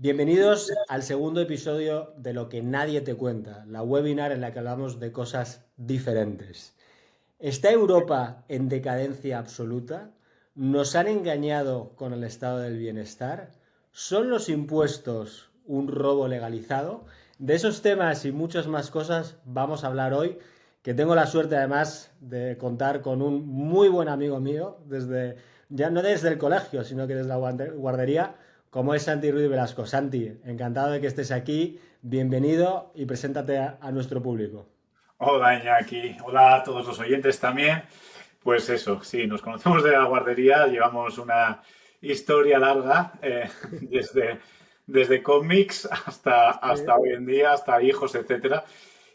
Bienvenidos al segundo episodio de Lo que nadie te cuenta, la webinar en la que hablamos de cosas diferentes. ¿Está Europa en decadencia absoluta? ¿Nos han engañado con el estado del bienestar? ¿Son los impuestos un robo legalizado? De esos temas y muchas más cosas vamos a hablar hoy, que tengo la suerte además de contar con un muy buen amigo mío, ya no desde el colegio, sino que desde la guardería, como es Santi Ruiz Velasco. Santi, encantado de que estés aquí, bienvenido y preséntate a nuestro público. Hola Iñaki, hola a todos los oyentes también. Pues eso, sí, nos conocemos de la guardería, llevamos una historia larga desde cómics hasta hoy en día, hasta hijos, etcétera.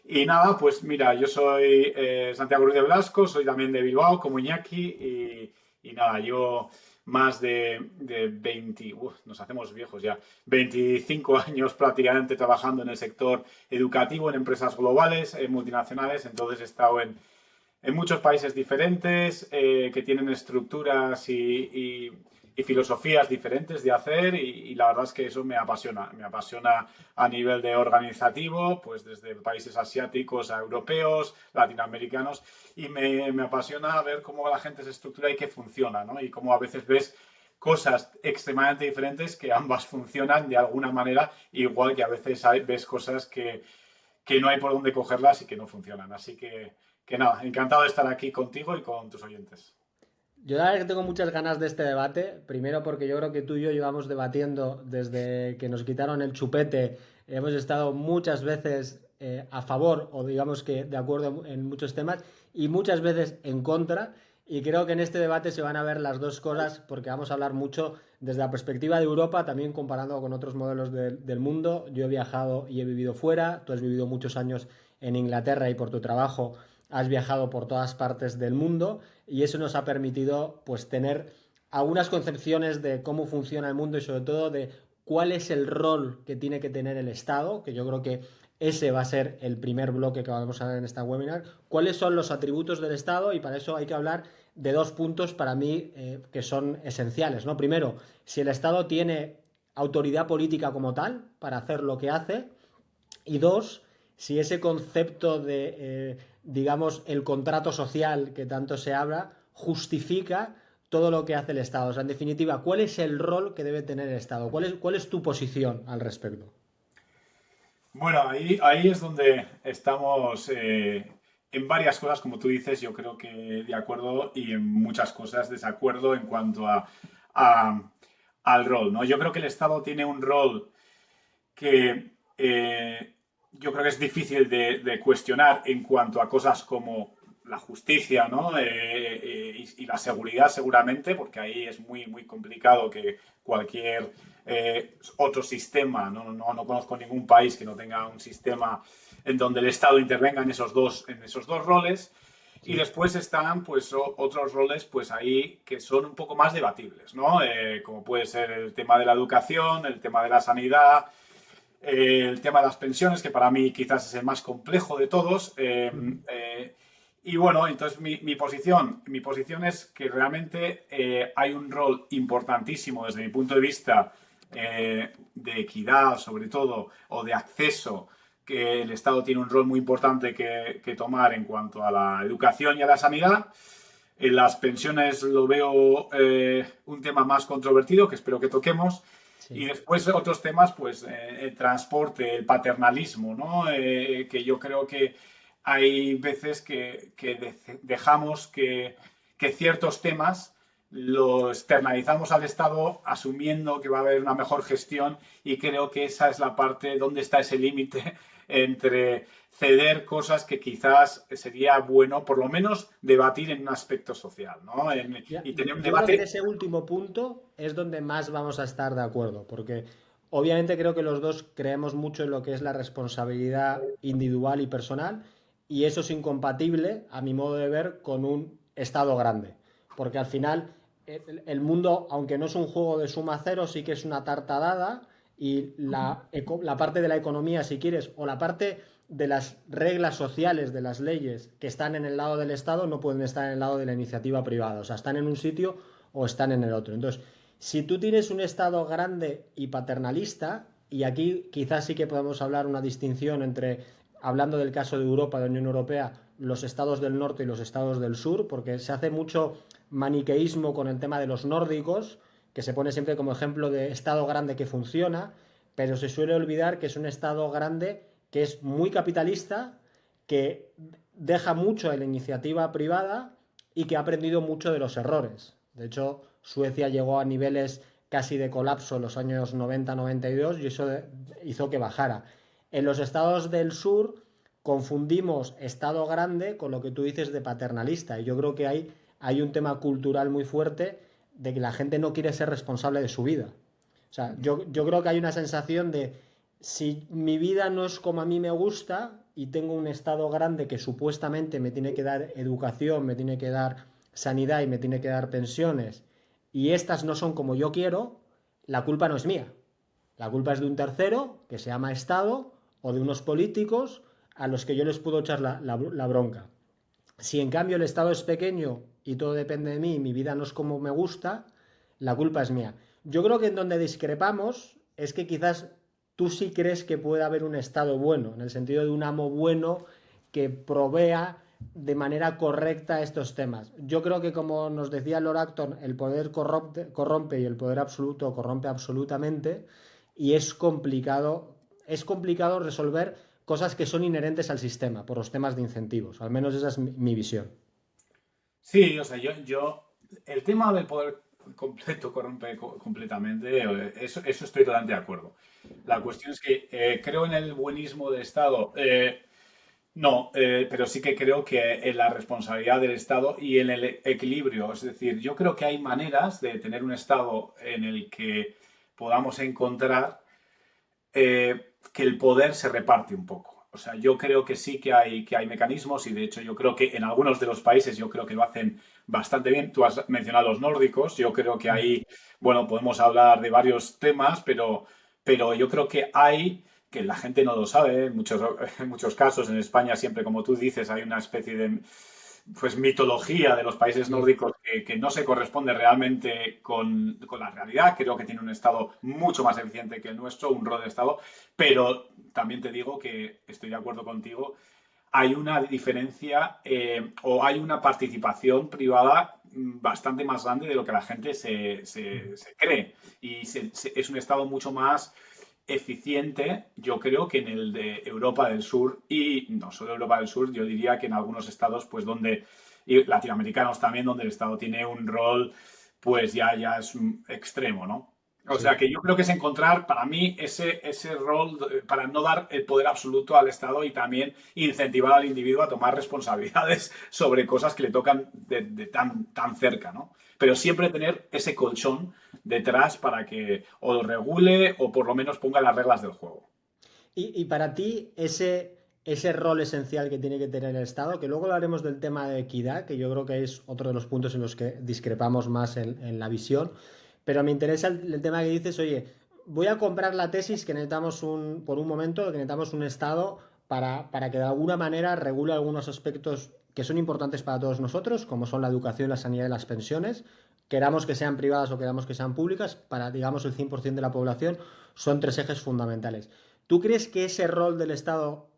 Y nada, pues mira, yo soy Santiago Ruiz de Blasco, soy también de Bilbao, como Iñaki, y nada, yo más de 20, nos hacemos viejos ya, 25 años prácticamente trabajando en el sector educativo, en empresas globales, multinacionales, entonces he estado en muchos países diferentes que tienen estructuras y filosofías diferentes de hacer y la verdad es que eso me apasiona a nivel de organizativo, pues desde países asiáticos a europeos, latinoamericanos y me apasiona ver cómo la gente se estructura y qué funciona, ¿no? Y cómo a veces ves cosas extremadamente diferentes que ambas funcionan de alguna manera, igual que a veces ves cosas que no hay por dónde cogerlas y que no funcionan. Así que nada, encantado de estar aquí contigo y con tus oyentes. Yo la verdad que tengo muchas ganas de este debate, primero porque yo creo que tú y yo llevamos debatiendo desde que nos quitaron el chupete, hemos estado muchas veces a favor o digamos que de acuerdo en muchos temas y muchas veces en contra, y creo que en este debate se van a ver las dos cosas porque vamos a hablar mucho desde la perspectiva de Europa, también comparando con otros modelos del mundo. Yo he viajado y he vivido fuera, tú has vivido muchos años en Inglaterra y por tu trabajo has viajado por todas partes del mundo y eso nos ha permitido pues tener algunas concepciones de cómo funciona el mundo y sobre todo de cuál es el rol que tiene que tener el Estado, que yo creo que ese va a ser el primer bloque que vamos a ver en esta webinar, cuáles son los atributos del Estado, y para eso hay que hablar de dos puntos para mí que son esenciales, ¿no? Primero, si el Estado tiene autoridad política como tal para hacer lo que hace, y dos, si ese concepto de, digamos, el contrato social que tanto se habla, justifica todo lo que hace el Estado. O sea, en definitiva, ¿cuál es el rol que debe tener el Estado? ¿Cuál es tu posición al respecto? Bueno, ahí es donde estamos en varias cosas, como tú dices, yo creo que de acuerdo y en muchas cosas desacuerdo en cuanto a- al rol, ¿no? Yo creo que el Estado tiene un rol que yo creo que es difícil de cuestionar en cuanto a cosas como la justicia, ¿no? Y la seguridad seguramente, porque ahí es muy complicado que cualquier otro sistema, no conozco ningún país que no tenga un sistema en donde el Estado intervenga en esos dos roles. Y Sí. después están pues otros roles pues ahí que son un poco más debatibles, ¿no? Como puede ser el tema de la educación, el tema de la sanidad, el tema de las pensiones, que para mí quizás es el más complejo de todos. Y bueno, entonces mi posición es que realmente hay un rol importantísimo desde mi punto de vista de equidad, sobre todo, o de acceso, que el Estado tiene un rol muy importante que tomar en cuanto a la educación y a la sanidad. En las pensiones lo veo un tema más controvertido que espero que toquemos. Y Sí. después otros temas, pues el transporte, el paternalismo, ¿no? Que yo creo que hay veces que dejamos que ciertos temas los externalizamos al Estado asumiendo que va a haber una mejor gestión y creo que esa es la parte donde está ese límite entre ceder cosas que quizás sería bueno por lo menos debatir en un aspecto social, ¿no? Ya, Y tener un yo creo que en debate. ese último punto es donde más vamos a estar de acuerdo, porque obviamente creo que los dos creemos mucho en lo que es la responsabilidad individual y personal, y eso es incompatible, a mi modo de ver, con un Estado grande, porque al final el mundo, aunque no es un juego de suma cero, sí que es una tarta dada, y la parte de la economía, si quieres, o la parte de las reglas sociales, de las leyes que están en el lado del Estado, no pueden estar en el lado de la iniciativa privada. O sea, están en un sitio o están en el otro. Entonces, si tú tienes un Estado grande y paternalista, y aquí quizás sí que podemos hablar una distinción entre, hablando del caso de Europa, de la Unión Europea, los estados del norte y los estados del sur, porque se hace mucho maniqueísmo con el tema de los nórdicos, que se pone siempre como ejemplo de estado grande que funciona, pero se suele olvidar que es un estado grande que es muy capitalista, que deja mucho en la iniciativa privada y que ha aprendido mucho de los errores. De hecho, Suecia llegó a niveles casi de colapso en los años 90-92 y eso hizo que bajara. En los estados del sur confundimos estado grande con lo que tú dices de paternalista. Y yo creo que hay un tema cultural muy fuerte de que la gente no quiere ser responsable de su vida. O sea, yo creo que hay una sensación de si mi vida no es como a mí me gusta y tengo un estado grande que supuestamente me tiene que dar educación, me tiene que dar sanidad y me tiene que dar pensiones y estas no son como yo quiero, la culpa no es mía. La culpa es de un tercero que se llama Estado o de unos políticos a los que yo les puedo echar la bronca. Si en cambio el Estado es pequeño y todo depende de mí y mi vida no es como me gusta, la culpa es mía. Yo creo que en donde discrepamos es que quizás tú sí crees que puede haber un Estado bueno, en el sentido de un amo bueno que provea de manera correcta estos temas. Yo creo que, como nos decía Lord Acton, el poder corrompe y el poder absoluto corrompe absolutamente y es complicado resolver cosas que son inherentes al sistema por los temas de incentivos. Al menos esa es mi visión. Sí, o sea, el tema del poder completo corrompe completamente, eso estoy totalmente de acuerdo. La cuestión es que creo en el buenismo del Estado. No, pero sí que creo que en la responsabilidad del Estado y en el equilibrio. Es decir, yo creo que hay maneras de tener un Estado en el que podamos encontrar que el poder se reparte un poco. O sea, yo creo que sí que hay mecanismos y de hecho yo creo que en algunos de los países yo creo que lo hacen bastante bien. Tú has mencionado los nórdicos, yo creo que ahí, bueno, podemos hablar de varios temas, pero yo creo que hay, que la gente no lo sabe, en muchos casos en España siempre, como tú dices, hay una especie de pues mitología de los países Sí. nórdicos que no se corresponde realmente con la realidad. Creo que tiene un Estado mucho más eficiente que el nuestro, un rol de Estado, pero también te digo que estoy de acuerdo contigo, hay una diferencia o hay una participación privada bastante más grande de lo que la gente se cree. Y es un Estado mucho más eficiente, yo creo, que en el de Europa del Sur y no solo Europa del Sur, yo diría que en algunos estados, pues donde, y latinoamericanos también, donde el Estado tiene un rol, pues ya es extremo, ¿no? O sea Sí. que yo creo que es encontrar para mí ese rol para no dar el poder absoluto al Estado y también incentivar al individuo a tomar responsabilidades sobre cosas que le tocan de tan cerca, ¿no? Pero siempre tener ese colchón detrás para que o lo regule o por lo menos ponga las reglas del juego. Y para ti, ese rol esencial que tiene que tener el Estado, que luego hablaremos del tema de equidad, que yo creo que es otro de los puntos en los que discrepamos más en la visión, pero me interesa el tema que dices, oye, voy a comprar la tesis que necesitamos por un momento, que necesitamos un Estado para que de alguna manera regule algunos aspectos que son importantes para todos nosotros, como son la educación, la sanidad y las pensiones, queramos que sean privadas o queramos que sean públicas, para, digamos, el 100% de la población, son tres ejes fundamentales. ¿Tú crees que ese rol del Estado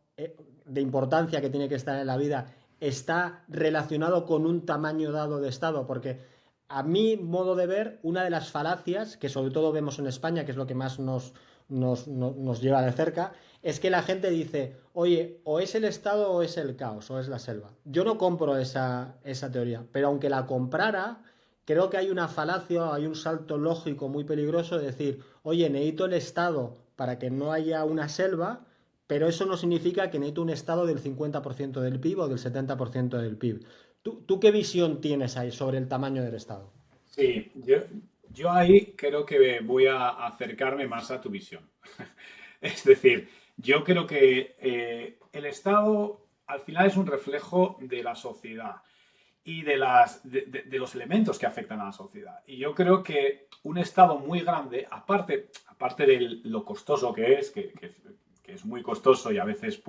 de importancia que tiene que estar en la vida está relacionado con un tamaño dado de Estado? Porque a mi modo de ver, una de las falacias, que sobre todo vemos en España, que es lo que más nos lleva de cerca, es que la gente dice, oye, o es el Estado o es el caos, o es la selva. Yo no compro esa teoría, pero aunque la comprara, creo que hay una falacia, hay un salto lógico muy peligroso de decir, oye, necesito el Estado para que no haya una selva, pero eso no significa que necesito un Estado del 50% del PIB o del 70% del PIB. ¿Tú qué visión tienes ahí sobre el tamaño del Estado? Sí, yo ahí creo que voy a acercarme más a tu visión. Es decir, yo creo que el Estado al final es un reflejo de la sociedad y de los elementos que afectan a la sociedad. Y yo creo que un Estado muy grande, aparte de lo costoso que es, que es muy costoso y a veces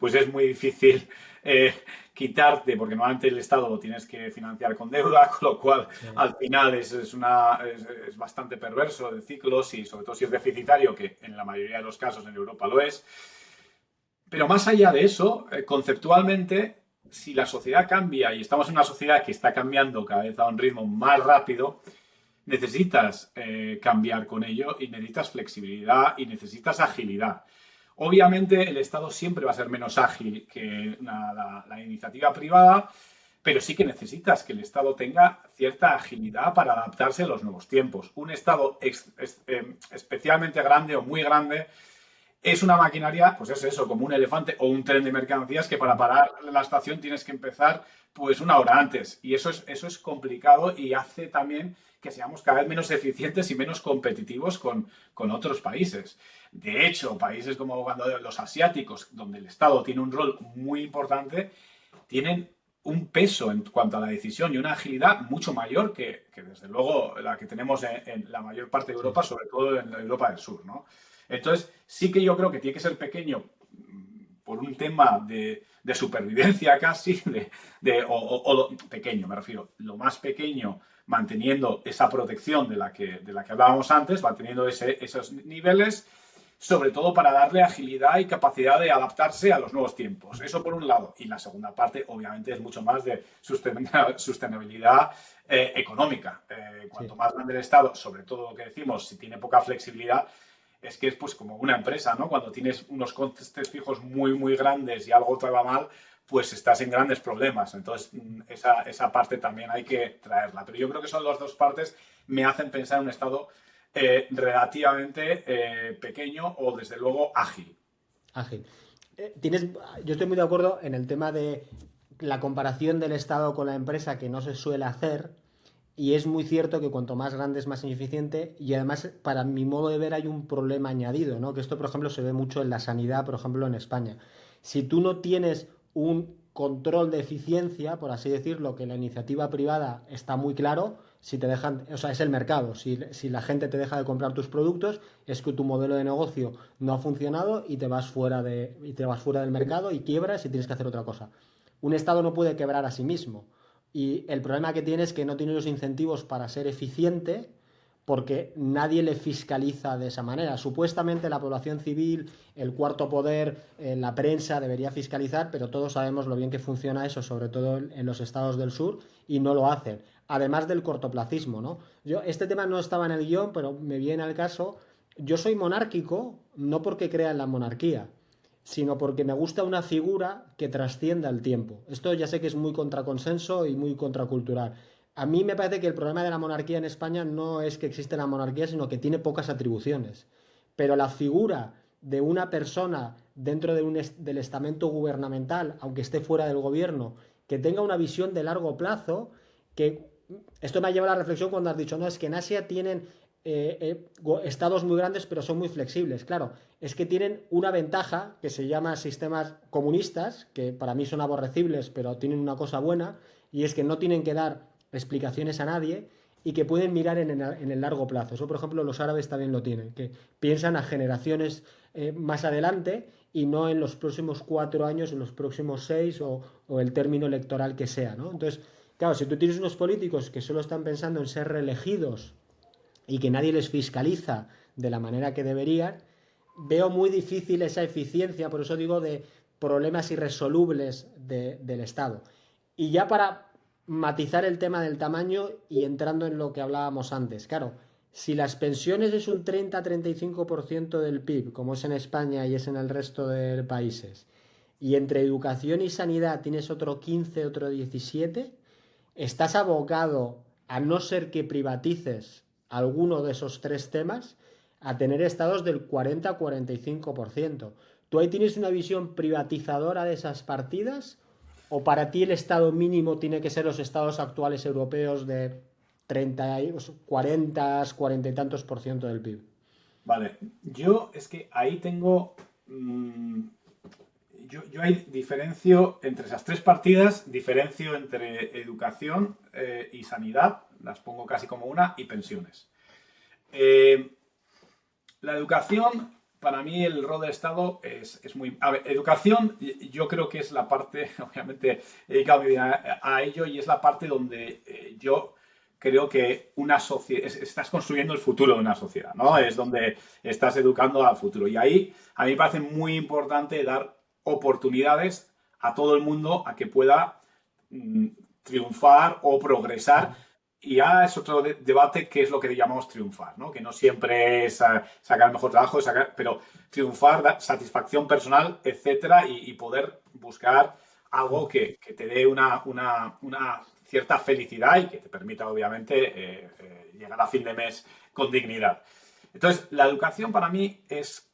pues es muy difícil eh, quitarte, porque normalmente el Estado lo tienes que financiar con deuda, con lo cual Sí. al final es bastante perverso el ciclo, y sobre todo si es deficitario, que en la mayoría de los casos en Europa lo es. Pero más allá de eso, conceptualmente, si la sociedad cambia y estamos en una sociedad que está cambiando cada vez a un ritmo más rápido, necesitas cambiar con ello y necesitas flexibilidad y necesitas agilidad. Obviamente el Estado siempre va a ser menos ágil que la iniciativa privada, pero sí que necesitas que el Estado tenga cierta agilidad para adaptarse a los nuevos tiempos. Un Estado especialmente grande o muy grande es una maquinaria, pues es eso, como un elefante o un tren de mercancías que para parar la estación tienes que empezar pues una hora antes. Y eso es complicado y hace también que seamos cada vez menos eficientes y menos competitivos con otros países. De hecho, países como cuando los asiáticos, donde el Estado tiene un rol muy importante, tienen un peso en cuanto a la decisión y una agilidad mucho mayor que desde luego la que tenemos en la mayor parte de Sí. Europa, sobre todo en Europa del Sur, ¿no? Entonces, sí que yo creo que tiene que ser pequeño por un tema de supervivencia casi, pequeño, me refiero, lo más pequeño, manteniendo esa protección de la que hablábamos antes, manteniendo esos niveles, sobre todo para darle agilidad y capacidad de adaptarse a los nuevos tiempos. Eso por un lado. Y la segunda parte, obviamente, es mucho más de sostenibilidad económica. Sí. Cuanto más grande el Estado, sobre todo lo que decimos, si tiene poca flexibilidad, es que es pues como una empresa, ¿no? Cuando tienes unos costes fijos muy, muy grandes y algo te va mal, pues estás en grandes problemas. Entonces, esa parte también hay que traerla. Pero yo creo que son las dos partes me hacen pensar en un estado relativamente pequeño o, desde luego, ágil. Ágil. Tienes, yo estoy muy de acuerdo en el tema de la comparación del Estado con la empresa que no se suele hacer. Y es muy cierto que cuanto más grande es más ineficiente y además para mi modo de ver hay un problema añadido, ¿no? Que esto por ejemplo se ve mucho en la sanidad, por ejemplo en España. Si tú no tienes un control de eficiencia, por así decirlo, que la iniciativa privada está muy claro, si te dejan, o sea, es el mercado, si la gente te deja de comprar tus productos, es que tu modelo de negocio no ha funcionado y te vas fuera del mercado y quiebras y tienes que hacer otra cosa. Un Estado no puede quebrar a sí mismo. Y el problema que tiene es que no tiene los incentivos para ser eficiente porque nadie le fiscaliza de esa manera. Supuestamente la población civil, el cuarto poder, la prensa debería fiscalizar, pero todos sabemos lo bien que funciona eso, sobre todo en los estados del sur, y no lo hacen. Además del cortoplacismo, ¿no? Este tema no estaba en el guión, pero me viene al caso. Yo soy monárquico no porque crea en la monarquía, sino porque me gusta una figura que trascienda el tiempo. Esto ya sé que es muy contraconsenso y muy contracultural. A mí me parece que el problema de la monarquía en España no es que existe la monarquía, sino que tiene pocas atribuciones. Pero la figura de una persona dentro del estamento gubernamental, aunque esté fuera del gobierno, que tenga una visión de largo plazo, que esto me ha llevado a la reflexión cuando has dicho, no, es que en Asia tienen estados muy grandes, pero son muy flexibles. Claro, es que tienen una ventaja que se llama sistemas comunistas, que para mí son aborrecibles, pero tienen una cosa buena, y es que no tienen que dar explicaciones a nadie y que pueden mirar en el largo plazo. Eso, por ejemplo, los árabes también lo tienen, que piensan a generaciones más adelante y no en los próximos 4 años, en los próximos 6 o el término electoral que sea, ¿no? Entonces, claro, si tú tienes unos políticos que solo están pensando en ser reelegidos y que nadie les fiscaliza de la manera que deberían, veo muy difícil esa eficiencia, por eso digo, de problemas irresolubles del Estado. Y ya para matizar el tema del tamaño y entrando en lo que hablábamos antes, claro, si las pensiones es un 30-35% del PIB, como es en España y es en el resto de países, y entre educación y sanidad tienes otro 15, otro 17, estás abocado, a no ser que privatices alguno de esos tres temas, a tener estados del 40-45%. ¿Tú ahí tienes una visión privatizadora de esas partidas? ¿O para ti el estado mínimo tiene que ser los estados actuales europeos de 30, 40, 40 y tantos por ciento del PIB? Vale, yo es que ahí tengo yo ahí diferencio entre esas tres partidas, diferencio entre educación y sanidad, las pongo casi como una, y pensiones. La educación para mí el rol del Estado es muy... A ver, educación yo creo que es la parte, obviamente he dedicado mi vida a ello y es la parte donde yo creo que una sociedad, estás construyendo el futuro de una sociedad, ¿no? Es donde estás educando al futuro. Y ahí a mí me parece muy importante dar oportunidades a todo el mundo a que pueda triunfar o progresar. Y ya es otro debate qué es lo que llamamos triunfar, ¿no? Que no siempre es sacar el mejor trabajo, pero triunfar, satisfacción personal, etcétera, y poder buscar algo que te dé una cierta felicidad y que te permita, obviamente, llegar a fin de mes con dignidad. Entonces, la educación para mí es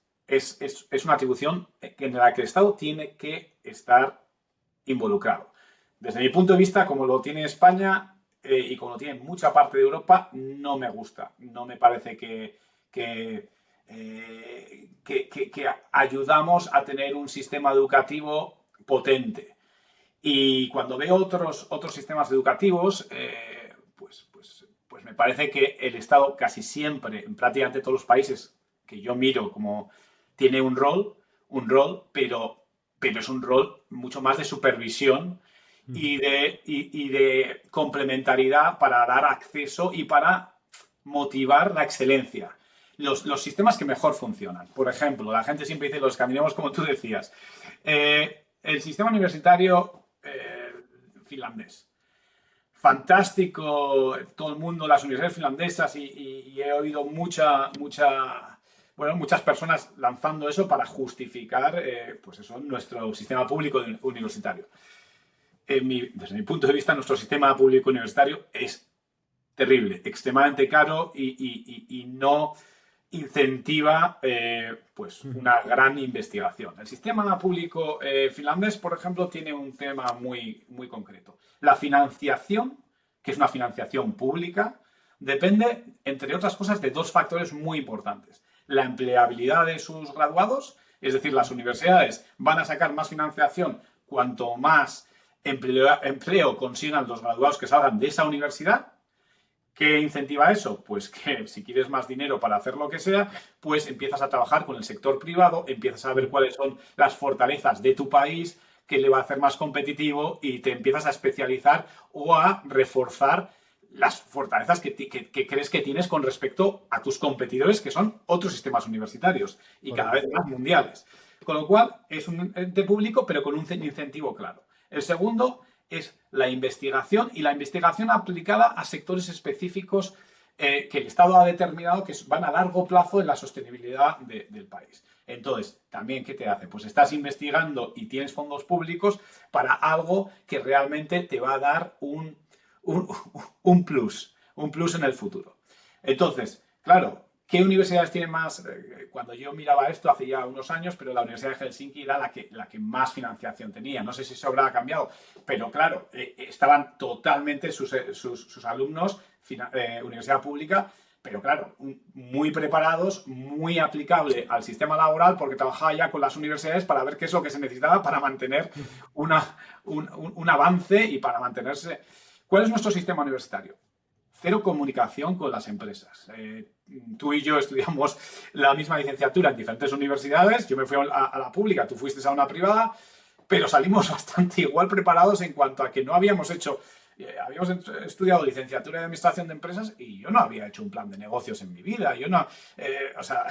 una atribución en la que el Estado tiene que estar involucrado. Desde mi punto de vista, como lo tiene España y como lo tiene mucha parte de Europa, no me gusta. No me parece que ayudamos a tener un sistema educativo potente. Y cuando veo otros sistemas educativos, pues me parece que el Estado casi siempre, en prácticamente todos los países que yo miro como tiene pero es un rol mucho más de supervisión y de complementariedad para dar acceso y para motivar la excelencia. Los sistemas que mejor funcionan. Por ejemplo, la gente siempre dice los escandinavos, como tú decías. El sistema universitario finlandés. Fantástico, todo el mundo, las universidades finlandesas y he oído muchas personas lanzando eso para justificar pues eso, nuestro sistema público universitario. Desde mi punto de vista, nuestro sistema público universitario es terrible, extremadamente caro y no incentiva pues una gran investigación. El sistema público finlandés, por ejemplo, tiene un tema muy concreto. La financiación, que es una financiación pública, depende, entre otras cosas, de dos factores muy importantes. La empleabilidad de sus graduados, es decir, las universidades van a sacar más financiación cuanto más empleo consigan los graduados que salgan de esa universidad. ¿Qué incentiva eso? Pues que si quieres más dinero para hacer lo que sea, pues empiezas a trabajar con el sector privado, empiezas a ver cuáles son las fortalezas de tu país, qué le va a hacer más competitivo y te empiezas a especializar o a reforzar las fortalezas que crees que tienes con respecto a tus competidores, que son otros sistemas universitarios y cada vez más mundiales. Con lo cual, es un ente público, pero con un incentivo claro. El segundo es la investigación y la investigación aplicada a sectores específicos que el Estado ha determinado que van a largo plazo en la sostenibilidad del país. Entonces, también, ¿qué te hace? Pues estás investigando y tienes fondos públicos para algo que realmente te va a dar un plus en el futuro. Entonces, claro, ¿qué universidades tienen más? Cuando yo miraba esto hace ya unos años, pero la Universidad de Helsinki era la que más financiación tenía. No sé si eso habrá cambiado, pero claro, estaban totalmente sus alumnos, universidad pública, pero claro, muy preparados, muy aplicable al sistema laboral, porque trabajaba ya con las universidades para ver qué es lo que se necesitaba para mantener un avance y para mantenerse. ¿Cuál es nuestro sistema universitario? Cero comunicación con las empresas. Tú y yo estudiamos la misma licenciatura en diferentes universidades. Yo me fui a la pública, tú fuiste a una privada, pero salimos bastante igual preparados en cuanto a que no habíamos hecho. Habíamos estudiado licenciatura de administración de empresas y yo no había hecho un plan de negocios en mi vida. Yo no. O sea.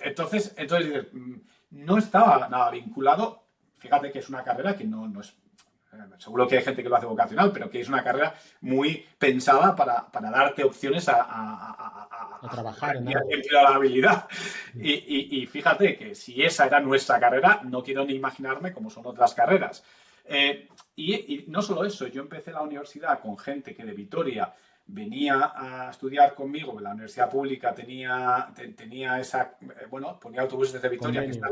Entonces no estaba nada vinculado. Fíjate que es una carrera que no es. Seguro que hay gente que lo hace vocacional, pero que es una carrera muy pensada para darte opciones a trabajar en algo. la habilidad. Y fíjate que si esa era nuestra carrera, no quiero ni imaginarme cómo son otras carreras. Y no solo eso, yo empecé la universidad con gente que de Vitoria venía a estudiar conmigo, la universidad pública tenía esa, ponía autobuses desde Vitoria que están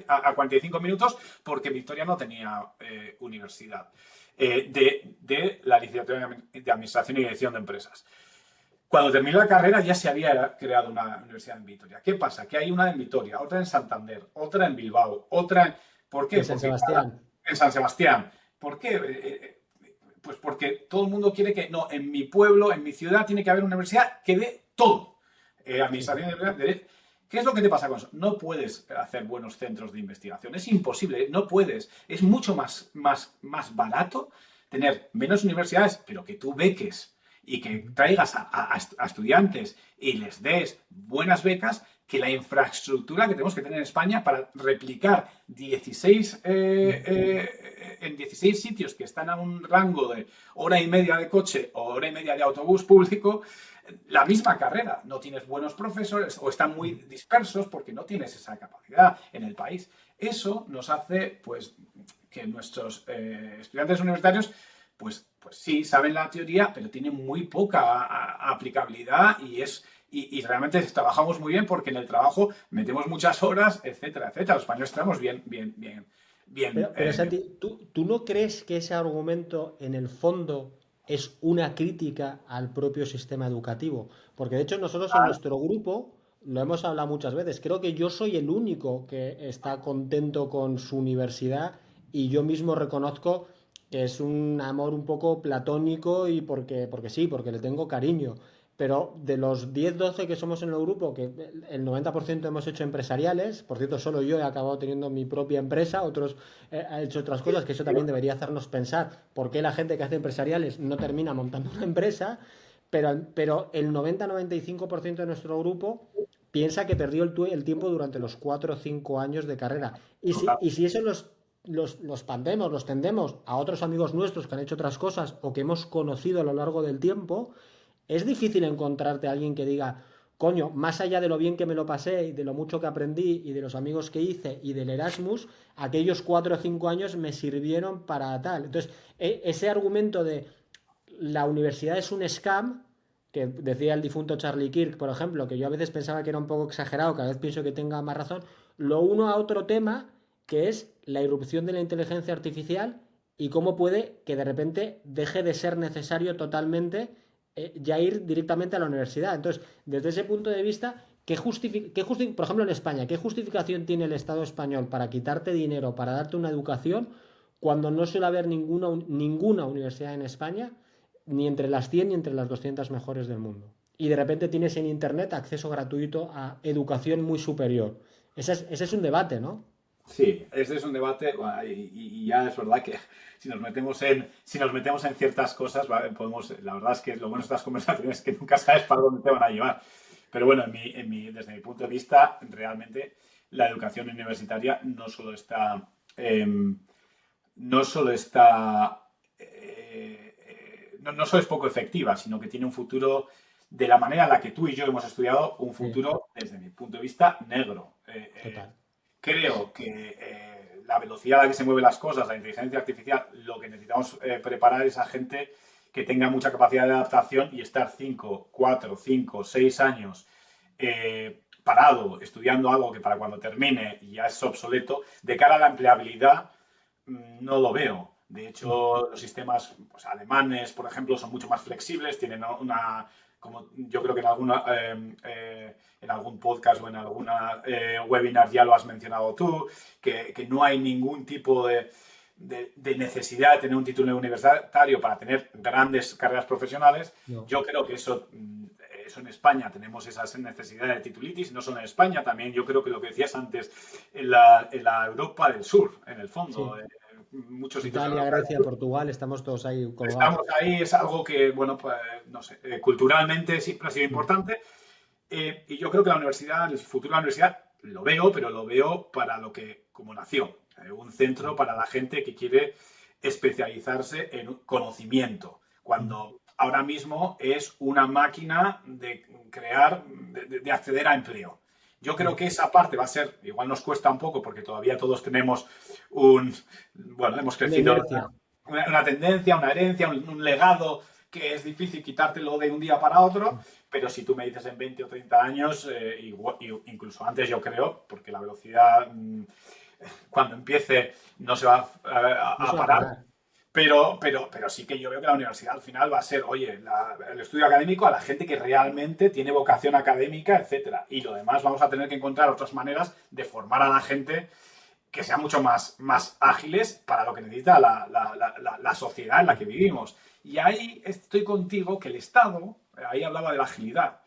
a 45 minutos porque Vitoria no tenía universidad de la licenciatura de Administración y Dirección de Empresas. Cuando terminé la carrera ya se había creado una universidad en Vitoria. ¿Qué pasa? Que hay una en Vitoria, otra en Santander, otra en Bilbao, otra en... ¿Por qué? En San Sebastián. En San Sebastián. ¿Por qué? Pues porque todo el mundo quiere que, no, en mi pueblo, en mi ciudad, tiene que haber una universidad que dé todo. Administración de... ¿Qué es lo que te pasa con eso? No puedes hacer buenos centros de investigación. Es imposible, no puedes. Es mucho más barato tener menos universidades, pero que tú beques y que traigas a estudiantes y les des buenas becas, que la infraestructura que tenemos que tener en España para replicar 16, en 16 sitios que están a un rango de hora y media de coche o hora y media de autobús público, la misma carrera. No tienes buenos profesores o están muy dispersos porque no tienes esa capacidad en el país. Eso nos hace, pues, que nuestros estudiantes universitarios, pues sí, saben la teoría, pero tienen muy poca aplicabilidad y realmente trabajamos muy bien porque en el trabajo metemos muchas horas, etcétera, etcétera. Los españoles estamos bien. Pero Santi, ¿tú no crees que ese argumento en el fondo es una crítica al propio sistema educativo? Porque de hecho nosotros en nuestro grupo lo hemos hablado muchas veces. Creo que yo soy el único que está contento con su universidad y yo mismo reconozco que es un amor un poco platónico y porque sí, porque le tengo cariño. Pero de los 10 12 que somos en el grupo, que el 90% hemos hecho empresariales, por cierto, solo yo he acabado teniendo mi propia empresa, otros han hecho otras cosas, que eso también debería hacernos pensar por qué la gente que hace empresariales no termina montando una empresa, pero el 90-95% de nuestro grupo piensa que perdió el tiempo durante los 4 o 5 años de carrera. Y si eso los pandemos, los tendemos a otros amigos nuestros que han hecho otras cosas o que hemos conocido a lo largo del tiempo, es difícil encontrarte a alguien que diga, coño, más allá de lo bien que me lo pasé y de lo mucho que aprendí y de los amigos que hice y del Erasmus, aquellos 4 o 5 años me sirvieron para tal. Entonces, ese argumento de la universidad es un scam, que decía el difunto Charlie Kirk, por ejemplo, que yo a veces pensaba que era un poco exagerado, cada vez pienso que tenga más razón, lo uno a otro tema, que es la irrupción de la inteligencia artificial y cómo puede que de repente deje de ser necesario totalmente ya ir directamente a la universidad. Entonces, desde ese punto de vista, por ejemplo, en España, ¿qué justificación tiene el Estado español para quitarte dinero, para darte una educación, cuando no suele haber ninguna universidad en España, ni entre las 100 ni entre las 200 mejores del mundo? Y de repente tienes en Internet acceso gratuito a educación muy superior. Ese es un debate, ¿no? Sí, este es un debate y ya es verdad que si nos metemos en ciertas cosas, ¿vale? La verdad es que lo bueno de estas conversaciones es que nunca sabes para dónde te van a llevar. Pero bueno, desde mi punto de vista, realmente la educación universitaria no solo es poco efectiva, sino que tiene un futuro de la manera en la que tú y yo hemos estudiado, un Sí, futuro, desde mi punto de vista, negro. total. Creo que la velocidad a la que se mueven las cosas, la inteligencia artificial, lo que necesitamos preparar es a gente que tenga mucha capacidad de adaptación y estar 5, 4, 5, 6 años parado estudiando algo que para cuando termine ya es obsoleto, de cara a la empleabilidad no lo veo. De hecho, los sistemas pues, alemanes, por ejemplo, son mucho más flexibles, tienen como yo creo que en algún podcast o en alguna webinar ya lo has mencionado tú, que no hay ningún tipo de necesidad de tener un título universitario para tener grandes carreras profesionales. No. Yo creo que eso en España tenemos esa necesidad de titulitis, no solo en España, también yo creo que lo que decías antes, en la Europa del Sur, en el fondo, Sí. muchos sitios Italia, europeos. Grecia, Portugal, estamos todos ahí colgados. Estamos ahí, es algo que, bueno, pues, no sé, culturalmente siempre ha sido Mm. importante. Y yo creo que la universidad, el futuro de la universidad, lo veo, pero lo veo para lo que, como nació, un centro para la gente que quiere especializarse en conocimiento, Mm. cuando ahora mismo es una máquina de crear, de acceder a empleo. Yo creo Mm. que esa parte va a ser, igual nos cuesta un poco porque todavía todos tenemos bueno, hemos Una crecido inercia. una tendencia, una herencia, un legado que es difícil quitártelo de un día para otro, pero si tú me dices en 20 o 30 años, incluso antes yo creo, porque la velocidad cuando empiece no se va No a se va a parar, parar. pero sí que yo veo que la universidad al final va a ser, oye, el estudio académico a la gente que realmente tiene vocación académica, etcétera. Y lo demás vamos a tener que encontrar otras maneras de formar a la gente que sean mucho más ágiles para lo que necesita la sociedad en la que vivimos. Y ahí estoy contigo que el Estado, ahí hablaba de la agilidad,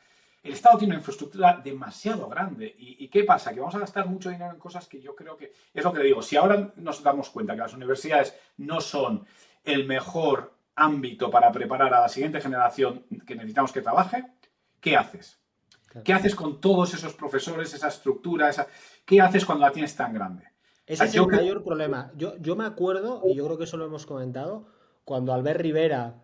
el Estado tiene una infraestructura demasiado grande. ¿Y qué pasa? Que vamos a gastar mucho dinero en cosas que yo creo que, es lo que le digo, si ahora nos damos cuenta que las universidades no son el mejor ámbito para preparar a la siguiente generación que necesitamos que trabaje, ¿qué haces? Claro. ¿Qué haces con todos esos profesores, esa estructura, qué haces cuando la tienes tan grande? O Ese sea, es yo el creo... mayor problema. Yo me acuerdo, y yo creo que eso lo hemos comentado, cuando Albert Rivera,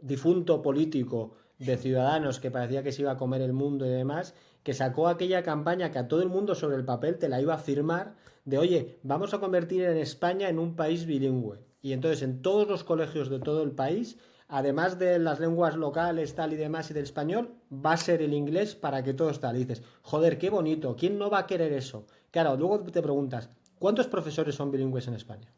difunto político de Ciudadanos, que parecía que se iba a comer el mundo y demás, que sacó aquella campaña que a todo el mundo sobre el papel te la iba a firmar, de oye, vamos a convertir en España en un país bilingüe. Y entonces en todos los colegios de todo el país, además de las lenguas locales, tal y demás, y del español, va a ser el inglés para que todo está. Y dices, joder, qué bonito, ¿quién no va a querer eso? Claro, luego te preguntas, ¿cuántos profesores son bilingües en España?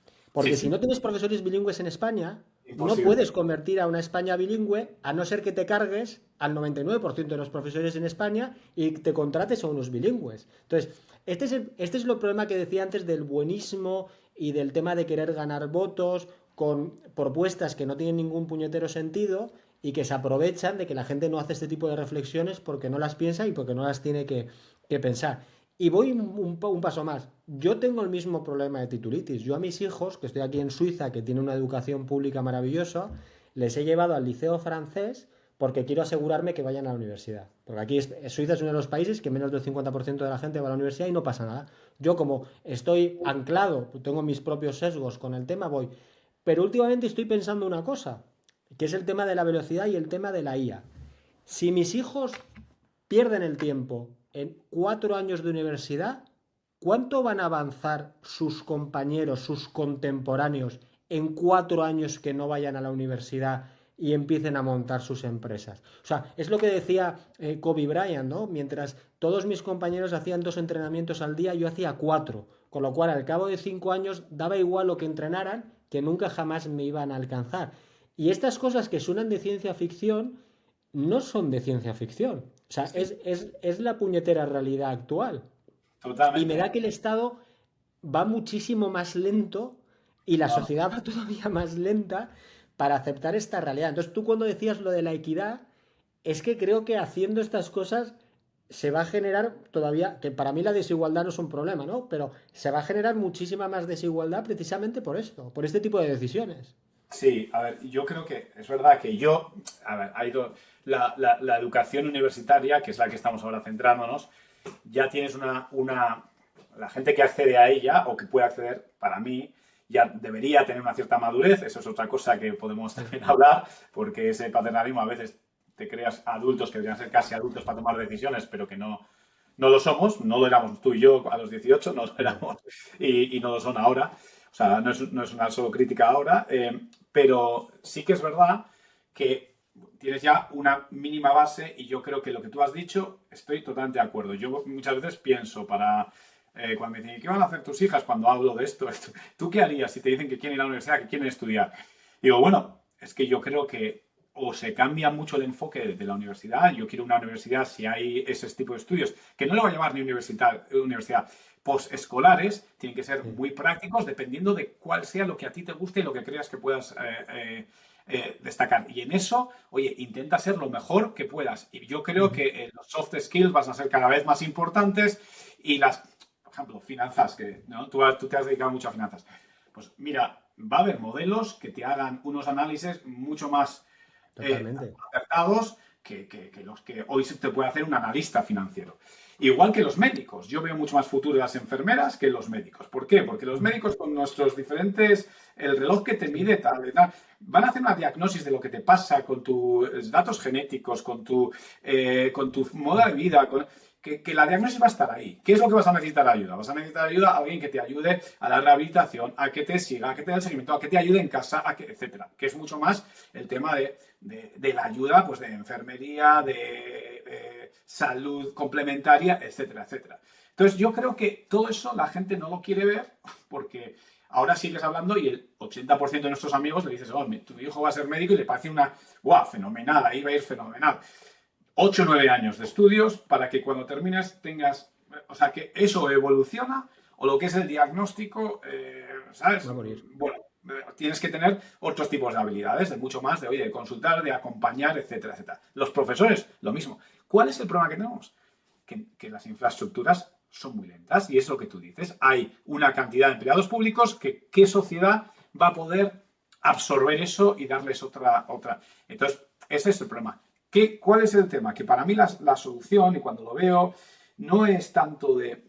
Sí, Porque si sí, no tienes profesores bilingües en España, no imposible. puedes convertir a una España bilingüe a no ser que te cargues al 99% de los profesores en España y te contrates a unos bilingües. Entonces, este es el problema que decía antes del buenismo y del tema de querer ganar votos con propuestas que no tienen ningún puñetero sentido y que se aprovechan de que la gente no hace este tipo de reflexiones porque no las piensa y porque no las tiene que pensar. Y voy un paso más. Yo tengo el mismo problema de titulitis. Yo a mis hijos, que estoy aquí en Suiza, que tiene una educación pública maravillosa, les he llevado al liceo francés porque quiero asegurarme que vayan a la universidad. Porque aquí Suiza es uno de los países que menos del 50% de la gente va a la universidad y no pasa nada. Yo como estoy anclado, tengo mis propios sesgos con el tema, voy. Pero últimamente estoy pensando una cosa, que es el tema de la velocidad y el tema de la IA. Si mis hijos pierden el tiempo en 4 años de universidad, ¿cuánto van a avanzar sus compañeros, sus contemporáneos, en 4 años que no vayan a la universidad y empiecen a montar sus empresas? O sea, es lo que decía Kobe Bryant, ¿no? Mientras todos mis compañeros hacían 2 entrenamientos al día, yo hacía 4. Con lo cual, al cabo de 5 años, daba igual lo que entrenaran, que nunca jamás me iban a alcanzar. Y estas cosas que suenan de ciencia ficción no son de ciencia ficción. O sea, Sí, es la puñetera realidad actual. Y me totalmente. da que el Estado va muchísimo más lento y la No, sociedad va todavía más lenta para aceptar esta realidad. Entonces tú cuando decías lo de la equidad, es que creo que haciendo estas cosas se va a generar todavía, que para mí la desigualdad no es un problema, ¿no? Pero se va a generar muchísima más desigualdad precisamente por esto, por este tipo de decisiones. sí, a ver, yo creo que es verdad que a ver, la educación universitaria, que es la que estamos ahora centrándonos, ya tienes la gente que accede a ella o que puede acceder, para mí, ya debería tener una cierta madurez, eso es otra cosa que podemos Sí, también hablar, porque ese paternalismo a veces te creas adultos que deberían ser casi adultos para tomar decisiones, pero que no lo somos, no lo éramos tú y yo a los 18, no lo no. éramos y no lo son ahora. O sea, no es una solo crítica ahora, pero sí que es verdad que tienes ya una mínima base y yo creo que lo que tú has dicho, estoy totalmente de acuerdo. Yo muchas veces pienso cuando me dicen, ¿qué van a hacer tus hijas cuando hablo de esto? ¿Tú qué harías si te dicen que quieren ir a la universidad, que quieren estudiar? Digo, bueno, es que yo creo que o se cambia mucho el enfoque de la universidad, yo quiero una universidad si hay ese tipo de estudios, que no le voy a llamar ni universidad posescolares, tienen que ser Sí. muy prácticos dependiendo de cuál sea lo que a ti te guste y lo que creas que puedas destacar. Y en eso, oye, intenta ser lo mejor que puedas. Y yo creo Ujú. que los soft skills van a ser cada vez más importantes y por ejemplo, finanzas, que ¿no? tú te has dedicado mucho a finanzas. Pues mira, va a haber modelos que te hagan unos análisis mucho más Totalmente. acertados que los que hoy se te puede hacer un analista financiero. Igual que los médicos. Yo veo mucho más futuro en las enfermeras que en los médicos. ¿Por qué? Porque los Ujú. médicos con nuestros diferentes, el reloj que te Sí. mide, tal, van a hacer una diagnosis de lo que te pasa con tus datos genéticos, con tu modo de vida, que la diagnosis va a estar ahí. ¿Qué es lo que vas a necesitar ayuda? Vas a necesitar ayuda a alguien que te ayude a la rehabilitación, a que te siga, a que te dé el seguimiento, a que te ayude en casa, etcétera. Que es mucho más el tema de la ayuda, pues de enfermería, de salud complementaria, etcétera, etcétera. Entonces yo creo que todo eso la gente no lo quiere ver porque ahora sigues hablando y el 80% de nuestros amigos le dices, oh, tu hijo va a ser médico y le parece guau, fenomenal, ahí va a ir fenomenal. 8 o 9 años de estudios para que cuando termines tengas, o sea, que eso evoluciona o lo que es el diagnóstico, ¿sabes? Va a morir. Bueno, tienes que tener otros tipos de habilidades, de mucho más, de consultar, de acompañar, etcétera, etcétera. Los profesores, lo mismo. ¿Cuál es el problema que tenemos? Que las infraestructuras son muy lentas y es lo que tú dices. Hay una cantidad de empleados públicos que ¿qué sociedad va a poder absorber eso y darles otra? Entonces, ese es el problema. ¿Cuál es el tema? Que para mí la solución, y cuando lo veo, no es tanto de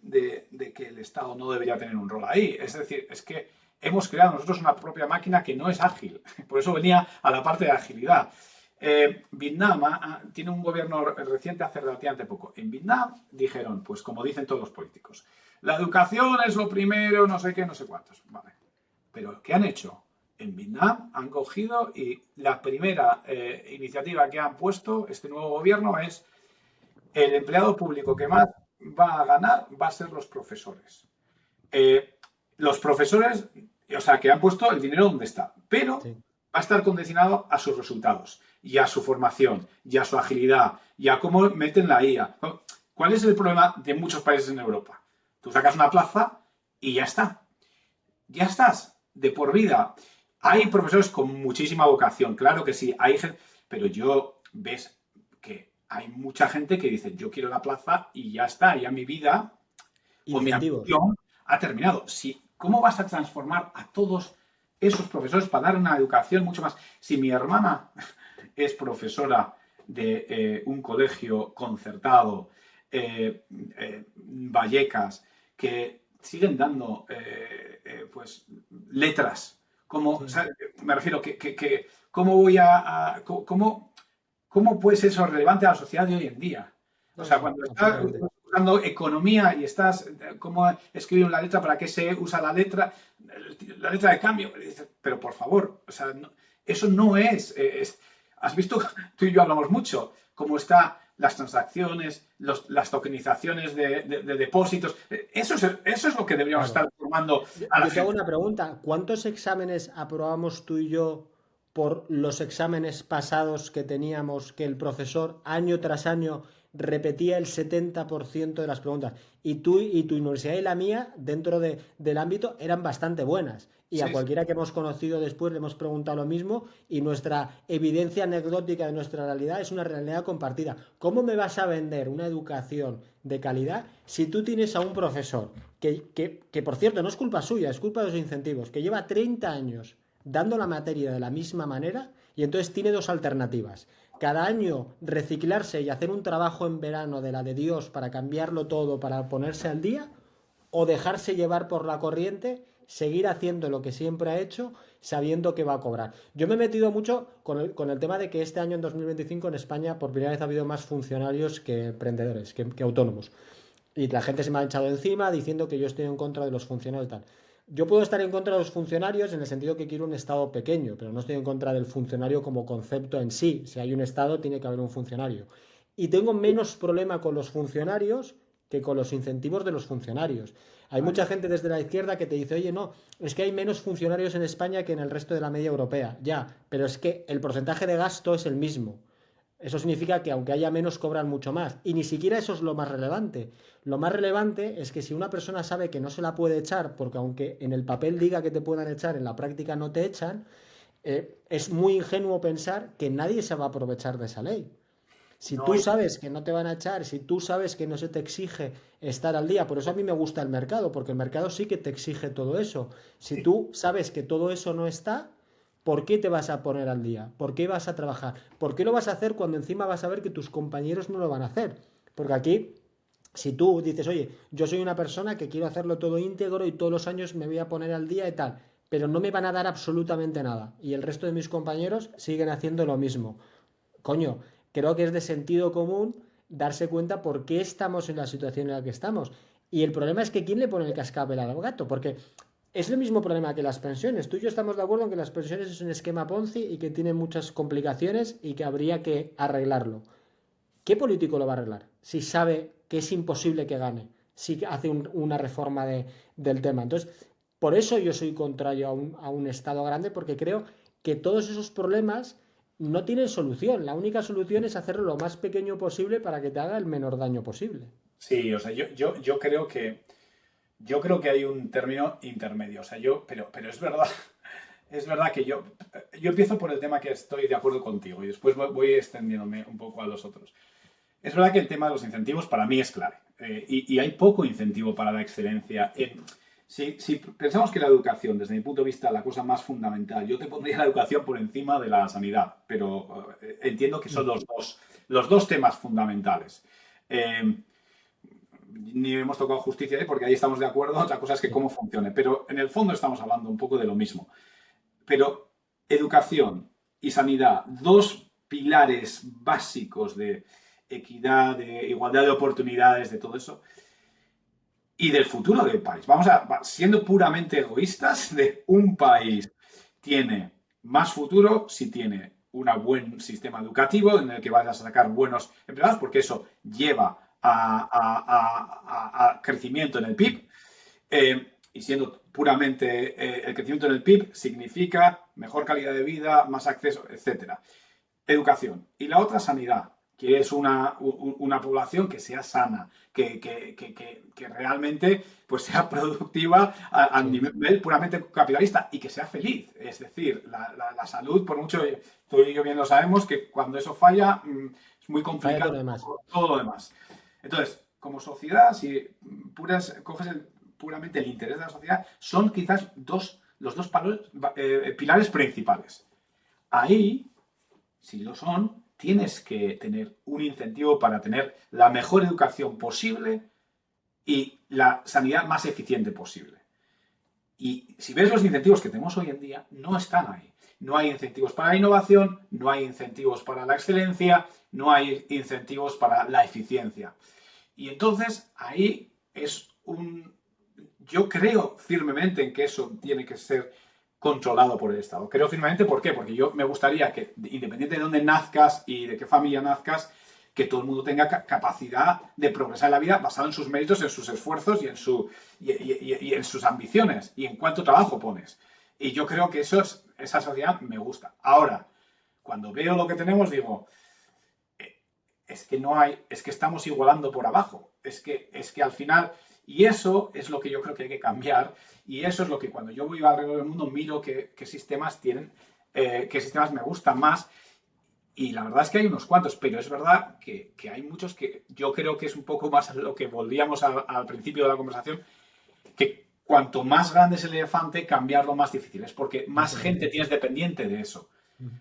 que el Estado no debería tener un rol ahí. Es decir, es que hemos creado nosotros una propia máquina que no es ágil. Por eso venía a la parte de agilidad. Vietnam tiene un gobierno reciente hace relativamente poco. En Vietnam dijeron, pues como dicen todos los políticos, la educación es lo primero, no sé qué, no sé cuántos. Vale. Pero ¿qué han hecho? En Vietnam han cogido y la primera iniciativa que han puesto este nuevo gobierno es el empleado público que más va a ganar va a ser los profesores. Los profesores, o sea, que han puesto el dinero donde está, pero Sí. va a estar condicionado a sus resultados y a su formación y a su agilidad y a cómo meten la IA. ¿Cuál es el problema de muchos países en Europa? Tú sacas una plaza y ya está. Ya estás, de por vida. Hay profesores con muchísima vocación, claro que sí, hay gente, pero ves que hay mucha gente que dice, yo quiero la plaza y ya está, ya mi vida o mi Incentivos. ambición ha terminado. ¿Cómo vas a transformar a todos esos profesores para dar una educación mucho más? Si mi hermana es profesora de un colegio concertado, Vallecas, que siguen dando pues letras, como, o Sí. sea, me refiero que ¿cómo voy cómo puede ser eso relevante a la sociedad de hoy en día? O No, sea, no, cuando estás absolutamente. usando economía y estás, ¿cómo escribir una letra? ¿Para qué se usa la letra? La letra de cambio. Pero por favor, o sea, eso no es. Has visto, tú y yo hablamos mucho, cómo están las transacciones, las tokenizaciones de depósitos. Eso es lo que deberíamos Claro. estar formando Yo, a la yo te hago gente. una pregunta. ¿Cuántos exámenes aprobamos tú y yo por los exámenes pasados que teníamos que el profesor año tras año repetía el 70% de las preguntas? Y tú y tu universidad y la mía, dentro del ámbito, eran bastante buenas. Y a Sí, sí. cualquiera que hemos conocido después le hemos preguntado lo mismo y nuestra evidencia anecdótica de nuestra realidad es una realidad compartida. ¿Cómo me vas a vender una educación de calidad si tú tienes a un profesor que, por cierto, no es culpa suya, es culpa de los incentivos, que lleva 30 años dando la materia de la misma manera y entonces tiene dos alternativas? Cada año reciclarse y hacer un trabajo en verano de la de Dios para cambiarlo todo, para ponerse al día, o dejarse llevar por la corriente, seguir haciendo lo que siempre ha hecho, sabiendo que va a cobrar. Yo me he metido mucho con el tema de que este año, en 2025, en España, por primera vez ha habido más funcionarios que emprendedores, que autónomos. Y la gente se me ha echado encima diciendo que yo estoy en contra de los funcionarios y tal. Yo puedo estar en contra de los funcionarios en el sentido que quiero un Estado pequeño, pero no estoy en contra del funcionario como concepto en sí. Si hay un Estado, tiene que haber un funcionario. Y tengo menos problema con los funcionarios que con los incentivos de los funcionarios. Hay mucha Vale. gente desde la izquierda que te dice, oye, no, es que hay menos funcionarios en España que en el resto de la media europea. Ya, pero es que el porcentaje de gasto es el mismo. Eso significa que aunque haya menos, cobran mucho más. Y ni siquiera eso es lo más relevante. Lo más relevante es que si una persona sabe que no se la puede echar, porque aunque en el papel diga que te puedan echar, en la práctica no te echan, es muy ingenuo pensar que nadie se va a aprovechar de esa ley. Si No, tú sabes que no te van a echar, si tú sabes que no se te exige estar al día, por eso a mí me gusta el mercado, porque el mercado sí que te exige todo eso. Si sí. tú sabes que todo eso no está, ¿por qué te vas a poner al día? ¿Por qué vas a trabajar? ¿Por qué lo vas a hacer cuando encima vas a ver que tus compañeros no lo van a hacer? Porque aquí, si tú dices, oye, yo soy una persona que quiero hacerlo todo íntegro y todos los años me voy a poner al día y tal, pero no me van a dar absolutamente nada, y el resto de mis compañeros siguen haciendo lo mismo. Coño, creo que es de sentido común darse cuenta por qué estamos en la situación en la que estamos. Y el problema es que ¿quién le pone el cascabel al gato? Porque es el mismo problema que las pensiones. Tú y yo estamos de acuerdo en que las pensiones es un esquema Ponzi y que tiene muchas complicaciones y que habría que arreglarlo. ¿Qué político lo va a arreglar si sabe que es imposible que gane? Si hace una reforma del tema. Entonces, por eso yo soy contrario a un Estado grande, porque creo que todos esos problemas no tienen solución. La única solución es hacerlo lo más pequeño posible para que te haga el menor daño posible. Sí, o sea, yo creo que hay un término intermedio. O sea, pero es verdad. es verdad que yo empiezo por el tema que estoy de acuerdo contigo y después voy extendiéndome un poco a los otros. Es verdad que el tema de los incentivos para mí es clave y hay poco incentivo para la excelencia. Si pensamos que la educación, desde mi punto de vista, la cosa más fundamental, yo te pondría la educación por encima de la sanidad, pero entiendo que son los dos temas fundamentales. Eh, Ni hemos tocado justicia ahí porque ahí estamos de acuerdo, otra cosa es que Sí. cómo funcione, pero en el fondo estamos hablando un poco de lo mismo. Pero educación y sanidad, dos pilares básicos de equidad, de igualdad de oportunidades, de todo eso, y del futuro del país. Siendo puramente egoístas, de un país tiene más futuro si tiene un buen sistema educativo en el que vayas a sacar buenos empleados, porque eso lleva a crecimiento en el PIB. Y siendo puramente el crecimiento en el PIB significa mejor calidad de vida, más acceso, etcétera. Educación. Y la otra, sanidad, que es una población que sea sana, que realmente pues, sea productiva a Sí. nivel puramente capitalista y que sea feliz. Es decir, la salud, por mucho, tú y yo bien lo sabemos, que cuando eso falla es muy Falla todo complicado lo demás. todo lo demás. Entonces, como sociedad, si coges puramente el interés de la sociedad, son quizás los dos pilares principales. Ahí si lo son, tienes que tener un incentivo para tener la mejor educación posible y la sanidad más eficiente posible. Y si ves los incentivos que tenemos hoy en día, no están ahí. No hay incentivos para la innovación, no hay incentivos para la excelencia, no hay incentivos para la eficiencia. Y entonces ahí es un... Yo creo firmemente en que eso tiene que ser controlado por el Estado. Creo firmemente, ¿por qué? Porque yo me gustaría que, independiente de dónde nazcas y de qué familia nazcas, que todo el mundo tenga capacidad de progresar en la vida basado en sus méritos, en sus esfuerzos y en sus ambiciones y en cuánto trabajo pones. Y yo creo que esa sociedad me gusta. Ahora, cuando veo lo que tenemos, digo, es que no hay, es que estamos igualando por abajo. Es que al final, y eso es lo que yo creo que hay que cambiar, y eso es lo que cuando yo voy alrededor del mundo miro qué sistemas tienen, qué sistemas me gustan más, y la verdad es que hay unos cuantos, pero es verdad que hay muchos que yo creo que es un poco más a lo que volvíamos al principio de la conversación, que cuanto más grande es el elefante, cambiarlo más difícil es, porque más Eso es. gente tienes dependiente de eso.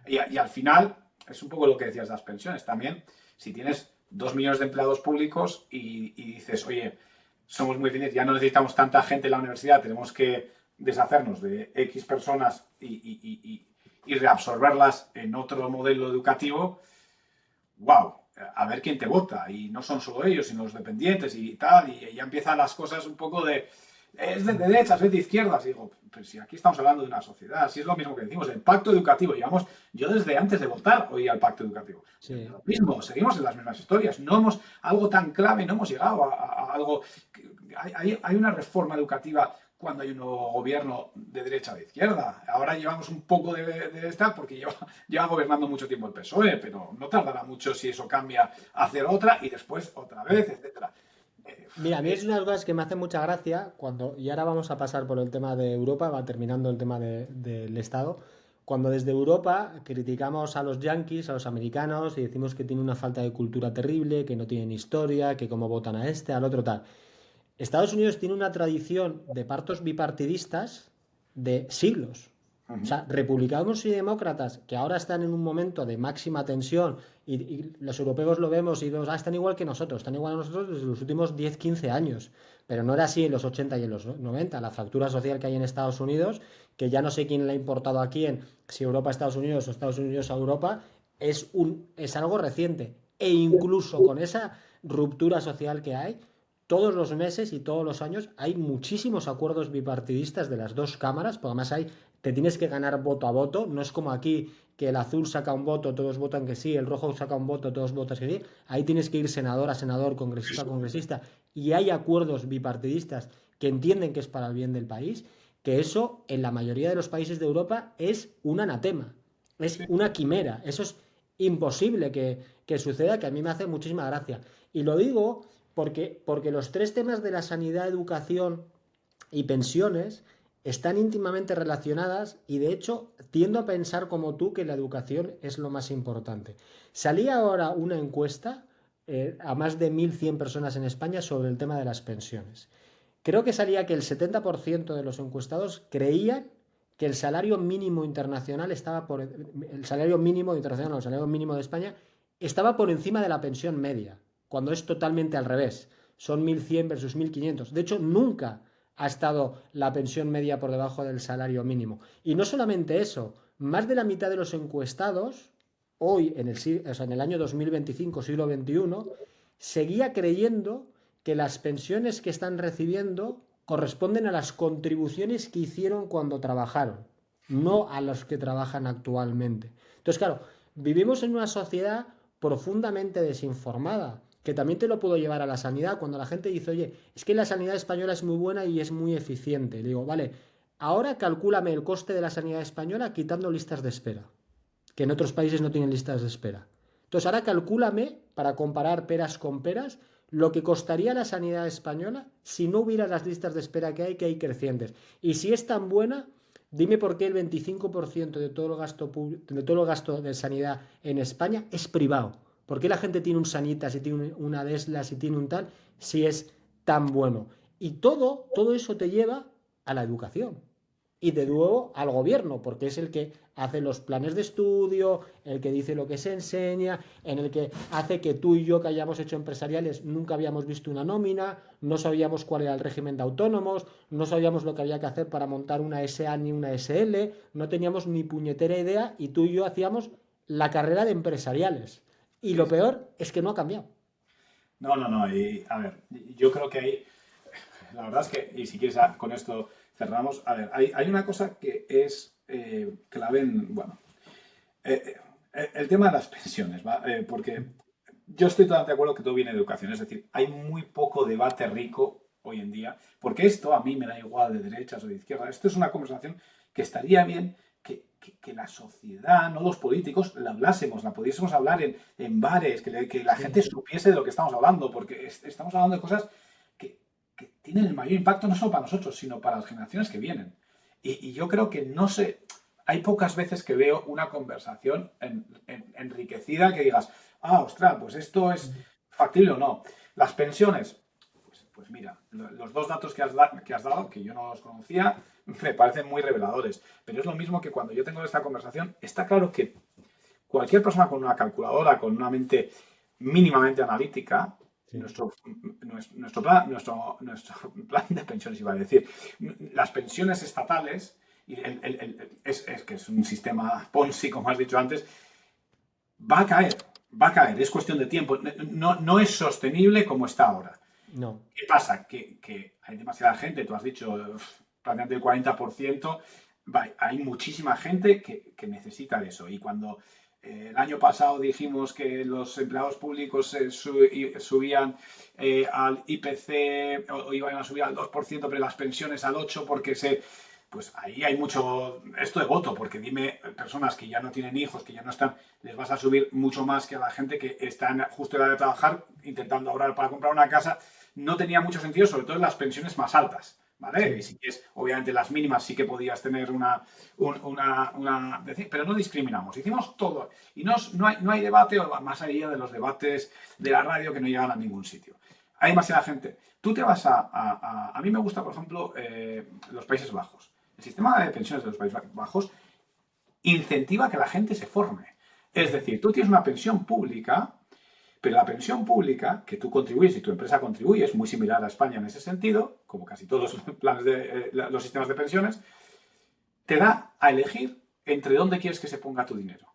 Y al final, es un poco lo que decías de las pensiones también. Si tienes 2 millones de empleados públicos y dices, oye, somos muy finitos, ya no necesitamos tanta gente en la universidad, tenemos que deshacernos de X personas y reabsorberlas en otro modelo educativo, wow, a ver quién te vota. Y no son solo ellos, sino los dependientes y tal. Y ya empiezan las cosas un poco de. Es de derechas, es de izquierdas. Y digo, pero si aquí estamos hablando de una sociedad, si es lo mismo que decimos, el pacto educativo. Yo desde antes de votar oía el pacto educativo. Sí. Lo mismo, seguimos en las mismas historias. No hemos, algo tan clave, no hemos llegado a algo. Hay una reforma educativa cuando hay un nuevo gobierno de derecha o de izquierda. Ahora llevamos un poco de esta porque lleva gobernando mucho tiempo el PSOE, pero no tardará mucho si eso cambia a hacer otra y después otra vez, etcétera. Mira, a mí es una de las cosas que me hace mucha gracia cuando, y ahora vamos a pasar por el tema de Europa, va terminando el tema del Estado, cuando desde Europa criticamos a los yanquis, a los americanos, y decimos que tienen una falta de cultura terrible, que no tienen historia, que cómo votan a este, al otro tal. Estados Unidos tiene una tradición de partos bipartidistas de siglos. O sea, republicanos y demócratas que ahora están en un momento de máxima tensión y los europeos lo vemos y vemos, están igual que nosotros, están igual a nosotros desde los últimos 10 15 años. Pero no era así en los 80 y en los 90. La fractura social que hay en Estados Unidos, que ya no sé quién le ha importado a quién, si Europa a Estados Unidos o Estados Unidos a Europa, es algo reciente. E incluso con esa ruptura social que hay, todos los meses y todos los años hay muchísimos acuerdos bipartidistas de las dos cámaras, porque además te tienes que ganar voto a voto, no es como aquí que el azul saca un voto, todos votan que sí, el rojo saca un voto, todos votan que sí, ahí tienes que ir senador a senador, congresista a congresista, y hay acuerdos bipartidistas que entienden que es para el bien del país, que eso en la mayoría de los países de Europa es un anatema, es Sí, una quimera, eso es imposible que suceda, que a mí me hace muchísima gracia. Y lo digo porque los tres temas de la sanidad, educación y pensiones están íntimamente relacionadas y de hecho tiendo a pensar como tú que la educación es lo más importante. Salía ahora una encuesta a más de 1.100 personas en España sobre el tema de las pensiones. Creo que salía que el 70% de los encuestados creían que el salario mínimo internacional estaba por el salario mínimo internacional, no, el salario mínimo de España estaba por encima de la pensión media, cuando es totalmente al revés. Son 1.100 versus 1.500. De hecho, nunca ha estado la pensión media por debajo del salario mínimo. Y no solamente eso, más de la mitad de los encuestados, hoy o sea, en el año 2025, siglo XXI, seguía creyendo que las pensiones que están recibiendo corresponden a las contribuciones que hicieron cuando trabajaron, no a los que trabajan actualmente. Entonces, claro, vivimos en una sociedad profundamente desinformada, que también te lo puedo llevar a la sanidad. Cuando la gente dice, oye, es que la sanidad española es muy buena y es muy eficiente, le digo, vale, ahora calcúlame el coste de la sanidad española quitando listas de espera, que en otros países no tienen listas de espera. Entonces, ahora calcúlame, para comparar peras con peras, lo que costaría la sanidad española si no hubiera las listas de espera que hay crecientes. Y si es tan buena, dime por qué el 25% de todo el gasto, de todo el gasto de sanidad en España es privado. ¿Por qué la gente tiene un Sanitas, si tiene una Desla, si tiene un tal, si es tan bueno? Y todo eso te lleva a la educación y de nuevo al gobierno, porque es el que hace los planes de estudio, el que dice lo que se enseña, en el que hace que tú y yo que hayamos hecho empresariales nunca habíamos visto una nómina, no sabíamos cuál era el régimen de autónomos, no sabíamos lo que había que hacer para montar una SA ni una SL, no teníamos ni puñetera idea y tú y yo hacíamos la carrera de empresariales. Y Sí, lo sí. peor es que no ha cambiado. No, no, no. Y a ver, yo creo que hay, la verdad es que, y si quieres con esto cerramos, a ver, hay una cosa que es clave en, bueno, el tema de las pensiones, ¿va? Porque yo estoy totalmente de acuerdo que todo viene de educación, es decir, hay muy poco debate rico hoy en día, porque esto a mí me da igual de derechas o de izquierdas, esto es una conversación que estaría bien que la sociedad, no los políticos, la hablásemos, la pudiésemos hablar en bares, que la gente Sí, supiese de lo que estamos hablando, porque estamos hablando de cosas que tienen el mayor impacto no solo para nosotros, sino para las generaciones que vienen. Y yo creo que no sé, hay pocas veces que veo una conversación enriquecida que digas, ah, ostras, pues esto es factible o no. Las pensiones, pues mira, los dos datos que has dado, que yo no los conocía, me parecen muy reveladores. Pero es lo mismo que cuando yo tengo esta conversación, está claro que cualquier persona con una calculadora, con una mente mínimamente analítica, sí. nuestro plan de pensiones, iba a decir, las pensiones estatales, es que es un sistema Ponzi, como has dicho antes, va a caer, va a caer, es cuestión de tiempo, no es sostenible como está ahora. No. ¿Qué pasa? Que hay demasiada gente, tú has dicho prácticamente el 40%, hay muchísima gente que necesita de eso. Y cuando el año pasado dijimos que los empleados públicos subían al IPC o iban a subir al 2%, pero las pensiones al 8% porque pues ahí hay mucho esto de voto, porque dime personas que ya no tienen hijos, que ya no están, les vas a subir mucho más que a la gente que está justo en la edad de trabajar intentando ahorrar para comprar una casa. No tenía mucho sentido, sobre todo en las pensiones más altas, ¿vale? Y Sí. si es, obviamente las mínimas sí que podías tener pero no discriminamos, hicimos todo. Y no hay debate, más allá de los debates de la radio que no llegan a ningún sitio. Hay demasiada gente. Tú te vas a mí me gusta, por ejemplo, los Países Bajos. El sistema de pensiones de los Países Bajos incentiva que la gente se forme. Es decir, tú tienes una pensión pública, pero la pensión pública, que tú contribuyes y tu empresa contribuye, es muy similar a España en ese sentido, como casi todos los planes los sistemas de pensiones, te da a elegir entre dónde quieres que se ponga tu dinero.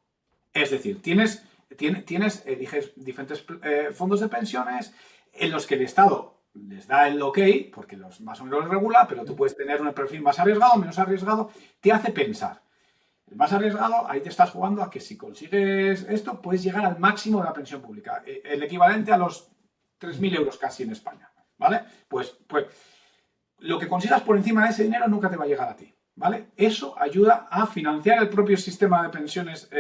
Es decir, eliges diferentes fondos de pensiones en los que el Estado les da el ok, porque más o menos los regula, pero tú puedes tener un perfil más arriesgado, menos arriesgado, te hace pensar. El más arriesgado, ahí te estás jugando a que si consigues esto, puedes llegar al máximo de la pensión pública, el equivalente a los 3.000 euros casi en España, ¿vale? Pues lo que consigas por encima de ese dinero nunca te va a llegar a ti, ¿vale? Eso ayuda a financiar el propio sistema de pensiones,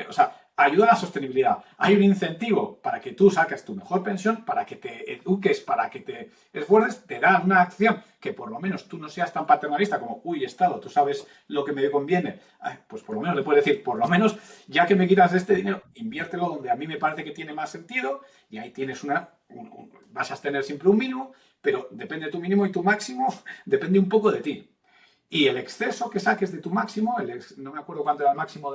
o sea, ayuda a la sostenibilidad. Hay un incentivo para que tú saques tu mejor pensión, para que te eduques, para que te esfuerces, te dan una acción que por lo menos tú no seas tan paternalista como, uy, Estado, tú sabes lo que me conviene. Ay, pues por lo menos le puedes decir, por lo menos, ya que me quitas este dinero, inviértelo donde a mí me parece que tiene más sentido y ahí tienes vas a tener siempre un mínimo, pero depende de tu mínimo y tu máximo, depende un poco de ti. Y el exceso que saques de tu máximo, no me acuerdo cuánto era el máximo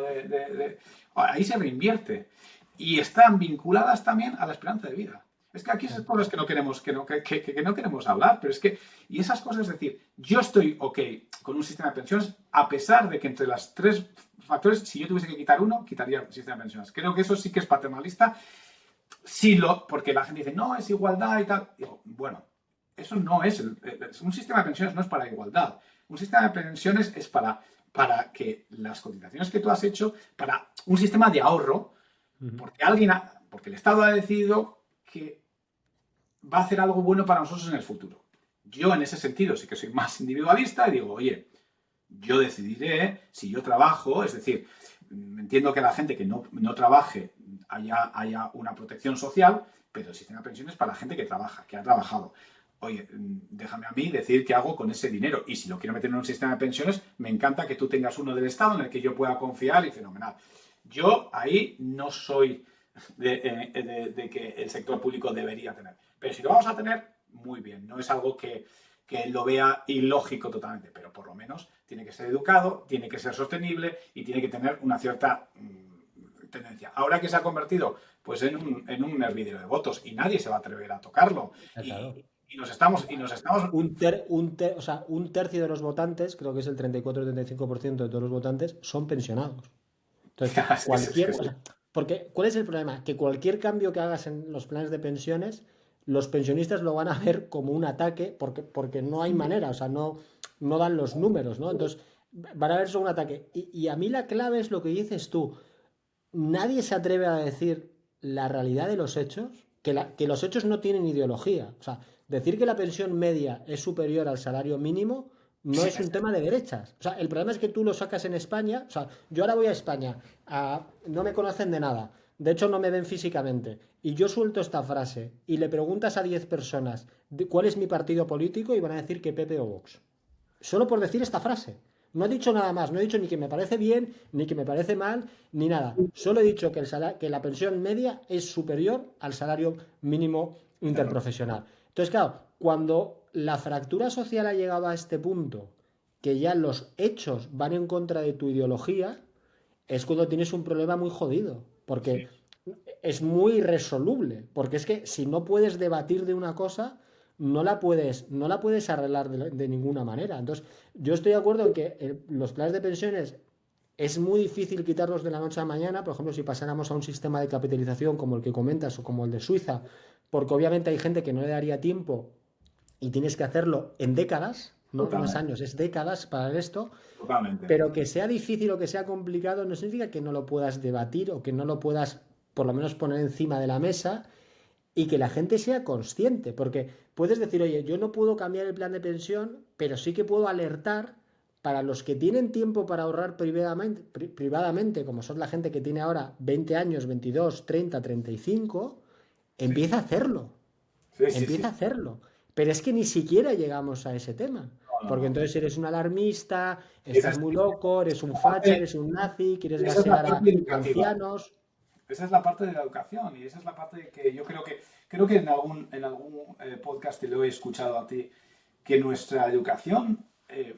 ahí se reinvierte. Y están vinculadas también a la esperanza de vida. Es que aquí esas cosas que no queremos, que no queremos hablar, pero es que, y esas cosas, es decir, yo estoy ok con un sistema de pensiones, a pesar de que entre las tres factores, si yo tuviese que quitar uno, quitaría el sistema de pensiones. Creo que eso sí que es paternalista, porque la gente dice, no, es igualdad y tal. Digo, bueno, eso no es. Un sistema de pensiones no es para igualdad. Un sistema de pensiones es para que las cotizaciones que tú has hecho, para un sistema de ahorro, porque el Estado ha decidido que va a hacer algo bueno para nosotros en el futuro. Yo en ese sentido sí que soy más individualista y digo, oye, yo decidiré si yo trabajo, es decir, entiendo que la gente que no trabaje haya una protección social, pero el sistema de pensiones para la gente que trabaja, que ha trabajado. Oye, déjame a mí decir qué hago con ese dinero. Y si lo quiero meter en un sistema de pensiones, me encanta que tú tengas uno del Estado en el que yo pueda confiar y fenomenal. Yo ahí no soy de que el sector público debería tener. Pero si lo vamos a tener, muy bien. No es algo que lo vea ilógico totalmente, pero por lo menos tiene que ser educado, tiene que ser sostenible y tiene que tener una cierta tendencia. Ahora que se ha convertido pues en un hervidero de votos y nadie se va a atrever a tocarlo Claro. y nos estamos... Y nos estamos O sea, un tercio de los votantes, creo que es el 34-35% de todos los votantes, son pensionados. Entonces, o sea, porque, ¿cuál es el problema? Que cualquier cambio que hagas en los planes de pensiones, los pensionistas lo van a ver como un ataque porque no hay manera, o sea, no dan los números, ¿no? Entonces, van a ver eso como un ataque. Y a mí la clave es lo que dices tú. Nadie se atreve a decir la realidad de los hechos, que los hechos no tienen ideología. O sea, decir que la pensión media es superior al salario mínimo no es un tema de derechas. O sea, el problema es que tú lo sacas en España. O sea, yo ahora voy a España, no me conocen de nada. De hecho, no me ven físicamente. Y yo suelto esta frase y le preguntas a 10 personas cuál es mi partido político y van a decir que Pepe o Vox. Solo por decir esta frase. No he dicho nada más, no he dicho ni que me parece bien, ni que me parece mal, ni nada. Solo he dicho que la pensión media es superior al salario mínimo interprofesional. Entonces, claro, cuando la fractura social ha llegado a este punto, que ya los hechos van en contra de tu ideología, es cuando tienes un problema muy jodido. Porque es muy irresoluble. Porque es que si no puedes debatir de una cosa, no la puedes arreglar de ninguna manera. Entonces, yo estoy de acuerdo en que los planes de pensiones es muy difícil quitarlos de la noche a la mañana. Por ejemplo, si pasáramos a un sistema de capitalización como el que comentas o como el de Suiza, porque obviamente hay gente que no le daría tiempo y tienes que hacerlo en décadas, no es Totalmente, años, es décadas para esto. totalmente. Pero que sea difícil o que sea complicado no significa que no lo puedas debatir o que no lo puedas por lo menos poner encima de la mesa y que la gente sea consciente, porque puedes decir, oye, yo no puedo cambiar el plan de pensión, pero sí que puedo alertar para los que tienen tiempo para ahorrar privadamente, como son la gente que tiene ahora 20 años, 22, 30, 35, Sí, empieza a hacerlo, sí, sí, sí. empieza a hacerlo. Pero es que ni siquiera llegamos a ese tema. No, no, Porque no. entonces eres un alarmista, Esa estás es, muy loco, eres un la facha, parte, eres un nazi, quieres esa es la gasear parte a educativa. ancianos. Esa es la parte de la educación y esa es la parte que yo creo que en algún podcast te lo he escuchado a ti, que nuestra educación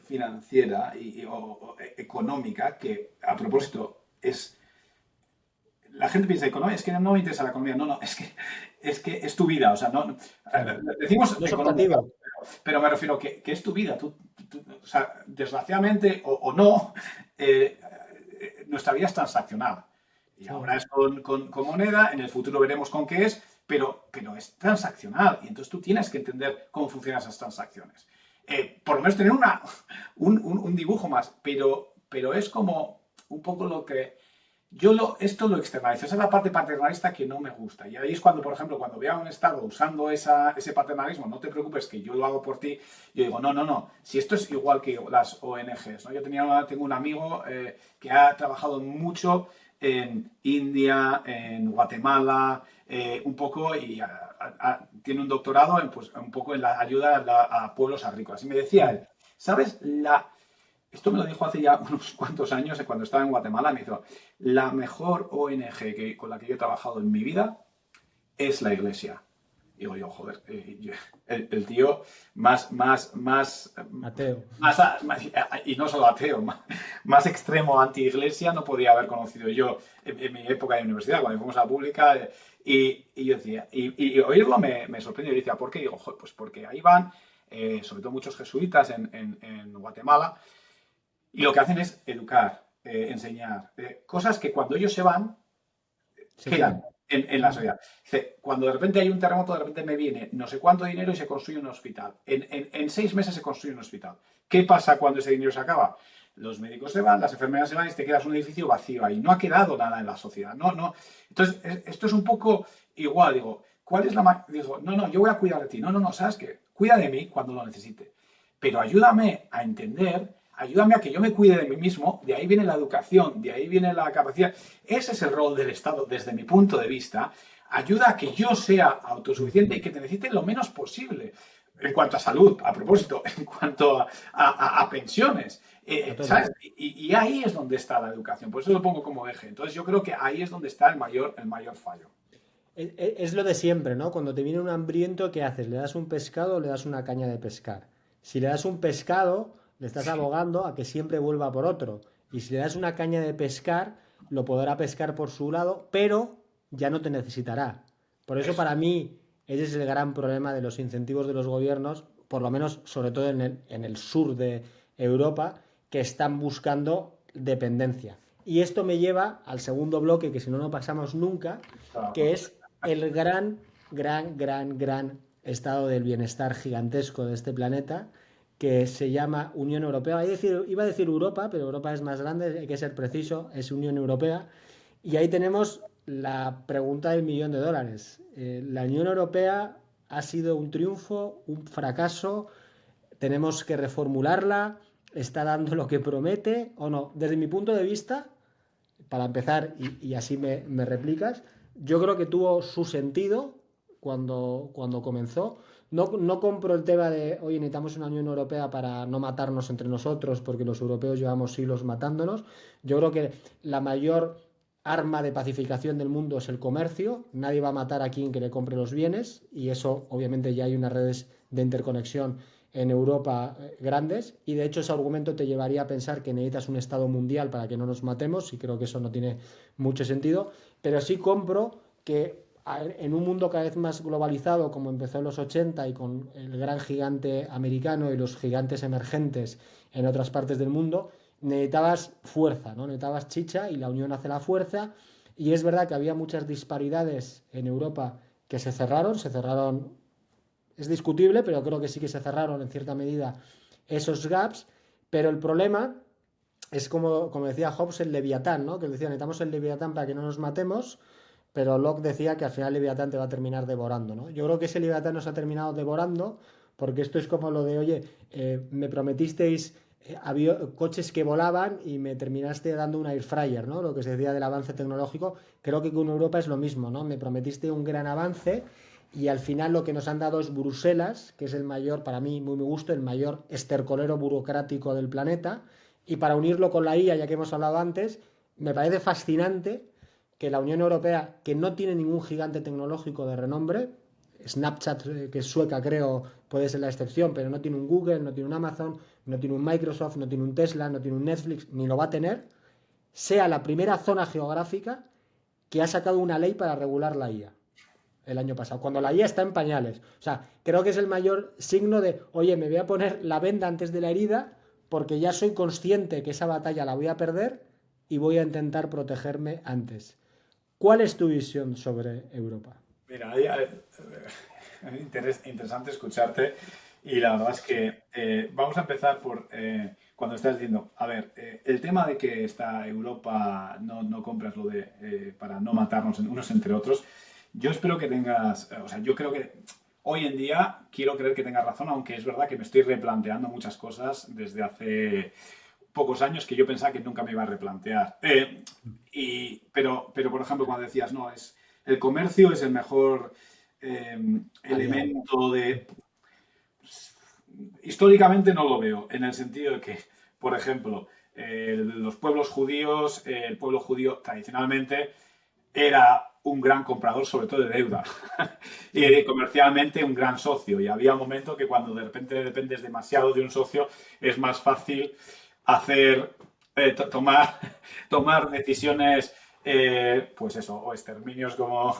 financiera o económica, que a propósito la gente piensa economía, es que no me interesa la economía, no, es que es tu vida, o sea, no, Claro, decimos no es economía, optativo. pero me refiero que es tu vida, o sea, desgraciadamente o no, nuestra vida es transaccional. Y ahora es con moneda, en el futuro veremos con qué es, pero es transaccional. Y entonces tú tienes que entender cómo funcionan esas transacciones. Por lo menos tener un dibujo más, pero es como un poco lo que... esto lo externalizo. Esa es la parte paternalista que no me gusta. Y ahí es cuando, por ejemplo, cuando veo a un Estado usando ese paternalismo, no te preocupes que yo lo hago por ti, yo digo, no, no, no. Si esto es igual que las ONGs, ¿no? Tengo un amigo que ha trabajado mucho en India, en Guatemala, un poco, y tiene un doctorado en, pues, un poco en la ayuda a pueblos agrícolas. Y me decía él, ¿sabes? Esto me lo dijo hace ya unos cuantos años, cuando estaba en Guatemala, me dijo, la mejor ONG con la que yo he trabajado en mi vida es la Iglesia. Digo yo, joder, el tío más, más, más, Ateo. más, y no solo ateo, más extremo anti-iglesia no podía haber conocido yo en mi época de universidad, cuando fuimos a la pública, y yo decía, y oírlo me sorprendió, y decía, ¿por qué? Digo, joder, pues porque ahí van, sobre todo muchos jesuitas en Guatemala, y lo que hacen es educar, enseñar, cosas que cuando ellos se van, Se quedan quedan. en la sociedad. Dice, cuando de repente hay un terremoto, de repente me viene no sé cuánto dinero y se construye un hospital. En 6 meses se construye un hospital. ¿Qué pasa cuando ese dinero se acaba? Los médicos se van, las enfermeras se van y te quedas un edificio vacío ahí. No ha quedado nada en la sociedad. No, no. Entonces, esto es un poco igual. Digo, ¿cuál es la... Digo, no, no, yo voy a cuidar de ti. No, no, no, ¿sabes qué? Cuida de mí cuando lo necesite. Pero ayúdame a entender, ayúdame a que yo me cuide de mí mismo. De ahí viene la educación, de ahí viene la capacidad. Ese es el rol del Estado desde mi punto de vista. Ayuda a que yo sea autosuficiente y que te necesite lo menos posible. En cuanto a salud, a propósito, en cuanto a pensiones, A todo. ¿sabes? Y ahí es donde está la educación, por eso lo pongo como eje. Entonces yo creo que ahí es donde está el mayor fallo. Es lo de siempre, ¿no? Cuando te viene un hambriento, ¿qué haces? ¿Le das un pescado o le das una caña de pescar? Si le das un pescado, le estás Sí, abogando a que siempre vuelva por otro. Y si le das una caña de pescar, lo podrá pescar por su lado, pero ya no te necesitará. Por eso eso. para mí ese es el gran problema de los incentivos de los gobiernos, por lo menos sobre todo en el sur de Europa, que están buscando dependencia. Y esto me lleva al segundo bloque, que si no, no pasamos nunca, que es el gran estado del bienestar gigantesco de este planeta, que se llama Unión Europea. Iba a decir Europa, pero Europa es más grande, hay que ser preciso, es Unión Europea. Y ahí tenemos la pregunta del millón de dólares. ¿La Unión Europea ha sido un triunfo, un fracaso? ¿Tenemos que reformularla? ¿Está dando lo que promete o no? Desde mi punto de vista, para empezar, y así me replicas, yo creo que tuvo su sentido cuando comenzó. No compro el tema de, oye, necesitamos una Unión Europea para no matarnos entre nosotros, porque los europeos llevamos siglos matándonos. Yo creo que la mayor arma de pacificación del mundo es el comercio. Nadie va a matar a quien que le compre los bienes, y eso obviamente ya hay unas redes de interconexión en Europa grandes, y de hecho ese argumento te llevaría a pensar que necesitas un Estado mundial para que no nos matemos, y creo que eso no tiene mucho sentido, pero sí compro que en un mundo cada vez más globalizado, como empezó en los 80 y con el gran gigante americano y los gigantes emergentes en otras partes del mundo, necesitabas fuerza, ¿no? Necesitabas chicha, y la unión hace la fuerza, y es verdad que había muchas disparidades en Europa que se cerraron, es discutible, pero creo que sí que se cerraron en cierta medida esos gaps, pero el problema es como decía Hobbes, el Leviatán, ¿no? Que decía, necesitamos el Leviatán para que no nos matemos, pero Locke decía que al final el Leviatán te va a terminar devorando, ¿no? Yo creo que ese Leviatán nos ha terminado devorando, porque esto es como lo de, oye, me prometisteis coches que volaban y me terminaste dando un air fryer, ¿no? Lo que se decía del avance tecnológico, creo que con Europa es lo mismo, ¿no? Me prometiste un gran avance y al final lo que nos han dado es Bruselas, que es el mayor, para mí, muy me gusto, el mayor estercolero burocrático del planeta. Y para unirlo con la IA, ya que hemos hablado antes, me parece fascinante que la Unión Europea, que no tiene ningún gigante tecnológico de renombre, Snapchat, que es sueca, creo, puede ser la excepción, pero no tiene un Google, no tiene un Amazon, no tiene un Microsoft, no tiene un Tesla, no tiene un Netflix, ni lo va a tener, sea la primera zona geográfica que ha sacado una ley para regular la IA el año pasado, cuando la IA está en pañales. O sea, creo que es el mayor signo de, oye, me voy a poner la venda antes de la herida porque ya soy consciente que esa batalla la voy a perder y voy a intentar protegerme antes. ¿Cuál es tu visión sobre Europa? Mira, interesante escucharte y la verdad es que vamos a empezar por cuando estás diciendo, a ver, el tema de que esta Europa no compras lo de para no matarnos unos entre otros, yo espero que tengas, o sea, yo creo que hoy en día quiero creer que tengas razón, aunque es verdad que me estoy replanteando muchas cosas desde hace pocos años que yo pensaba que nunca me iba a replantear. Pero, por ejemplo, cuando decías, no, el comercio es el mejor Aliado. elemento de... Históricamente no lo veo, en el sentido de que, por ejemplo, los pueblos judíos, el pueblo judío tradicionalmente era un gran comprador, sobre todo de deuda, y comercialmente un gran socio. Y había un momento que cuando de repente dependes demasiado de un socio, es más fácil hacer, tomar decisiones, pues eso, o exterminios como,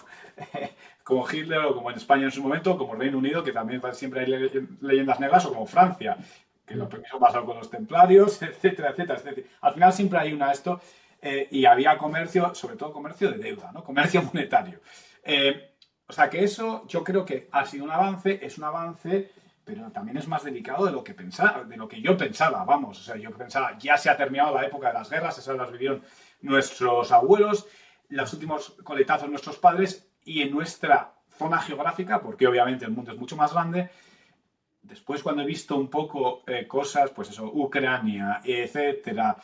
como Hitler o como en España en su momento, como Reino Unido, que también siempre hay leyendas negras, o como Francia, que lo mismo pasó con los templarios, etcétera, etcétera, etcétera. Al final siempre hay una esto, y había comercio, sobre todo comercio de deuda, ¿no? Comercio monetario. O sea que eso yo creo que ha sido un avance, es un avance, pero también es más delicado de lo que pensaba, de lo que yo pensaba, vamos. O sea, yo pensaba, ya se ha terminado la época de las guerras, esas las vivieron nuestros abuelos, los últimos coletazos nuestros padres, y en nuestra zona geográfica, porque obviamente el mundo es mucho más grande, después cuando he visto un poco cosas, pues eso, Ucrania, etcétera,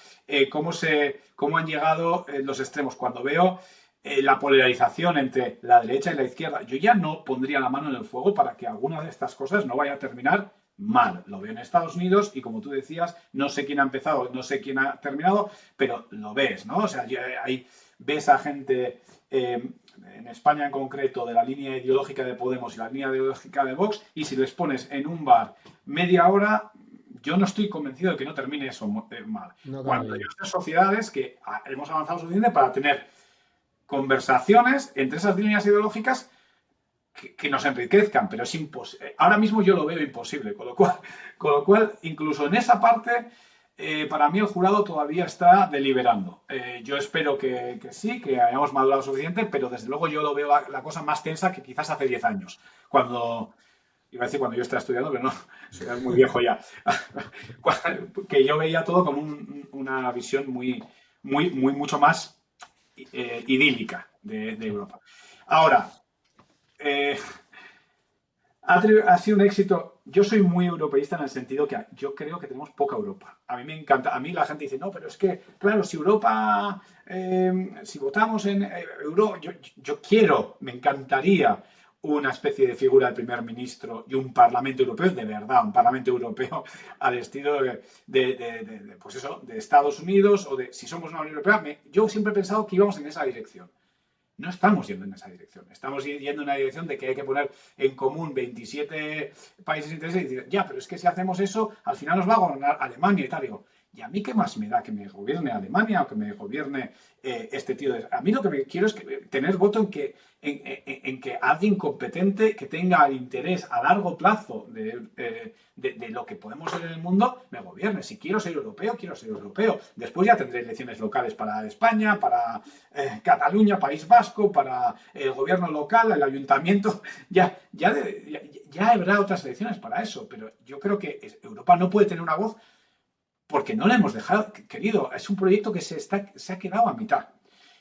cómo han llegado los extremos, cuando veo la polarización entre la derecha y la izquierda, yo ya no pondría la mano en el fuego para que alguna de estas cosas no vaya a terminar mal. Lo veo en Estados Unidos y como tú decías, no sé quién ha empezado, no sé quién ha terminado, pero lo ves, ¿no? O sea, ahí ves a gente en España en concreto, de la línea ideológica de Podemos y la línea ideológica de Vox, y si les pones en un bar media hora, yo no estoy convencido de que no termine eso mal. No cabe Cuando hay bien. otras sociedades que hemos avanzado suficiente para tener conversaciones entre esas líneas ideológicas que nos enriquezcan, pero es imposible. Ahora mismo yo lo veo imposible, con lo cual incluso en esa parte, para mí el jurado todavía está deliberando. Yo espero que sí, que hayamos madurado suficiente, pero desde luego yo lo veo la cosa más tensa que quizás hace 10 años, cuando, iba a decir cuando yo estaba estudiando, pero no, soy muy viejo ya, que yo veía todo como una visión mucho más idílica de Europa. Ahora, eh, ha sido un éxito. Yo soy muy europeísta en el sentido que yo creo que tenemos poca Europa. A mí me encanta. A mí la gente dice, no, pero es que, claro, si Europa, si votamos en Euro, yo quiero, me encantaría una especie de figura de primer ministro y un Parlamento Europeo, de verdad, un Parlamento Europeo al estilo pues eso, de Estados Unidos o de, si somos una Unión Europea, yo siempre he pensado que íbamos en esa dirección. No estamos yendo en esa dirección. Estamos yendo en una dirección de que hay que poner en común 27 países intereses y decir, ya, pero es que si hacemos eso, al final nos va a gobernar Alemania y tal. Digo, ¿y a mí qué más me da que me gobierne Alemania o que me gobierne este tío? A mí lo que me quiero es tener voto en que alguien competente que tenga el interés a largo plazo de lo que podemos ser en el mundo me gobierne. Si quiero ser europeo, quiero ser europeo. Después ya tendré elecciones locales para España, para Cataluña, País Vasco, para el gobierno local, el ayuntamiento. Ya habrá otras elecciones para eso, pero yo creo que Europa no puede tener una voz porque no la hemos dejado, querido. Es un proyecto que se ha quedado a mitad.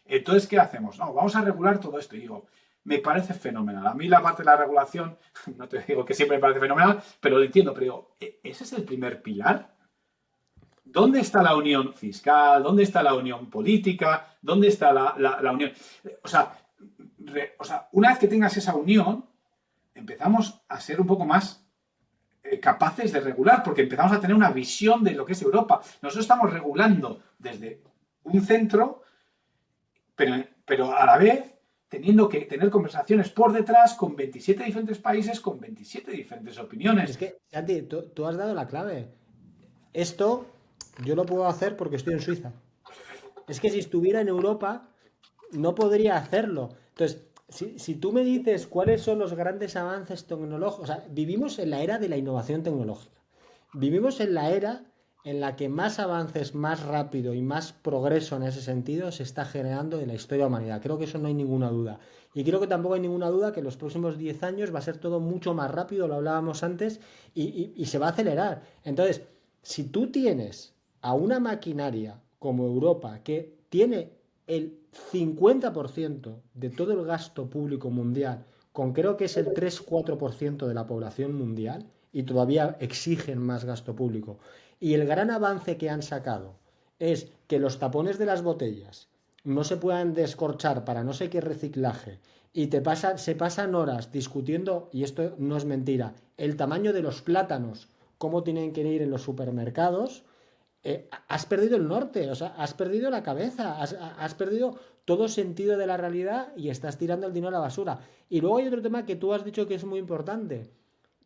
Entonces, ¿qué hacemos? No, vamos a regular todo esto. Y digo, me parece fenomenal. A mí la parte de la regulación, no te digo que siempre me parece fenomenal, pero lo entiendo. Pero digo, ¿ese es el primer pilar? ¿Dónde está la unión fiscal? ¿Dónde está la unión política? ¿Dónde está la unión? O sea, una vez que tengas esa unión, empezamos a ser un poco más capaces de regular, porque empezamos a tener una visión de lo que es Europa. Nosotros estamos regulando desde un centro, pero a la vez teniendo que tener conversaciones por detrás con 27 diferentes países, con 27 diferentes opiniones. Es que, Santi, tú has dado la clave. Esto yo lo puedo hacer porque estoy en Suiza. Es que si estuviera en Europa, no podría hacerlo. Entonces, si tú me dices cuáles son los grandes avances tecnológicos, o sea, vivimos en la era de la innovación tecnológica. Vivimos en la era en la que más avances, más rápido y más progreso en ese sentido se está generando en la historia de la humanidad. Creo que eso no hay ninguna duda. Y creo que tampoco hay ninguna duda que en los próximos 10 años va a ser todo mucho más rápido, lo hablábamos antes, y se va a acelerar. Entonces, si tú tienes a una maquinaria como Europa que tiene el 50% de todo el gasto público mundial, con creo que es el 3-4% de la población mundial, y todavía exigen más gasto público. Y el gran avance que han sacado es que los tapones de las botellas no se puedan descorchar para no sé qué reciclaje y se pasan horas discutiendo, y esto no es mentira, el tamaño de los plátanos, cómo tienen que ir en los supermercados. Has perdido el norte, o sea, has perdido la cabeza, has perdido todo sentido de la realidad y estás tirando el dinero a la basura. Y luego hay otro tema que tú has dicho que es muy importante.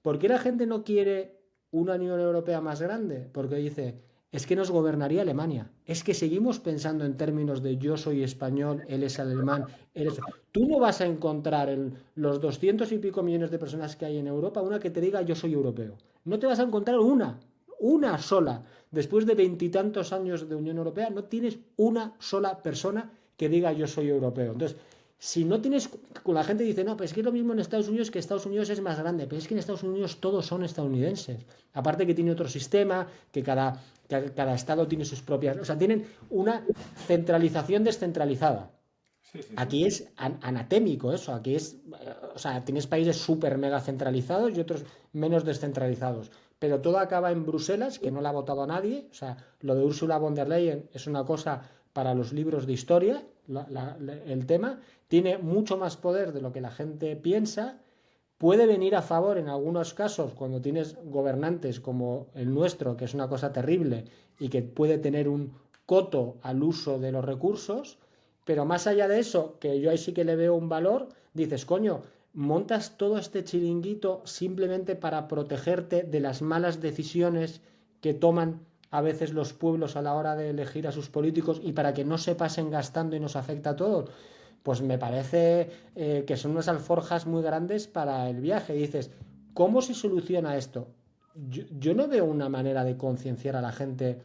¿Por qué la gente no quiere una Unión Europea más grande? Porque dice, es que nos gobernaría Alemania. Es que seguimos pensando en términos de yo soy español, él es alemán, él es... Tú no vas a encontrar en los 200 y pico millones de personas que hay en Europa una que te diga yo soy europeo. No te vas a encontrar una sola. Después de veintitantos años de Unión Europea, no tienes una sola persona que diga yo soy europeo. Entonces, si no tienes, la gente dice, no, pues es que es lo mismo en Estados Unidos, que Estados Unidos es más grande, pero es que en Estados Unidos todos son estadounidenses. Aparte que tiene otro sistema, que cada estado tiene sus propias, o sea, tienen una centralización descentralizada. Sí, sí, sí. Aquí es anatémico eso, aquí es, o sea, tienes países súper mega centralizados y otros menos descentralizados. Pero todo acaba en Bruselas, que no la ha votado a nadie. O sea, lo de Ursula von der Leyen es una cosa para los libros de historia, el tema. Tiene mucho más poder de lo que la gente piensa. Puede venir a favor en algunos casos cuando tienes gobernantes como el nuestro, que es una cosa terrible y que puede tener un coto al uso de los recursos, pero más allá de eso, que yo ahí sí que le veo un valor, dices, coño, montas todo este chiringuito simplemente para protegerte de las malas decisiones que toman a veces los pueblos a la hora de elegir a sus políticos y para que no se pasen gastando y nos afecta a todos. Pues me parece que son unas alforjas muy grandes para el viaje. Y dices, ¿cómo se soluciona esto? Yo no veo una manera de concienciar a la gente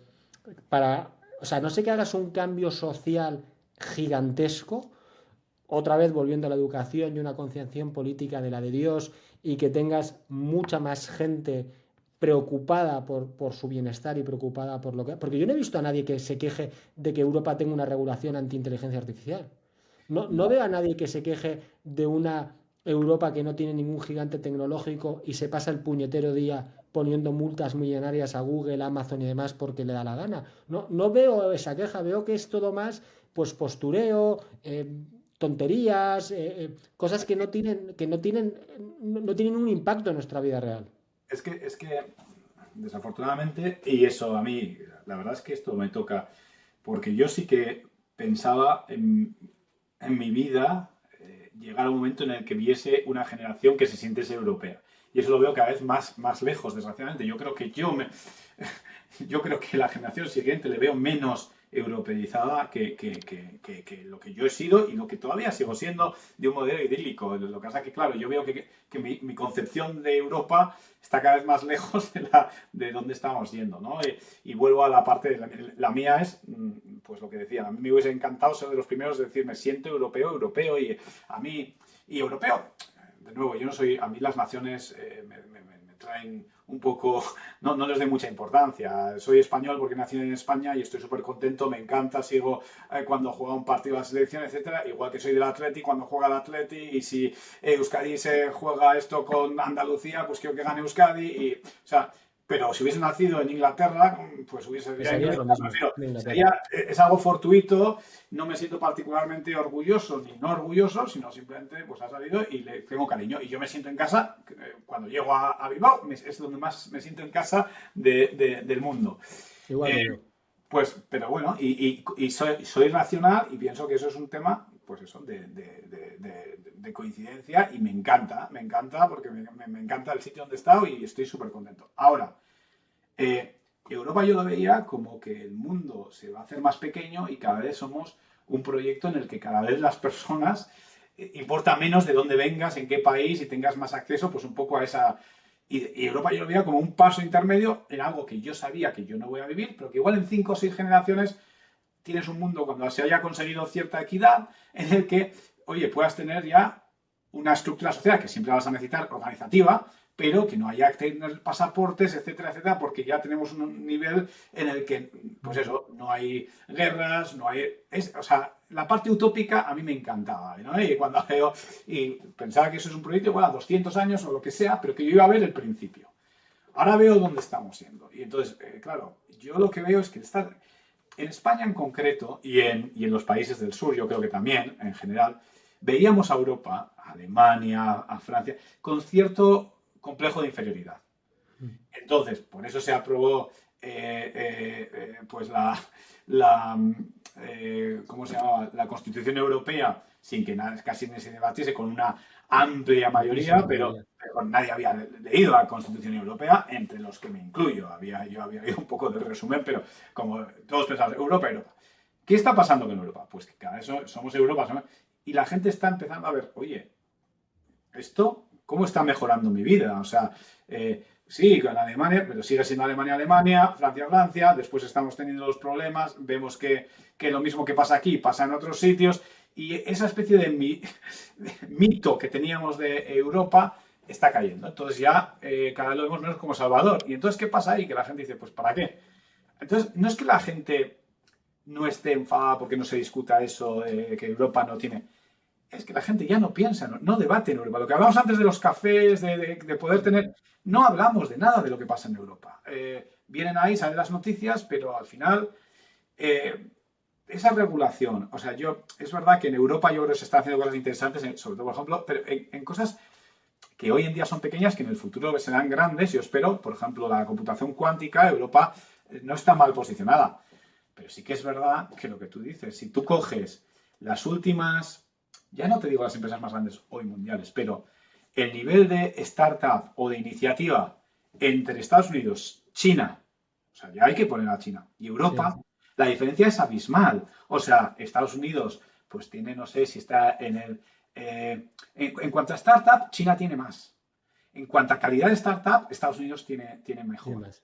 para, o sea, no sé que hagas un cambio social gigantesco, otra vez volviendo a la educación y una concienciación política de la de Dios, y que tengas mucha más gente preocupada por su bienestar y preocupada por lo que... Porque yo no he visto a nadie que se queje de que Europa tenga una regulación anti-inteligencia artificial. No No, veo a nadie que se queje de una Europa que no tiene ningún gigante tecnológico y se pasa el puñetero día poniendo multas millonarias a Google, Amazon y demás porque le da la gana. No veo esa queja, veo que es todo más pues postureo, tonterías, cosas que no tienen un impacto en nuestra vida real. es que desafortunadamente, y eso a mí, la verdad es que esto me toca, porque yo sí que pensaba en mi vida llegar a un momento en el que viese una generación que se sintiese europea. Y eso lo veo cada vez más lejos, desgraciadamente. Yo creo que la generación siguiente le veo menos europeizada que lo que yo he sido y lo que todavía sigo siendo de un modelo idílico. Lo que pasa es que, claro, yo veo que mi concepción de Europa está cada vez más lejos de donde estamos yendo, ¿no? Y vuelvo a la parte, la mía es, pues lo que decía, a mí me hubiese encantado ser de los primeros de decir, me siento europeo, europeo, y a mí, y europeo, de nuevo, yo no soy, a mí las naciones me traen un poco, no les doy mucha importancia. Soy español porque nací en España y estoy súper contento, me encanta, sigo cuando juega un partido de la selección, etcétera. Igual que soy del Atleti cuando juega el Atleti, y si Euskadi se juega esto con Andalucía, pues quiero que gane Euskadi. O sea, pero si hubiese nacido en Inglaterra, pues hubiese Pues sería serías inglés. lo mismo Prefiero, de Inglaterra. sería, es algo fortuito, no me siento particularmente orgulloso ni no orgulloso, sino simplemente pues ha salido y le tengo cariño. Y yo me siento en casa, cuando llego a Bilbao, es donde más me siento en casa del mundo. Igual Eh, que yo. pues, pero bueno, y soy racional y pienso que eso es un tema, pues eso, de coincidencia, y me encanta porque me encanta el sitio donde he estado y estoy súper contento. Ahora, Europa yo lo veía como que el mundo se va a hacer más pequeño y cada vez somos un proyecto en el que cada vez las personas importa menos de dónde vengas, en qué país, y tengas más acceso pues un poco a esa... Y Europa yo lo veía como un paso intermedio en algo que yo sabía que yo no voy a vivir, pero que igual en 5 o 6 generaciones tienes un mundo cuando se haya conseguido cierta equidad en el que, oye, puedas tener ya una estructura social que siempre vas a necesitar organizativa, pero que no haya que tener pasaportes, etcétera, etcétera, porque ya tenemos un nivel en el que, pues eso, no hay guerras, no hay... o sea, la parte utópica a mí me encantaba, ¿no? Y cuando veo, y pensaba que eso es un proyecto, bueno, 200 años o lo que sea, pero que yo iba a ver el principio. ahora veo dónde estamos yendo. Y entonces, claro, yo lo que veo es que en España en concreto y en los países del sur, yo creo que también, en general, veíamos a Europa, a Alemania, a Francia, con cierto complejo de inferioridad. Entonces, por eso se aprobó pues la, ¿cómo se llamaba? La Constitución Europea sin que casi ni se debatiese, con una amplia mayoría, Amplísima pero, mayoría. pero nadie había leído la Constitución Europea, entre los que me incluyo. Yo había leído un poco de resumen, pero como todos pensamos, Europa, Europa. ¿Qué está pasando con Europa? Pues que cada vez somos Europa, y la gente está empezando a ver, oye, esto, ¿cómo está mejorando mi vida? O sea, sí, con Alemania, pero sigue siendo Alemania, Alemania, Francia, Francia, después estamos teniendo los problemas, vemos que lo mismo que pasa aquí pasa en otros sitios, y esa especie de mito que teníamos de Europa está cayendo. Entonces ya cada vez lo vemos menos como Salvador. Y entonces, ¿qué pasa ahí? Que la gente dice, pues ¿para qué? Entonces, no es que la gente no esté enfadada porque no se discuta eso, que Europa no tiene, es que la gente ya no piensa, no debate en Europa. Lo que hablamos antes de los cafés, de poder tener, no hablamos de nada de lo que pasa en Europa. Vienen ahí, salen las noticias, pero al final eh, esa regulación, o sea, es verdad que en Europa yo creo que se están haciendo cosas interesantes, sobre todo, por ejemplo, pero en cosas que hoy en día son pequeñas, que en el futuro serán grandes, yo espero, por ejemplo, la computación cuántica, Europa no está mal posicionada. Pero sí que es verdad que lo que tú dices, si tú coges las últimas, ya no te digo las empresas más grandes hoy mundiales, pero el nivel de startup o de iniciativa entre Estados Unidos, China, o sea, ya hay que poner a China, y Sí. Europa, la diferencia es abismal. O sea, Estados Unidos, pues tiene, no sé si está en el... en cuanto a startup, China tiene más. En cuanto a calidad de startup, Estados Unidos tiene Y mejor. demás.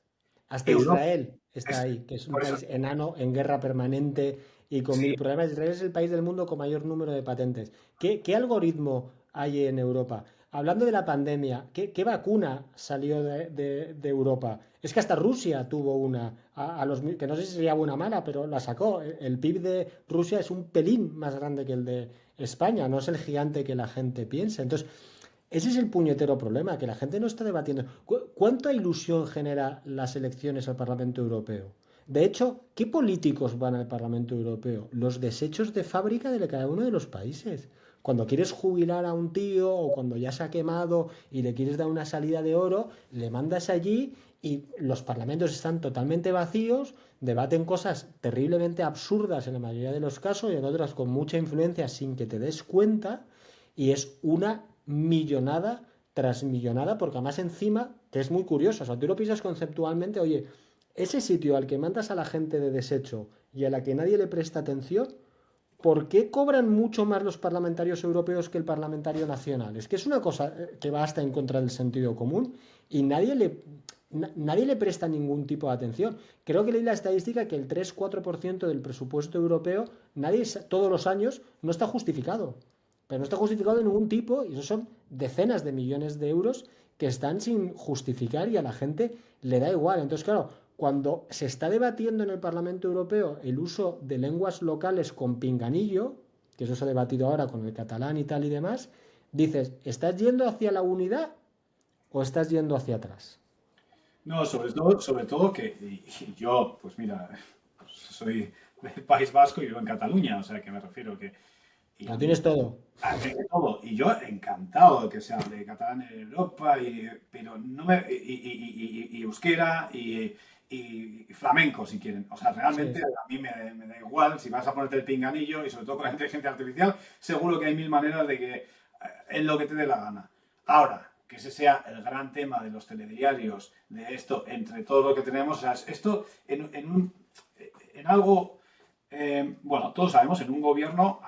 Hasta Europa, Israel está es, ahí, que es un por eso, país enano, en guerra permanente y con mil sí, problemas. Israel es el país del mundo con mayor número de patentes. ¿Qué algoritmo hay en Europa? Hablando de la pandemia, ¿qué vacuna salió de Europa? Es que hasta Rusia tuvo una, que no sé si sería buena o mala, pero la sacó. El PIB de Rusia es un pelín más grande que el de España, no es el gigante que la gente piensa. Entonces, ese es el puñetero problema, que la gente no está debatiendo. ¿Cuánta ilusión genera las elecciones al Parlamento Europeo? De hecho, ¿qué políticos van al Parlamento Europeo? Los desechos de fábrica de cada uno de los países. Cuando quieres jubilar a un tío o cuando ya se ha quemado y le quieres dar una salida de oro, le mandas allí y los parlamentos están totalmente vacíos, debaten cosas terriblemente absurdas en la mayoría de los casos y en otras con mucha influencia sin que te des cuenta y es una millonada tras millonada, porque además encima, que es muy curioso, o sea, tú lo piensas conceptualmente, oye, ese sitio al que mandas a la gente de desecho y a la que nadie le presta atención, ¿por qué cobran mucho más los parlamentarios europeos que el parlamentario nacional? Es que es una cosa que va hasta en contra del sentido común y nadie le presta ningún tipo de atención. Creo que leí la estadística que el 3-4% del presupuesto europeo, todos los años, no está justificado. Pero no está justificado de ningún tipo y eso son decenas de millones de euros que están sin justificar y a la gente le da igual. Entonces, claro, cuando se está debatiendo en el Parlamento Europeo el uso de lenguas locales con pinganillo, que eso se ha debatido ahora con el catalán y tal y demás, dices, ¿estás yendo hacia la unidad o estás yendo hacia atrás? no, sobre todo que y yo, pues mira, pues soy del País Vasco y vivo en Cataluña, o sea que me refiero que, y a Lo mí, tienes todo. de todo, y yo encantado de que se hable catalán en Europa, pero no me, y euskera y flamenco si quieren, o sea, realmente Sí. a mí me da igual si vas a ponerte el pinganillo y sobre todo con la inteligencia artificial, seguro que hay mil maneras de que es lo que te dé la gana. Ahora, que ese sea el gran tema de los telediarios, de esto, entre todo lo que tenemos, o sea, esto en algo, bueno, todos sabemos, en un gobierno,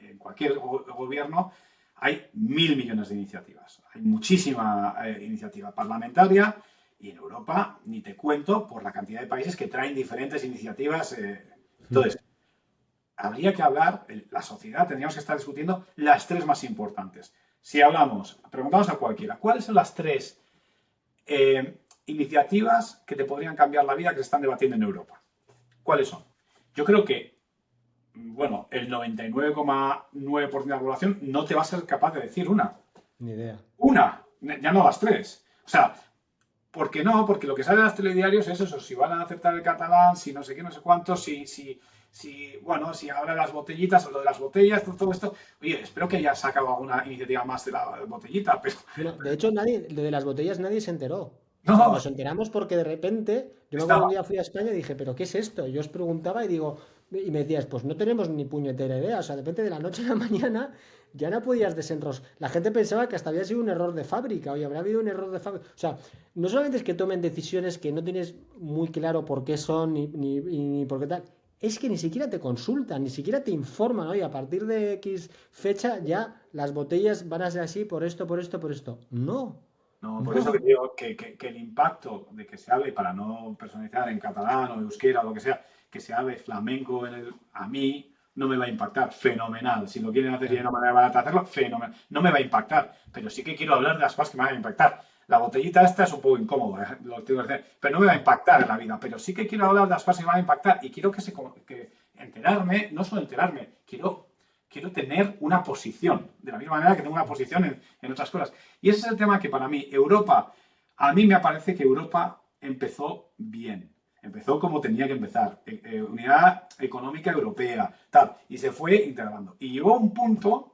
en cualquier gobierno, hay mil millones de iniciativas. Hay muchísima iniciativa parlamentaria y en Europa, ni te cuento, por la cantidad de países que traen diferentes iniciativas. Entonces, habría que hablar, la sociedad, tendríamos que estar discutiendo las tres más importantes. Si hablamos, preguntamos a cualquiera, ¿cuáles son las tres iniciativas que te podrían cambiar la vida que se están debatiendo en Europa? ¿Cuáles son? Yo creo que, bueno, el 99,9% de la población no te va a ser capaz de decir una. Ni idea. Una, ya no las tres. O sea, ¿Por qué no? Porque lo que sale en los telediarios es eso, si van a aceptar el catalán, si no sé qué, no sé cuánto, bueno, si ahora las botellitas o lo de las botellas, todo esto. Oye, espero que haya sacado alguna iniciativa más de la botellita, pero Bueno, de hecho, nadie, lo de las botellas nadie se enteró. O sea, no, nos enteramos porque de repente, yo me acuerdo estaba. un día fui a España y dije, ¿pero qué es esto? Y yo os preguntaba y digo, y me decías, pues no tenemos ni puñetera idea. O sea, de repente de la noche a la mañana ya no podías desenroscar. La gente pensaba que hasta había sido un error de fábrica. Oye, habrá habido un error de fábrica. O sea, no solamente es que tomen decisiones que no tienes muy claro por qué son ni por qué tal. Es que ni siquiera te consultan, ni siquiera te informan, oye, a partir de X fecha ya las botellas van a ser así por esto, por esto, por esto. No, No, por eso que no. digo que el impacto de que se hable, para no personalizar en catalán o euskera o lo que sea, que se hable flamenco a mí no me va a impactar. Fenomenal. Si lo quieren hacer y hay Claro. una manera barata de hacerlo, fenomenal. No me va a impactar. Pero sí que quiero hablar de las cosas que me van a impactar. La botellita esta es un poco incómoda, lo tengo que decir, pero no me va a impactar en la vida. Pero sí que quiero hablar de las cosas que me van a impactar y quiero que enterarme, no solo enterarme, quiero tener una posición, de la misma manera que tengo una posición en otras cosas. Y ese es el tema que para mí, Europa, a mí me parece que Europa empezó bien. Empezó como tenía que empezar, unidad económica europea, tal, y se fue integrando. Y llegó a un punto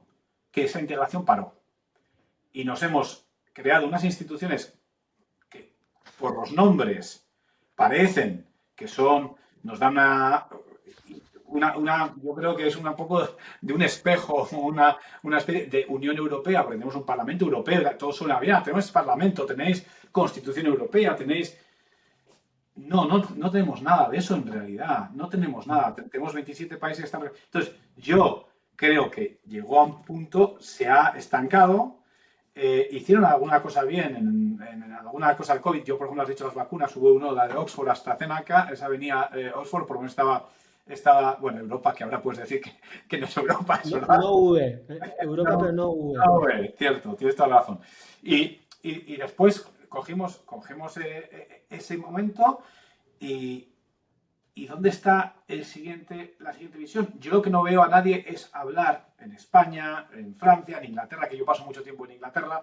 que esa integración paró. Y nos hemos creado unas instituciones que, por los nombres, parecen que son, nos dan yo creo que es un poco de un espejo, una especie de Unión Europea, porque tenemos un Parlamento Europeo, todo suena bien, tenemos Parlamento, tenéis Constitución Europea, tenéis. No tenemos nada de eso en realidad, no tenemos nada, tenemos 27 países que están. Entonces, yo creo que llegó a un punto, se ha estancado, hicieron alguna cosa bien en alguna cosa del COVID. Yo, por ejemplo, has dicho las vacunas, hubo uno, la de Oxford, AstraZeneca, esa venía Oxford, por lo menos bueno, Europa, que ahora puedes decir que no es Europa, es No, verdad. no UE. Europa, No, pero no UE. no, cierto, tienes toda la razón. Y después cogimos ese momento y, ¿y dónde está la siguiente visión? Yo lo que no veo a nadie es hablar en España, en Francia, en Inglaterra, que yo paso mucho tiempo en Inglaterra.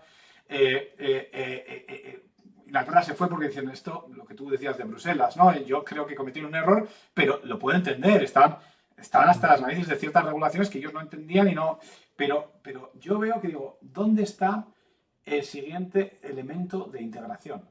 Inglaterra se fue porque dicen esto, lo que tú decías de Bruselas, ¿no? Yo creo que cometieron un error, pero lo puedo entender. Estaban hasta las narices de ciertas regulaciones que ellos no entendían y no. Pero yo veo que digo, ¿dónde está el siguiente elemento de integración?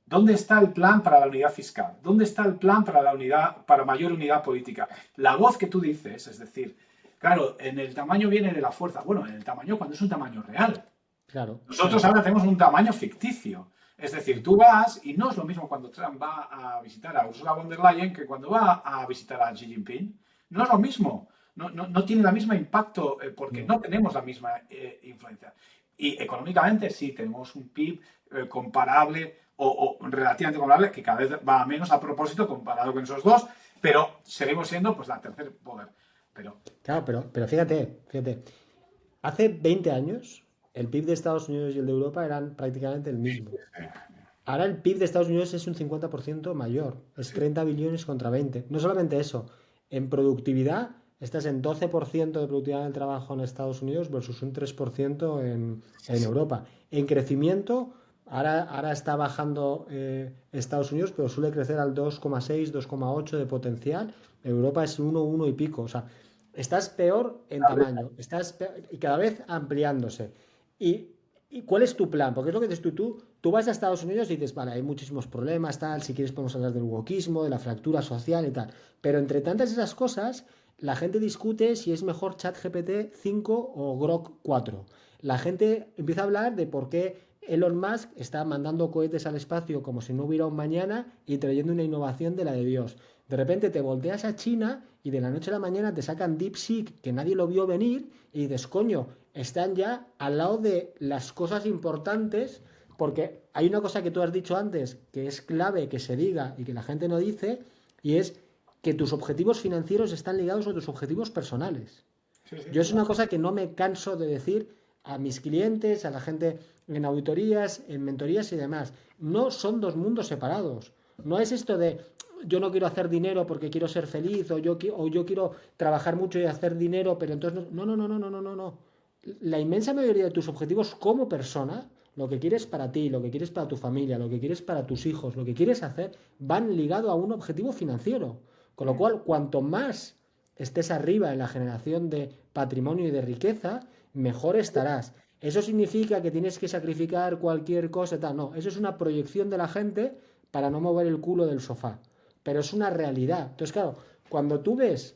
¿Dónde está el plan para la unidad fiscal? ¿Dónde está el plan para para mayor unidad política? La voz que tú dices, es decir, claro, en el tamaño viene de la fuerza. Bueno, en el tamaño cuando es un tamaño real. Claro, Nosotros claro. ahora tenemos un tamaño ficticio. Es decir, tú vas y no es lo mismo cuando Trump va a visitar a Ursula von der Leyen que cuando va a visitar a Xi Jinping. No es lo mismo. No tiene el mismo impacto porque No. no tenemos la misma influencia. Y económicamente sí, tenemos un PIB comparable o relativamente comparable, que cada vez va a menos a propósito comparado con esos dos, pero seguimos siendo pues la tercer poder. Pero Claro, pero fíjate. Hace 20 años, el PIB de Estados Unidos y el de Europa eran prácticamente el mismo. Ahora el PIB de Estados Unidos es un 50% mayor, es sí, 30 billones contra 20. No solamente eso, en productividad estás en 12% de productividad del trabajo en Estados Unidos versus un 3% sí, en sí. Europa. En crecimiento, ahora está bajando Estados Unidos, pero suele crecer al 2,6, 2,8 de potencial. Europa es 1 y pico. O sea, estás peor en tamaño, y cada vez ampliándose. Y ¿Y cuál es tu plan? Porque es lo que dices tú vas a Estados Unidos y dices, vale, hay muchísimos problemas, tal, si quieres podemos hablar del wokismo, de la fractura social y tal. Pero entre tantas esas cosas, la gente discute si es mejor ChatGPT 5 o Grok 4. La gente empieza a hablar de por qué Elon Musk está mandando cohetes al espacio como si no hubiera un mañana y trayendo una innovación de la de Dios. De repente te volteas a China y de la noche a la mañana te sacan DeepSeek, que nadie lo vio venir, y dices, coño, están ya al lado de las cosas importantes, porque hay una cosa que tú has dicho antes, que es clave que se diga y que la gente no dice, y es que tus objetivos financieros están ligados a tus objetivos personales. Sí, sí, Yo es total. una cosa que no me canso de decir a mis clientes, a la gente en auditorías, en mentorías y demás. No son dos mundos separados. No es esto de yo no quiero hacer dinero porque quiero ser feliz o yo quiero trabajar mucho y hacer dinero, pero entonces no, no, no, no, no, no, no, no. La inmensa mayoría de tus objetivos como persona lo que quieres para ti, lo que quieres para tu familia, lo que quieres para tus hijos, lo que quieres hacer, van ligado a un objetivo financiero. Con lo cual, cuanto más estés arriba en la generación de patrimonio y de riqueza, mejor estarás. ¿Eso significa que tienes que sacrificar cualquier cosa? Tal? No, eso es una proyección de la gente para no mover el culo del sofá. Pero es una realidad. Entonces, claro, cuando tú ves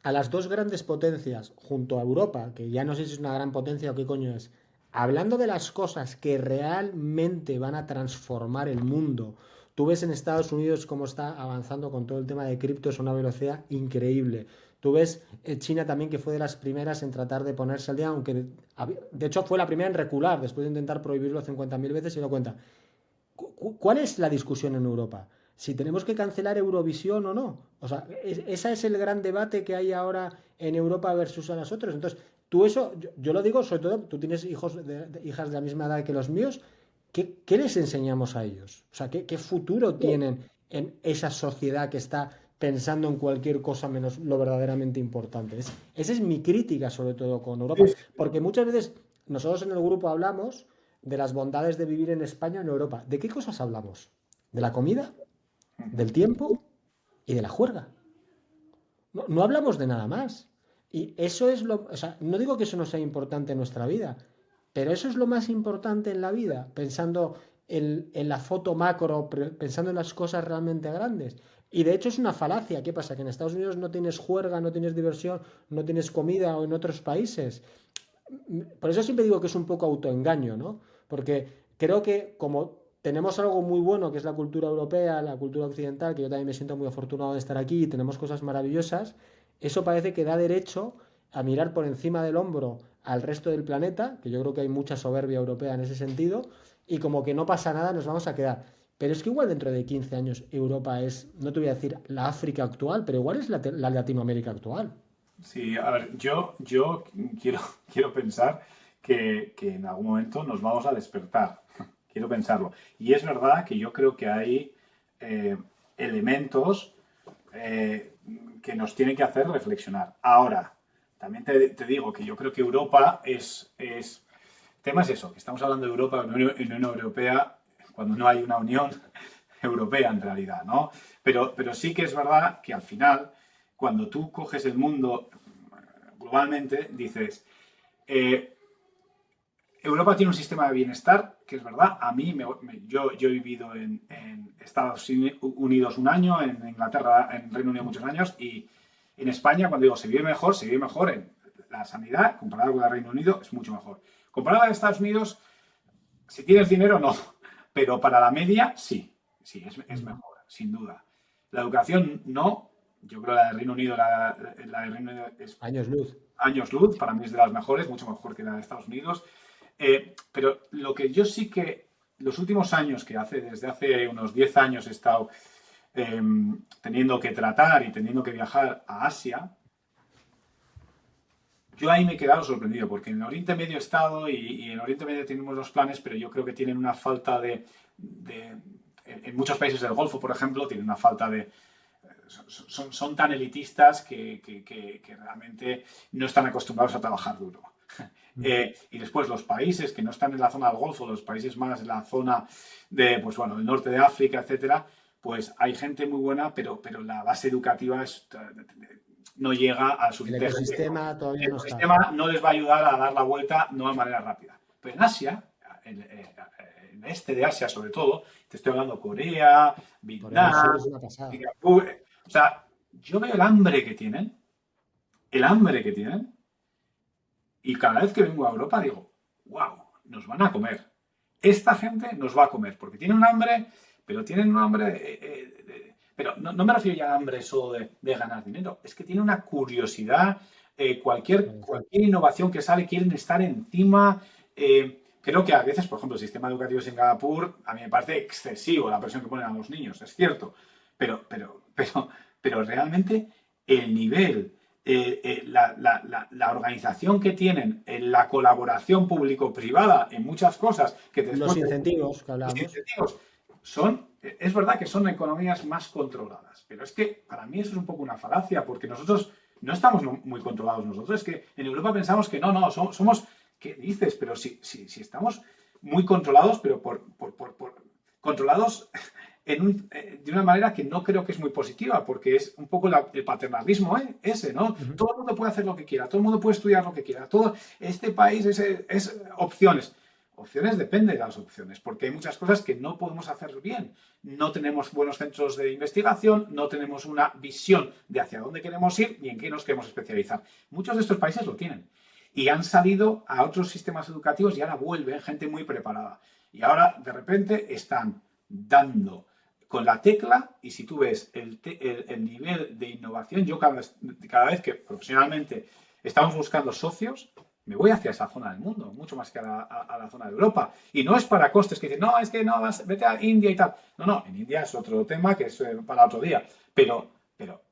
a las dos grandes potencias junto a Europa, que ya no sé si es una gran potencia o qué coño es, hablando de las cosas que realmente van a transformar el mundo. Tú ves en Estados Unidos cómo está avanzando con todo el tema de criptos a una velocidad increíble. Tú ves China también, que fue de las primeras en tratar de ponerse al día, aunque de hecho fue la primera en recular, después de intentar prohibirlo 50.000 veces, se dio cuenta. ¿Cuál es la discusión en Europa? Si tenemos que cancelar Eurovisión o no. O sea, ese es el gran debate que hay ahora en Europa versus a nosotros. Entonces, tú eso, yo lo digo, sobre todo, tú tienes hijos hijas de la misma edad que los míos, ¿qué les enseñamos a ellos? O sea, ¿qué futuro tienen en esa sociedad que está pensando en cualquier cosa menos lo verdaderamente importante? Esa es mi crítica, sobre todo, con Europa. Porque muchas veces nosotros en el grupo hablamos de las bondades de vivir en España o en Europa. ¿De qué cosas hablamos? ¿De la comida? ¿Del tiempo? Y de la juerga. No hablamos de nada más. Y eso es lo... O sea, no digo que eso no sea importante en nuestra vida, pero eso es lo más importante en la vida, pensando en la foto macro, pensando en las cosas realmente grandes. Y de hecho es una falacia. ¿Qué pasa? Que en Estados Unidos no tienes juerga, no tienes diversión, no tienes comida o en otros países. Por eso siempre digo que es un poco autoengaño, ¿no? Porque creo que como tenemos algo muy bueno, que es la cultura europea, la cultura occidental, que yo también me siento muy afortunado de estar aquí, y tenemos cosas maravillosas, eso parece que da derecho a mirar por encima del hombro al resto del planeta, que yo creo que hay mucha soberbia europea en ese sentido, y como que no pasa nada, nos vamos a quedar. Pero es que igual dentro de 15 años Europa es, no te voy a decir la África actual, pero igual es la Latinoamérica actual. Sí, a ver, yo quiero, quiero pensar que en algún momento nos vamos a despertar. Quiero pensarlo. Y es verdad que yo creo que hay eh, elementos eh, que nos tienen que hacer reflexionar. Ahora, también te digo que yo creo que Europa es... El tema es eso, que estamos hablando de Europa, Unión Europea, cuando no hay una Unión Europea en realidad, ¿no? Pero sí que es verdad que al final, cuando tú coges el mundo globalmente, dices, eh, Europa tiene un sistema de bienestar que es verdad. A mí, yo he vivido en Estados Unidos un año, en Inglaterra, en Reino Unido muchos años, y en España, cuando digo se vive mejor en la sanidad, comparado con el Reino Unido, es mucho mejor. Comparado a Estados Unidos, si tienes dinero, no. Pero para la media, sí. Sí, es mejor, sin duda. La educación, no. Yo creo que la de Reino Unido, la de Reino Unido es Años luz. años luz, para mí es de las mejores, mucho mejor que la de Estados Unidos. Pero lo que yo sí que, los últimos años desde hace unos 10 años he estado eh, teniendo que tratar y teniendo que viajar a Asia, yo ahí me he quedado sorprendido, porque en el Oriente Medio he estado y en el Oriente Medio tenemos los planes, pero yo creo que tienen una falta en muchos países del Golfo, por ejemplo, tienen una falta de, son tan elitistas que realmente no están acostumbrados a trabajar duro. Y después los países que no están en la zona del Golfo, los países más en la zona de, pues bueno, el norte de África, etcétera, pues hay gente muy buena, pero la base educativa no llega al El suficiente. ecosistema todavía El no está. sistema no les va a ayudar a dar la vuelta no de manera rápida. Pero en Asia, en este de Asia sobre todo, te estoy hablando Corea, Corea del Sur Vietnam, es una pasada. Singapur, o sea, yo veo el hambre que tienen, y cada vez que vengo a Europa digo, wow, nos van a comer. Esta gente nos va a comer, porque tienen un hambre, pero tienen un hambre... pero no me refiero ya al hambre solo de ganar dinero, es que tienen una curiosidad, cualquier innovación que sale, quieren estar encima. Creo que a veces, por ejemplo, el sistema educativo de Singapur, a mí me parece excesivo la presión que ponen a los niños, es cierto, pero realmente el nivel la organización que tienen, en la colaboración público-privada en muchas cosas, que Los después incentivos que los hablamos. incentivos es verdad que son economías más controladas, pero es que para mí eso es un poco una falacia, porque nosotros no estamos muy controlados nosotros, es que en Europa pensamos que no, somos, ¿qué dices? Pero si estamos muy controlados, pero controlados de una manera que no creo que es muy positiva, porque es un poco el paternalismo ese, ¿no? Ujú. Todo el mundo puede hacer lo que quiera, todo el mundo puede estudiar lo que quiera, todo este país es opciones. Opciones depende de las opciones, porque hay muchas cosas que no podemos hacer bien. No tenemos buenos centros de investigación, no tenemos una visión de hacia dónde queremos ir ni en qué nos queremos especializar. Muchos de estos países lo tienen y han salido a otros sistemas educativos y ahora vuelven gente muy preparada. Y ahora de repente están dando con la tecla y si tú ves el nivel de innovación, yo cada vez que profesionalmente estamos buscando socios, me voy hacia esa zona del mundo, mucho más que a la zona de Europa. Y no es para costes que dicen, no, es que no, vete a India y tal. No, no, en India es otro tema que es para otro día.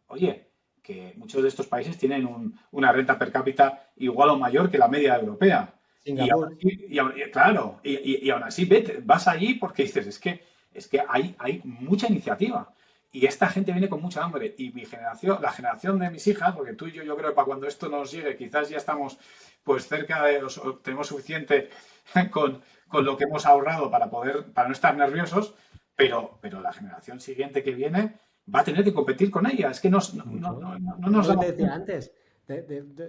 Oye, que muchos de estos países tienen una renta per cápita igual o mayor que la media europea. Y aún Singapur. así, claro, y aún así vas allí porque dices, es que hay mucha iniciativa. Y esta gente viene con mucha hambre. Y mi generación, la generación de mis hijas, porque tú y yo creo que para cuando esto nos llegue, quizás ya estamos pues cerca de tenemos suficiente con lo que hemos ahorrado para no estar nerviosos, pero la generación siguiente que viene va a tener que competir con ella. Es que Mucho. no Es nos lo que te damos decía cuenta. antes.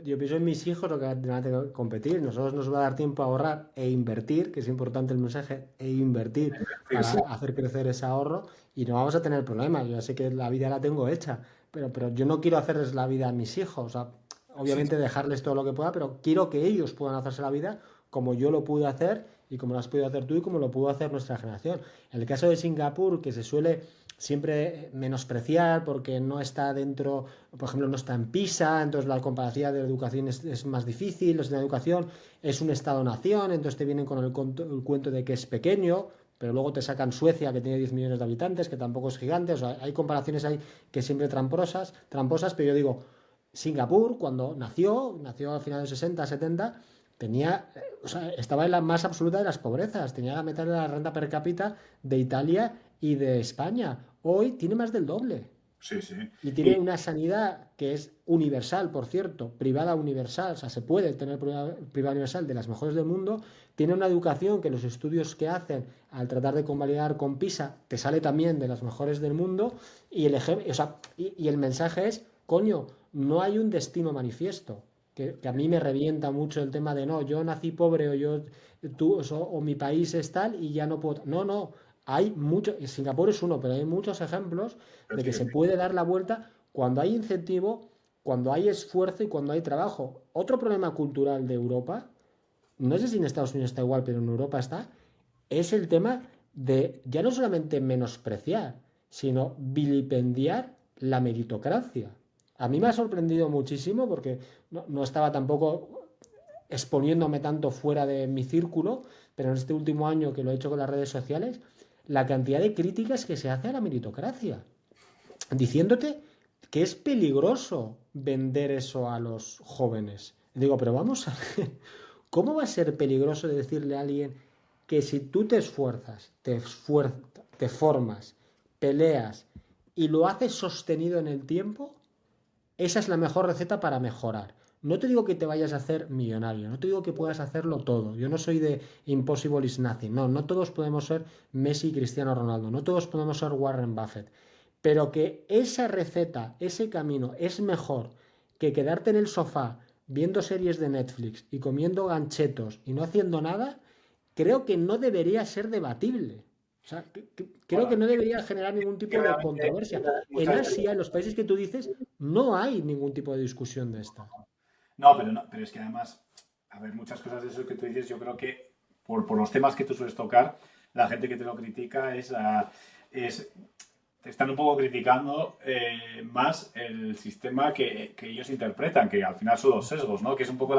Yo pienso en mis hijos lo que van a tener que competir. Nosotros nos va a dar tiempo a ahorrar e invertir, que es importante el mensaje, e invertir para hacer crecer ese ahorro y no vamos a tener problemas. Yo ya sé que la vida la tengo hecha, pero yo no quiero hacerles la vida a mis hijos. O sea, Sí, obviamente dejarles todo lo que pueda, pero quiero que ellos puedan hacerse la vida como yo lo pude hacer y como lo has podido hacer tú y como lo pudo hacer nuestra generación. En el caso de Singapur, que se suele siempre menospreciar porque no está dentro, por ejemplo, no está en PISA, entonces la comparativa de educación es más difícil, la educación es un estado-nación, entonces te vienen con el cuento de que es pequeño, pero luego te sacan Suecia, que tiene 10 millones de habitantes, que tampoco es gigante, o sea, hay comparaciones ahí que siempre tramposas, pero yo digo, Singapur, cuando nació al final de los 60, 70, tenía, o sea, estaba en la más absoluta de las pobrezas, tenía la mitad de la renta per cápita de Italia y de España. Hoy tiene más del doble. sí, sí. Y tiene Y, una sanidad que es universal, por cierto, privada universal, o sea, se puede tener privada universal de las mejores del mundo. Tiene una educación que los estudios que hacen al tratar de convalidar con PISA te sale también de las mejores del mundo. Y o sea, y el mensaje es, coño, no hay un destino manifiesto. Que a mí me revienta mucho el tema de no, yo nací pobre o o mi país es tal y ya no puedo. No, no, hay mucho, Singapur es uno, pero hay muchos ejemplos de que se puede dar la vuelta cuando hay incentivo, cuando hay esfuerzo y cuando hay trabajo. Otro problema cultural de Europa, no sé si en Estados Unidos está igual, pero en Europa está, es el tema de ya no solamente menospreciar, sino vilipendiar la meritocracia. A mí me ha sorprendido muchísimo porque no estaba tampoco exponiéndome tanto fuera de mi círculo, pero en este último año que lo he hecho con las redes sociales, la cantidad de críticas que se hace a la meritocracia diciéndote que es peligroso vender eso a los jóvenes. Digo, pero vamos a ver, ¿cómo va a ser peligroso decirle a alguien que si tú te formas, peleas y lo haces sostenido en el tiempo, esa es la mejor receta para mejorar? No te digo que te vayas a hacer millonario, no te digo que puedas hacerlo todo. Yo no soy de impossible is nothing. No, no todos podemos ser Messi y Cristiano Ronaldo, no todos podemos ser Warren Buffett. Pero que esa receta, ese camino es mejor que quedarte en el sofá viendo series de Netflix y comiendo ganchetos y no haciendo nada, creo que no debería ser debatible. O sea, creo bueno, que no debería generar ningún que tipo de realmente controversia. En muchas veces. Asia, en los países que tú dices, no hay ningún tipo de discusión de esta. No, pero es que además, a ver, muchas cosas de eso que tú dices, yo creo que por los temas que tú sueles tocar, la gente que te lo critica es te están un poco criticando más el sistema que ellos interpretan, que al final son los sesgos, ¿no? Que es un poco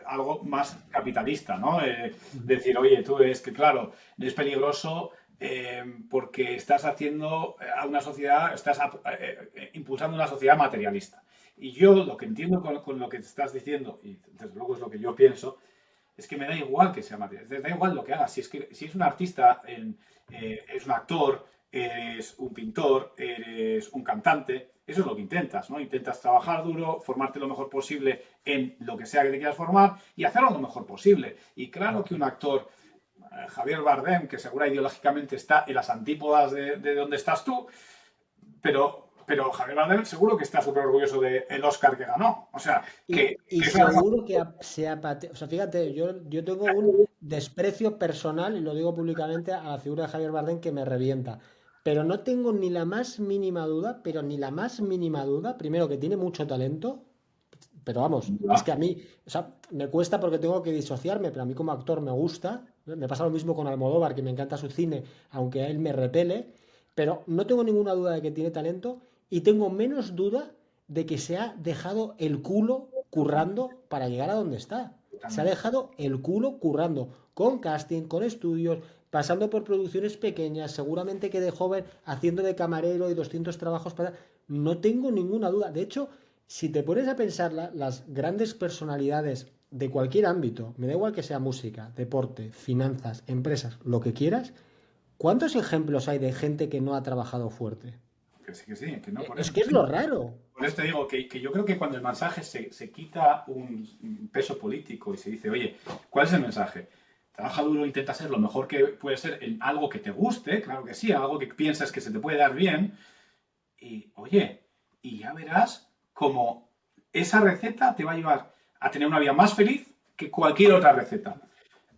algo más capitalista, ¿no? Decir, oye, tú es que, claro, es peligroso porque estás haciendo a una sociedad, estás impulsando una sociedad materialista. Y yo lo que entiendo con lo que te estás diciendo, y desde luego es lo que yo pienso, es que me da igual que sea material, me da igual lo que hagas. Si es un artista, es un actor, eres un pintor, eres un cantante, eso es lo que intentas, ¿no? Intentas trabajar duro, formarte lo mejor posible en lo que sea que te quieras formar y hacerlo lo mejor posible. Y claro que un actor Javier Bardem, que seguro ideológicamente está en las antípodas de donde estás tú, pero Javier Bardem seguro que está súper orgulloso del Oscar que ganó. O sea, Y seguro que o sea, fíjate, yo tengo un desprecio personal, y lo digo públicamente, a la figura de Javier Bardem que me revienta. Pero no tengo ni la más mínima duda, pero ni la más mínima duda, primero que tiene mucho talento, pero vamos, es que a mí, o sea, me cuesta porque tengo que disociarme, pero a mí como actor me gusta. Me pasa lo mismo con Almodóvar, que me encanta su cine, aunque a él me repele, pero no tengo ninguna duda de que tiene talento y tengo menos duda de que se ha dejado el culo currando para llegar a donde está. Se ha totalmente. dejado el culo currando, con casting, con estudios, pasando por producciones pequeñas, seguramente que de joven haciendo de camarero y 200 trabajos para... No tengo ninguna duda. De hecho, si te pones a pensar las grandes personalidades de cualquier ámbito, me da igual que sea música, deporte, finanzas, empresas, lo que quieras, ¿cuántos ejemplos hay de gente que no ha trabajado fuerte? Que sí, que no, por Es eso. que es lo raro. Por eso te digo que yo creo que cuando el mensaje se quita un peso político y se dice, oye, ¿cuál es el mensaje? Trabaja duro, intenta ser lo mejor que puede ser en algo que te guste, claro que sí, algo que piensas que se te puede dar bien, y oye, y ya verás cómo esa receta te va a llevar a tener una vida más feliz que cualquier otra receta.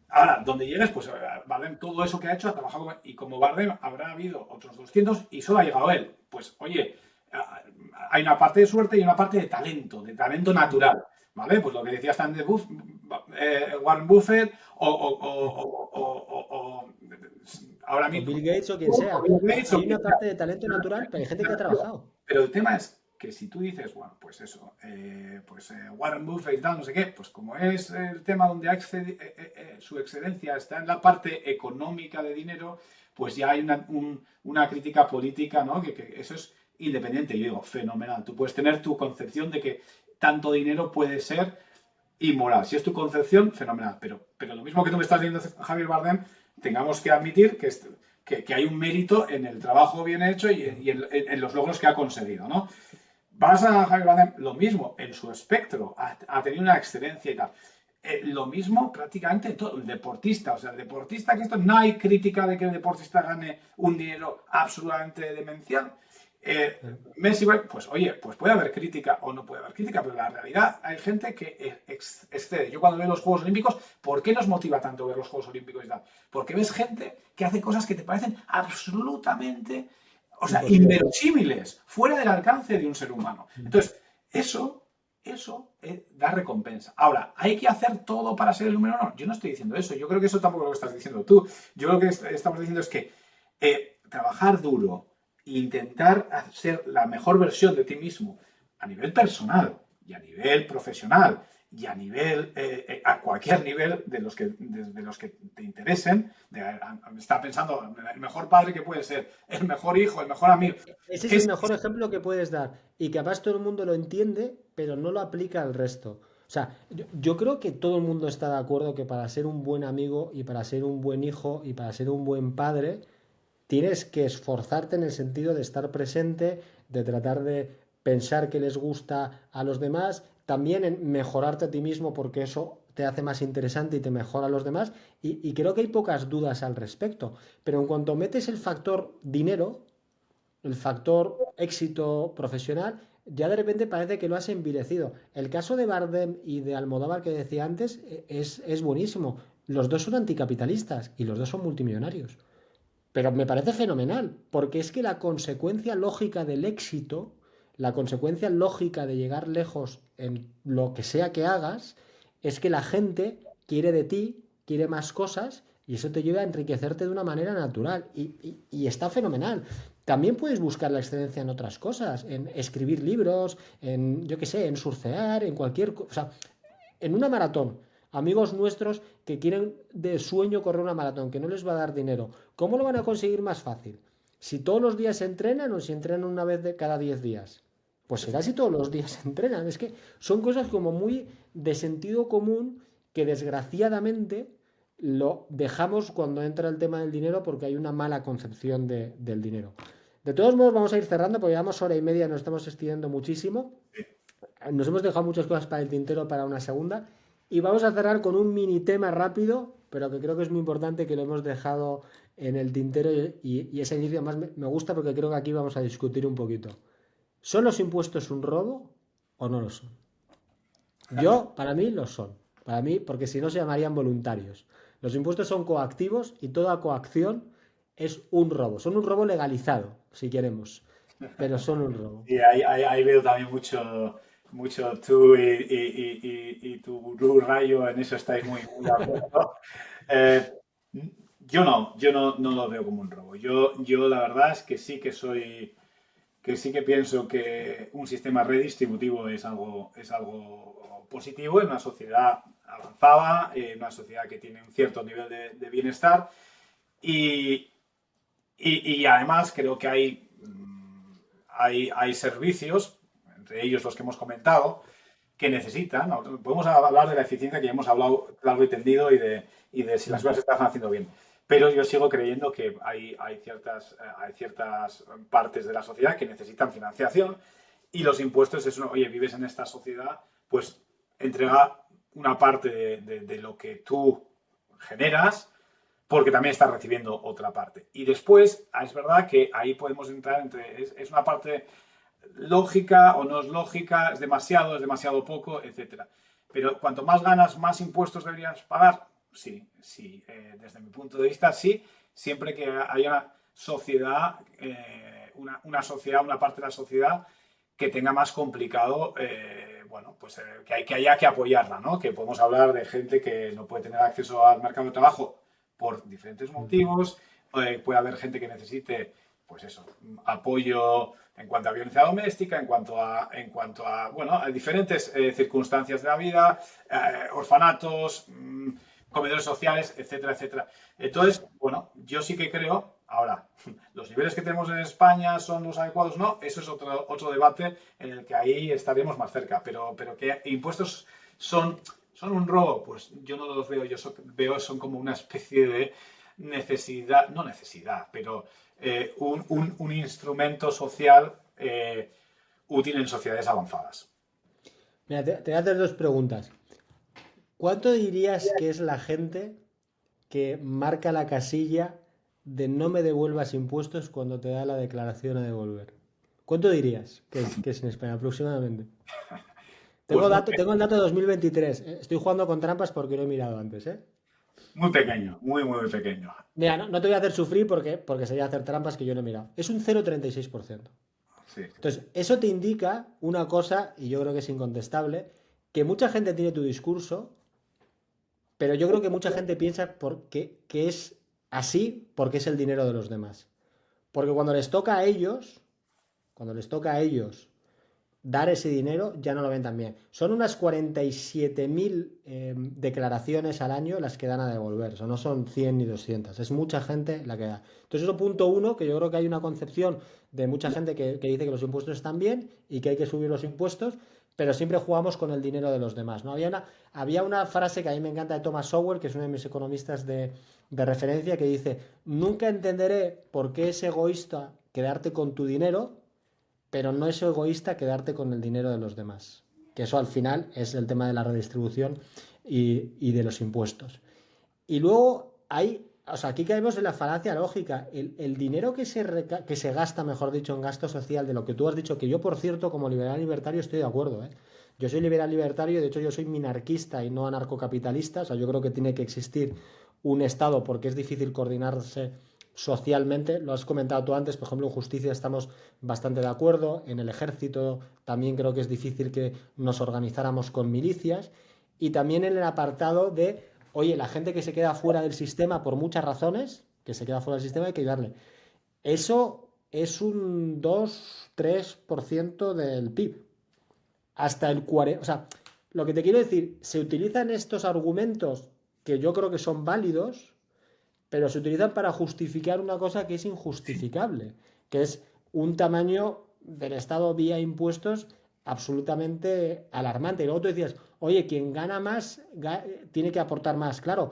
Ahora, donde llegues, pues Bardem, todo eso que ha hecho, ha trabajado, y como Bardem habrá habido otros 200 y solo ha llegado él. Pues oye, hay una parte de suerte y una parte de talento natural. ¿Vale? Pues lo que decías también de Warren Buffett o ahora O mismo Bill Gates o quien sea. Bill O sea, Gates hay o una parte de talento natural, pero hay gente que ha trabajado. pero el tema es que si tú dices, bueno, pues eso, Warren Buffett y tal, no sé qué, pues como es el tema donde su excelencia está en la parte económica de dinero, pues ya hay una crítica política, ¿no? Que eso es independiente. Yo digo, fenomenal. Tú puedes tener tu concepción de que tanto dinero puede ser inmoral. Si es tu concepción, fenomenal. Pero lo mismo que tú me estás diciendo, Javier Bardem, tengamos que admitir que hay un mérito en el trabajo bien hecho y en los logros que ha conseguido, ¿no? Vas a Javier Bardem, lo mismo, en su espectro, ha tenido una excelencia y tal. Lo mismo prácticamente en todo, el deportista, o sea, el deportista, que esto no hay crítica de que el deportista gane un dinero absolutamente demencial. Messi, pues oye, pues puede haber crítica o no puede haber crítica, pero en la realidad hay gente que excede. Yo cuando veo los Juegos Olímpicos, ¿por qué nos motiva tanto ver los Juegos Olímpicos y tal? Porque ves gente que hace cosas que te parecen absolutamente, o sea, Imposible. inverosímiles, fuera del alcance de un ser humano. Entonces, eso da recompensa. Ahora, ¿hay que hacer todo para ser el número uno? Yo no estoy diciendo eso. Yo creo que eso tampoco lo estás diciendo tú. Yo lo que estamos diciendo es que trabajar duro e intentar ser la mejor versión de ti mismo a nivel personal y a nivel profesional y a nivel a cualquier nivel de los que te interesen. Está pensando el mejor padre que puede ser, el mejor hijo, el mejor amigo. Ese es el Es, mejor ejemplo que puedes dar y que además todo el mundo lo entiende, pero no lo aplica al resto. O sea, yo creo que todo el mundo está de acuerdo que para ser un buen amigo y para ser un buen hijo y para ser un buen padre, tienes que esforzarte en el sentido de estar presente, de tratar de pensar que les gusta a los demás, también en mejorarte a ti mismo porque eso te hace más interesante y te mejora a los demás. Y creo que hay pocas dudas al respecto. Pero en cuanto metes el factor dinero, el factor éxito profesional, ya de repente parece que lo has envilecido. El caso de Bardem y de Almodóvar que decía antes es buenísimo. Los dos son anticapitalistas y los dos son multimillonarios. Pero me parece fenomenal, porque es que la consecuencia lógica del éxito, la consecuencia lógica de llegar lejos en lo que sea que hagas, es que la gente quiere de ti, quiere más cosas, y eso te lleva a enriquecerte de una manera natural. Y está fenomenal. También puedes buscar la excelencia en otras cosas, en escribir libros, en, yo qué sé, en surfear, en cualquier cosa. O sea, en una maratón, amigos nuestros que quieren de sueño correr una maratón, que no les va a dar dinero, ¿cómo lo van a conseguir más fácil? Si todos los días se entrenan o si entrenan una vez de cada 10 días. Pues será si todos los días se entrenan. Es que son cosas como muy de sentido común que desgraciadamente lo dejamos cuando entra el tema del dinero porque hay una mala concepción del dinero. De todos modos, vamos a ir cerrando porque llevamos hora y media, nos estamos extendiendo muchísimo. Nos hemos dejado muchas cosas para el tintero para una segunda. Y vamos a cerrar con un mini tema rápido pero que creo que es muy importante, que lo hemos dejado en el tintero, y ese inicio además me gusta porque creo que aquí vamos a discutir un poquito. ¿Son los impuestos un robo o no lo son? Para mí, lo son. Para mí, porque si no se llamarían voluntarios. Los impuestos son coactivos y toda coacción es un robo. Son un robo legalizado, si queremos, pero son un robo. Y ahí veo también mucho tú y tu Blue Rayo, en eso estáis muy de acuerdo. Eh, yo no lo veo como un robo. Yo la verdad es que sí que pienso que un sistema redistributivo es algo positivo en una sociedad avanzada, en una sociedad que tiene un cierto nivel de bienestar y, y además creo que hay servicios, entre ellos los que hemos comentado, que necesitan. ¿No? Podemos hablar de la eficiencia, que ya hemos hablado largo y tendido, y de si las cosas se están haciendo bien. Pero yo sigo creyendo que hay ciertas partes de la sociedad que necesitan financiación, y los impuestos es oye, vives en esta sociedad, pues entrega una parte de lo que tú generas, porque también estás recibiendo otra parte. Y después, es verdad que ahí podemos entrar es una parte lógica o no es lógica, es demasiado poco, etcétera. Pero cuanto más ganas, más impuestos deberías pagar. Sí, sí, desde mi punto de vista, sí, siempre que haya una sociedad, una parte de la sociedad que tenga más complicado, bueno, pues que haya que apoyarla, ¿no? Que podemos hablar de gente que no puede tener acceso al mercado de trabajo por diferentes motivos, puede haber gente que necesite, pues eso, apoyo en cuanto a violencia doméstica, en cuanto a bueno, a diferentes circunstancias de la vida, orfanatos, comedores sociales, etcétera, etcétera. Entonces, bueno, yo sí que creo, ahora, los niveles que tenemos en España son los adecuados, no, eso es otro debate en el que ahí estaremos más cerca, pero que impuestos son un robo, pues yo no los veo, veo son como una especie de necesidad, no necesidad, pero un instrumento social útil en sociedades avanzadas. Mira, te voy a hacer dos preguntas. ¿Cuánto dirías que es la gente que marca la casilla de no me devuelvas impuestos cuando te da la declaración a devolver? ¿Cuánto dirías que es en España aproximadamente? Pues Tengo el dato de 2023. Estoy jugando con trampas porque lo he mirado antes, ¿eh? muy pequeño, muy pequeño. Mira, no te voy a hacer sufrir porque sería hacer trampas que yo no he mirado. Es un 0,36%. Sí. Entonces, eso te indica una cosa, y yo creo que es incontestable, que mucha gente tiene tu discurso, pero yo creo que mucha gente piensa que es así porque es el dinero de los demás. Porque cuando les toca a ellos dar ese dinero, ya no lo ven tan bien. Son unas 47.000 declaraciones al año las que dan a devolver. O no son 100 ni 200. Es mucha gente la que da. Entonces, eso punto uno, que yo creo que hay una concepción de mucha gente que dice que los impuestos están bien y que hay que subir los impuestos, pero siempre jugamos con el dinero de los demás, ¿no? Había una frase que a mí me encanta de Thomas Sowell, que es uno de mis economistas de referencia, que dice: nunca entenderé por qué es egoísta quedarte con tu dinero, pero no es egoísta quedarte con el dinero de los demás. Que eso al final es el tema de la redistribución y de los impuestos. Y luego aquí caemos en la falacia lógica. El dinero que se gasta, mejor dicho, en gasto social, de lo que tú has dicho, que yo, por cierto, como liberal libertario, estoy de acuerdo, ¿eh? Yo soy liberal libertario, de hecho yo soy minarquista y no anarcocapitalista. O sea, yo creo que tiene que existir un Estado porque es difícil coordinarse socialmente. Lo has comentado tú antes, por ejemplo, en justicia estamos bastante de acuerdo. En el ejército también creo que es difícil que nos organizáramos con milicias. Y también en el apartado de, oye, la gente que se queda fuera del sistema por muchas razones, que se queda fuera del sistema, hay que ayudarle. Eso es un 2-3% del PIB. Hasta el 40%. O sea, lo que te quiero decir, se utilizan estos argumentos que yo creo que son válidos, pero se utilizan para justificar una cosa que es injustificable, que es un tamaño del Estado vía impuestos absolutamente alarmante. Y luego tú decías, oye, quien gana más tiene que aportar más, claro,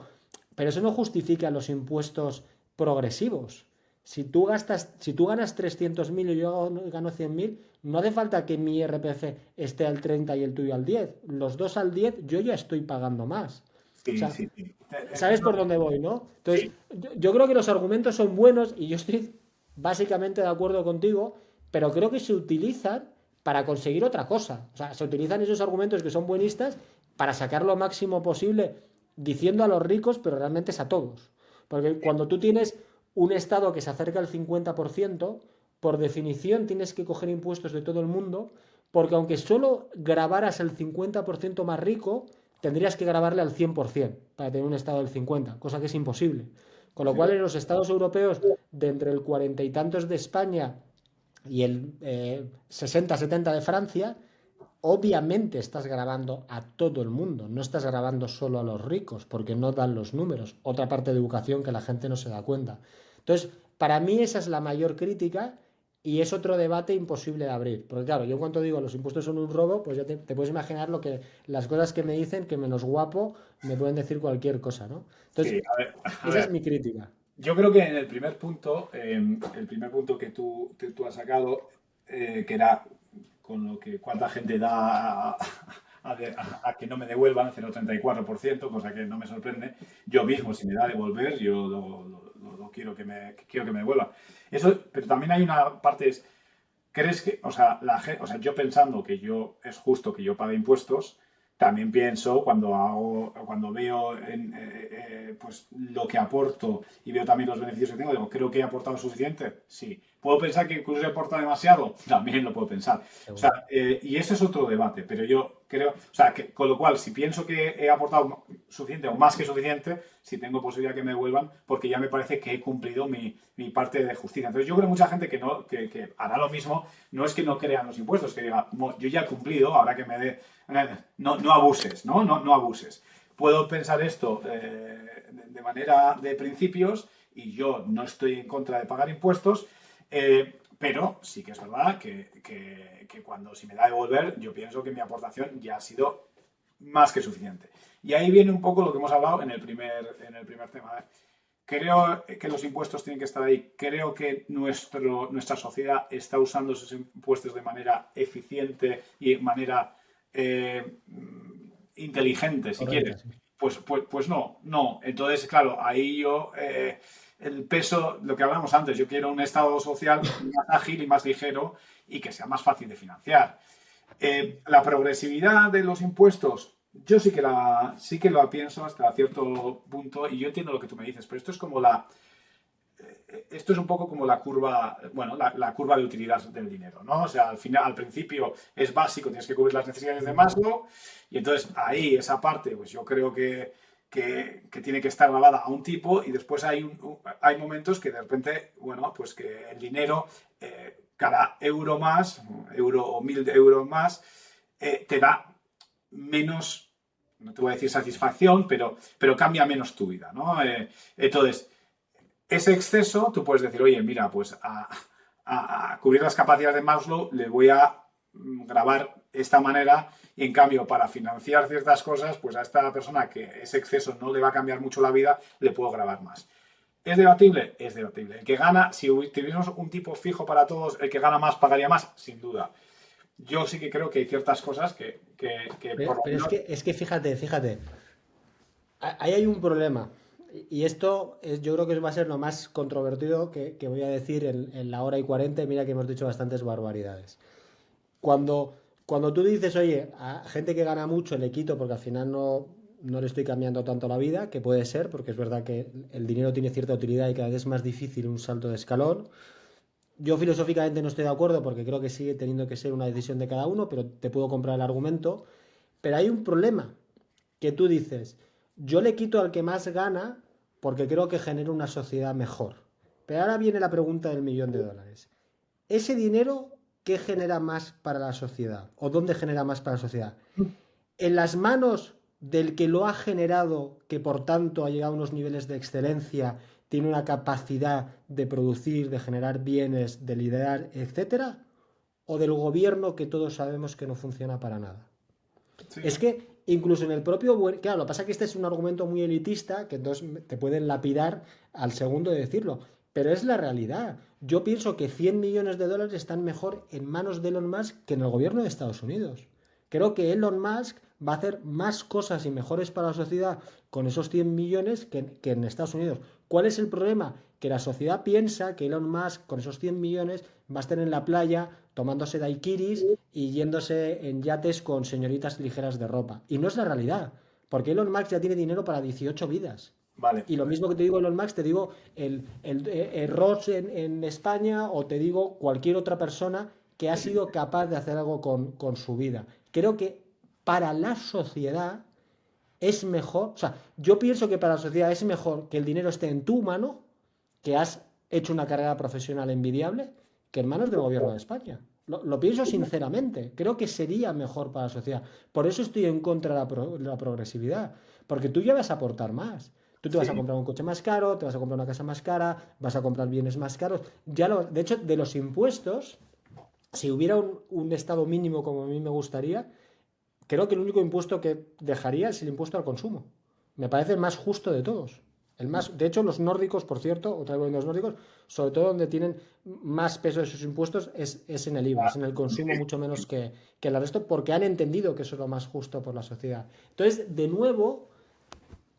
pero eso no justifica los impuestos progresivos. Si tú ganas 300.000 y yo gano 100.000, no hace falta que mi IRPF esté al 30 y el tuyo al 10. Los dos al 10, yo ya estoy pagando más. O Sí, sea, sí, sí. ¿sabes Entiendo. por dónde voy, no? Entonces, Sí, yo creo que los argumentos son buenos y yo estoy básicamente de acuerdo contigo, pero creo que se utilizan para conseguir otra cosa. O sea, se utilizan esos argumentos que son buenistas para sacar lo máximo posible diciendo a los ricos, pero realmente es a todos. Porque cuando tú tienes un Estado que se acerca al 50%, por definición tienes que coger impuestos de todo el mundo, porque aunque solo grabaras el 50% más rico, tendrías que grabarle al 100% para tener un Estado del 50%, cosa que es imposible. Con lo sí. cual, en los Estados europeos, de entre el 40 y tantos de España y el 60-70 de Francia, obviamente estás grabando a todo el mundo, no estás grabando solo a los ricos, porque no dan los números. Otra parte de educación que la gente no se da cuenta. Entonces, para mí esa es la mayor crítica y es otro debate imposible de abrir. Porque claro, yo en cuanto digo los impuestos son un robo, pues ya te puedes imaginar las cosas que me dicen, que menos guapo me pueden decir cualquier cosa, ¿no? Entonces, Sí, a esa es ver, mi crítica. yo creo que en el primer punto que tú has sacado, que era con lo que cuánta gente da a que no me devuelvan, 0,34%, cosa que no me sorprende. Yo mismo, si me da a devolver, yo lo quiero quiero que me devuelvan. Eso, pero también hay una parte, ¿crees que, o sea, o sea, yo pensando que yo es justo que yo pague impuestos, también pienso cuando veo pues lo que aporto y veo también los beneficios que tengo, digo, ¿creo que he aportado suficiente? Sí. ¿Puedo pensar que incluso he aportado demasiado? También lo puedo pensar. O sea, Seguro. y ese es otro debate, pero yo creo, o sea, que, con lo cual, si pienso que he aportado suficiente o más que suficiente, si tengo posibilidad que me devuelvan, porque ya me parece que he cumplido mi parte de justicia. Entonces, yo creo que mucha gente que hará lo mismo, no es que no crean los impuestos, que diga, yo ya he cumplido, ahora que me dé. No abuses, ¿no? No abuses. Puedo pensar esto de manera de principios y yo no estoy en contra de pagar impuestos, pero sí que es verdad que cuando si me da de devolver, yo pienso que mi aportación ya ha sido más que suficiente. Y ahí viene un poco lo que hemos hablado en el primer tema. Creo que los impuestos tienen que estar ahí. Creo que nuestra sociedad está usando esos impuestos de manera eficiente y de manera eh, inteligente, si Correcta, quieres. sí. Pues no, no. Entonces, claro, ahí yo, el peso, lo que hablamos antes, yo quiero un Estado social más ágil y más ligero y que sea más fácil de financiar. La progresividad de los impuestos, yo sí que la pienso hasta cierto punto y yo entiendo lo que tú me dices, pero esto es como esto es un poco como la curva, bueno, la curva de utilidad del dinero, ¿no? O sea, al final, al principio es básico, tienes que cubrir las necesidades de Maslow y entonces ahí esa parte, pues yo creo que tiene que estar grabada a un tipo y después hay momentos que de repente, bueno, pues que el dinero, cada euro más, euro o 1.000 euros más, te da menos, no te voy a decir satisfacción, pero cambia menos tu vida, ¿no? Entonces, ese exceso, tú puedes decir, oye, mira, pues a cubrir las capacidades de Maslow le voy a grabar esta manera y en cambio para financiar ciertas cosas, pues a esta persona que ese exceso no le va a cambiar mucho la vida, le puedo grabar más. ¿Es debatible? Es debatible. El que gana, si tuviésemos un tipo fijo para todos, el que gana más pagaría más, sin duda. Yo sí que creo que hay ciertas cosas que por lo Pero menos. es que fíjate, ahí hay un problema. Y esto yo creo que va a ser lo más controvertido que voy a decir en la hora y 40. Mira que hemos dicho bastantes barbaridades. Cuando, cuando tú dices, oye, a gente que gana mucho le quito porque al final no le estoy cambiando tanto la vida, que puede ser, porque es verdad que el dinero tiene cierta utilidad y cada vez es más difícil un salto de escalón. Yo filosóficamente no estoy de acuerdo porque creo que sigue teniendo que ser una decisión de cada uno, pero te puedo comprar el argumento. Pero hay un problema que tú dices, yo le quito al que más gana porque creo que genera una sociedad mejor. Pero ahora viene la pregunta del millón de dólares. ¿Ese dinero qué genera más para la sociedad? ¿O dónde genera más para la sociedad? ¿En las manos del que lo ha generado, que por tanto ha llegado a unos niveles de excelencia, tiene una capacidad de producir, de generar bienes, de liderar, etcétera? ¿O del gobierno que todos sabemos que no funciona para nada? Sí, Es que incluso en el propio. Claro, lo que pasa es que este es un argumento muy elitista que entonces te pueden lapidar al segundo de decirlo. Pero es la realidad. Yo pienso que 100 millones de dólares están mejor en manos de Elon Musk que en el gobierno de Estados Unidos. Creo que Elon Musk va a hacer más cosas y mejores para la sociedad con esos 100 millones que en Estados Unidos. ¿Cuál es el problema? Que la sociedad piensa que Elon Musk con esos 100 millones va a estar en la playa tomándose daiquiris y yéndose en yates con señoritas ligeras de ropa. Y no es la realidad, porque Elon Musk ya tiene dinero para 18 vidas. Vale. Y lo mismo que te digo Elon Musk, te digo el Ross en España o te digo cualquier otra persona que ha sido capaz de hacer algo con su vida. Creo que para la sociedad es mejor, o sea, yo pienso que para la sociedad es mejor que el dinero esté en tu mano, que has hecho una carrera profesional envidiable, que en manos del gobierno de España. Lo pienso sinceramente, creo que sería mejor para la sociedad. Por eso estoy en contra de la progresividad, porque tú ya vas a aportar más. Tú te vas a Sí, comprar un coche más caro, te vas a comprar una casa más cara, vas a comprar bienes más caros. De hecho, de los impuestos, si hubiera un estado mínimo como a mí me gustaría, creo que el único impuesto que dejaría es el impuesto al consumo. Me parece el más justo de todos. De hecho, los nórdicos, por cierto, otra vez los nórdicos, sobre todo donde tienen más peso de sus impuestos es en el IVA, es en el consumo mucho menos que el resto, porque han entendido que eso es lo más justo por la sociedad. Entonces, de nuevo,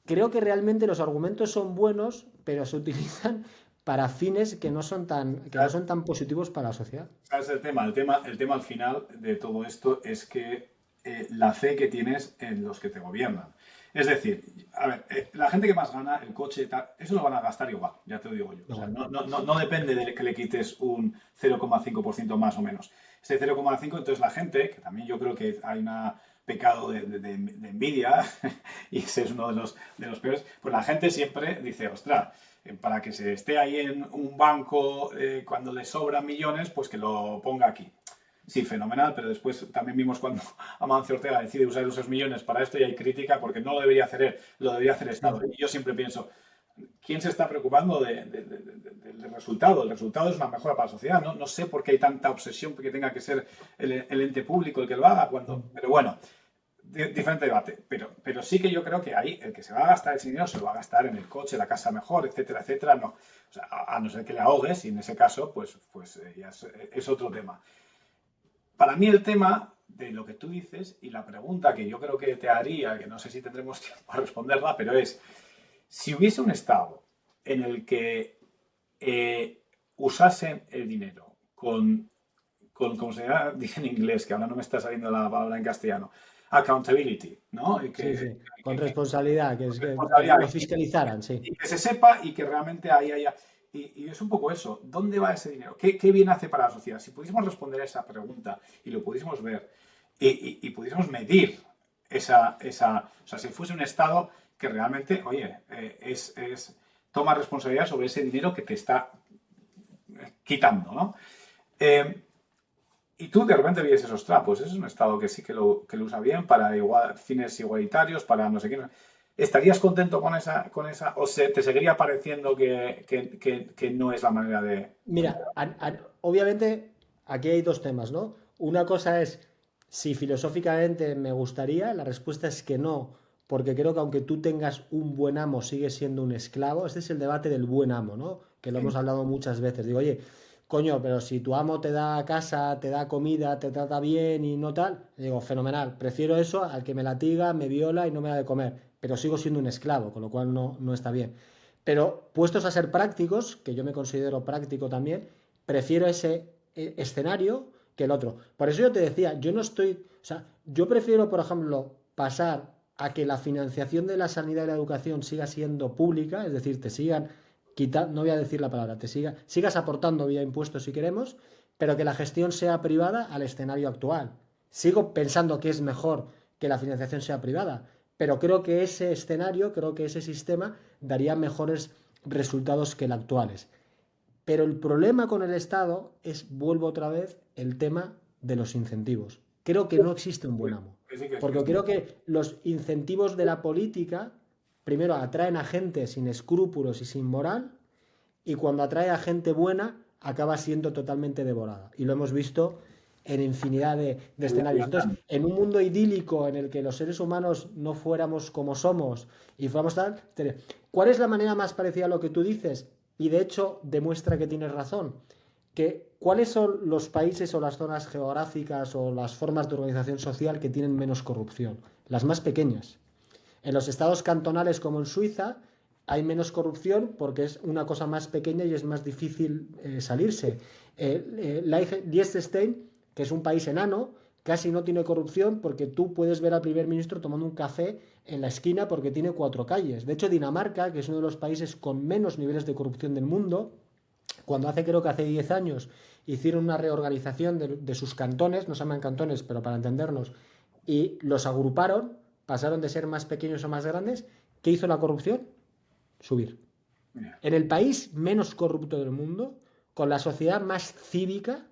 creo que realmente los argumentos son buenos, pero se utilizan para fines que no son tan positivos para la sociedad. ¿sabes el tema? El tema al final de todo esto es que la fe que tienes en los que te gobiernan. Es decir, a ver, la gente que más gana, el coche, tal, eso lo van a gastar igual, ya te lo digo yo. O sea, Igual. no depende de que le quites un 0,5% más o menos. Ese 0,5, entonces la gente, que también yo creo que hay un pecado de envidia, y ese es uno de los peores, pues la gente siempre dice, ostras, para que se esté ahí en un banco cuando le sobran millones, pues que lo ponga aquí. Sí, fenomenal, pero después también vimos cuando Amancio Ortega decide usar esos millones para esto y hay crítica porque no lo debería hacer él, lo debería hacer Estado. Sí. Y yo siempre pienso, ¿quién se está preocupando del resultado? El resultado es una mejora para la sociedad. No sé por qué hay tanta obsesión que tenga que ser el ente público el que lo haga cuando... Pero bueno, diferente debate, pero sí que yo creo que ahí el que se va a gastar ese dinero se lo va a gastar en el coche, la casa mejor, etcétera, etcétera. No, o sea, a no ser que le ahogues y en ese caso, pues ya es otro tema. Para mí el tema de lo que tú dices y la pregunta que yo creo que te haría, que no sé si tendremos tiempo para responderla, pero es, si hubiese un Estado en el que usasen el dinero como se dice en inglés, que ahora no me está saliendo la palabra en castellano, accountability, ¿no? Y Sí, que, sí, con que, que, responsabilidad, que responsabilidad, lo fiscalizaran, sí. y que se sepa y que realmente haya. Y es un poco eso, ¿dónde va ese dinero? ¿Qué bien hace para la sociedad? Si pudiésemos responder a esa pregunta y lo pudiésemos ver y pudiésemos medir o sea, si fuese un Estado que realmente, oye, toma responsabilidad sobre ese dinero que te está quitando, ¿no? Eh, y tú de repente vienes esos trapos. Es un Estado que sí que lo usa bien para fines igualitarios, para no sé qué. ¿Estarías contento con esa o te seguiría pareciendo que no es la manera de... Mira, obviamente aquí hay dos temas, ¿no? Una cosa es si filosóficamente me gustaría, la respuesta es que no, porque creo que aunque tú tengas un buen amo, sigues siendo un esclavo. Este es el debate del buen amo, ¿no? Que lo Sí, hemos hablado muchas veces. Digo, oye, coño, pero si tu amo te da casa, te da comida, te trata bien y no tal, digo, fenomenal, prefiero eso al que me latiga, me viola y no me da de comer, pero sigo siendo un esclavo, con lo cual no está bien. Pero puestos a ser prácticos, que yo me considero práctico también, prefiero ese escenario que el otro. Por eso yo te decía, yo no estoy, o sea, yo prefiero, por ejemplo, pasar a que la financiación de la sanidad y la educación siga siendo pública, es decir, te sigan quitando, no voy a decir la palabra, sigas aportando vía impuestos si queremos, pero que la gestión sea privada al escenario actual. Sigo pensando que es mejor que la financiación sea privada, pero creo que ese escenario, creo que ese sistema daría mejores resultados que el actuales. Pero el problema con el Estado es, vuelvo otra vez, el tema de los incentivos. Creo que no existe un buen amo. que sí, que Porque sí. creo que los incentivos de la política, primero, atraen a gente sin escrúpulos y sin moral, y cuando atrae a gente buena, acaba siendo totalmente devorada. Y lo hemos visto en infinidad de escenarios. Entonces, en un mundo idílico en el que los seres humanos no fuéramos como somos y fuéramos tal, ¿cuál es la manera más parecida a lo que tú dices? Y de hecho demuestra que tienes razón. ¿cuáles son los países o las zonas geográficas o las formas de organización social que tienen menos corrupción? Las más pequeñas. En los estados cantonales como en Suiza hay menos corrupción porque es una cosa más pequeña y es más difícil salirse. Liechtenstein, que es un país enano, casi no tiene corrupción porque tú puedes ver al primer ministro tomando un café en la esquina porque tiene 4 calles. De hecho, Dinamarca, que es uno de los países con menos niveles de corrupción del mundo, cuando creo que hace 10 años hicieron una reorganización de sus cantones, no se llaman cantones, pero para entendernos, y los agruparon, pasaron de ser más pequeños a más grandes. ¿Qué hizo la corrupción? Subir. Mira. En el país menos corrupto del mundo, con la sociedad más cívica,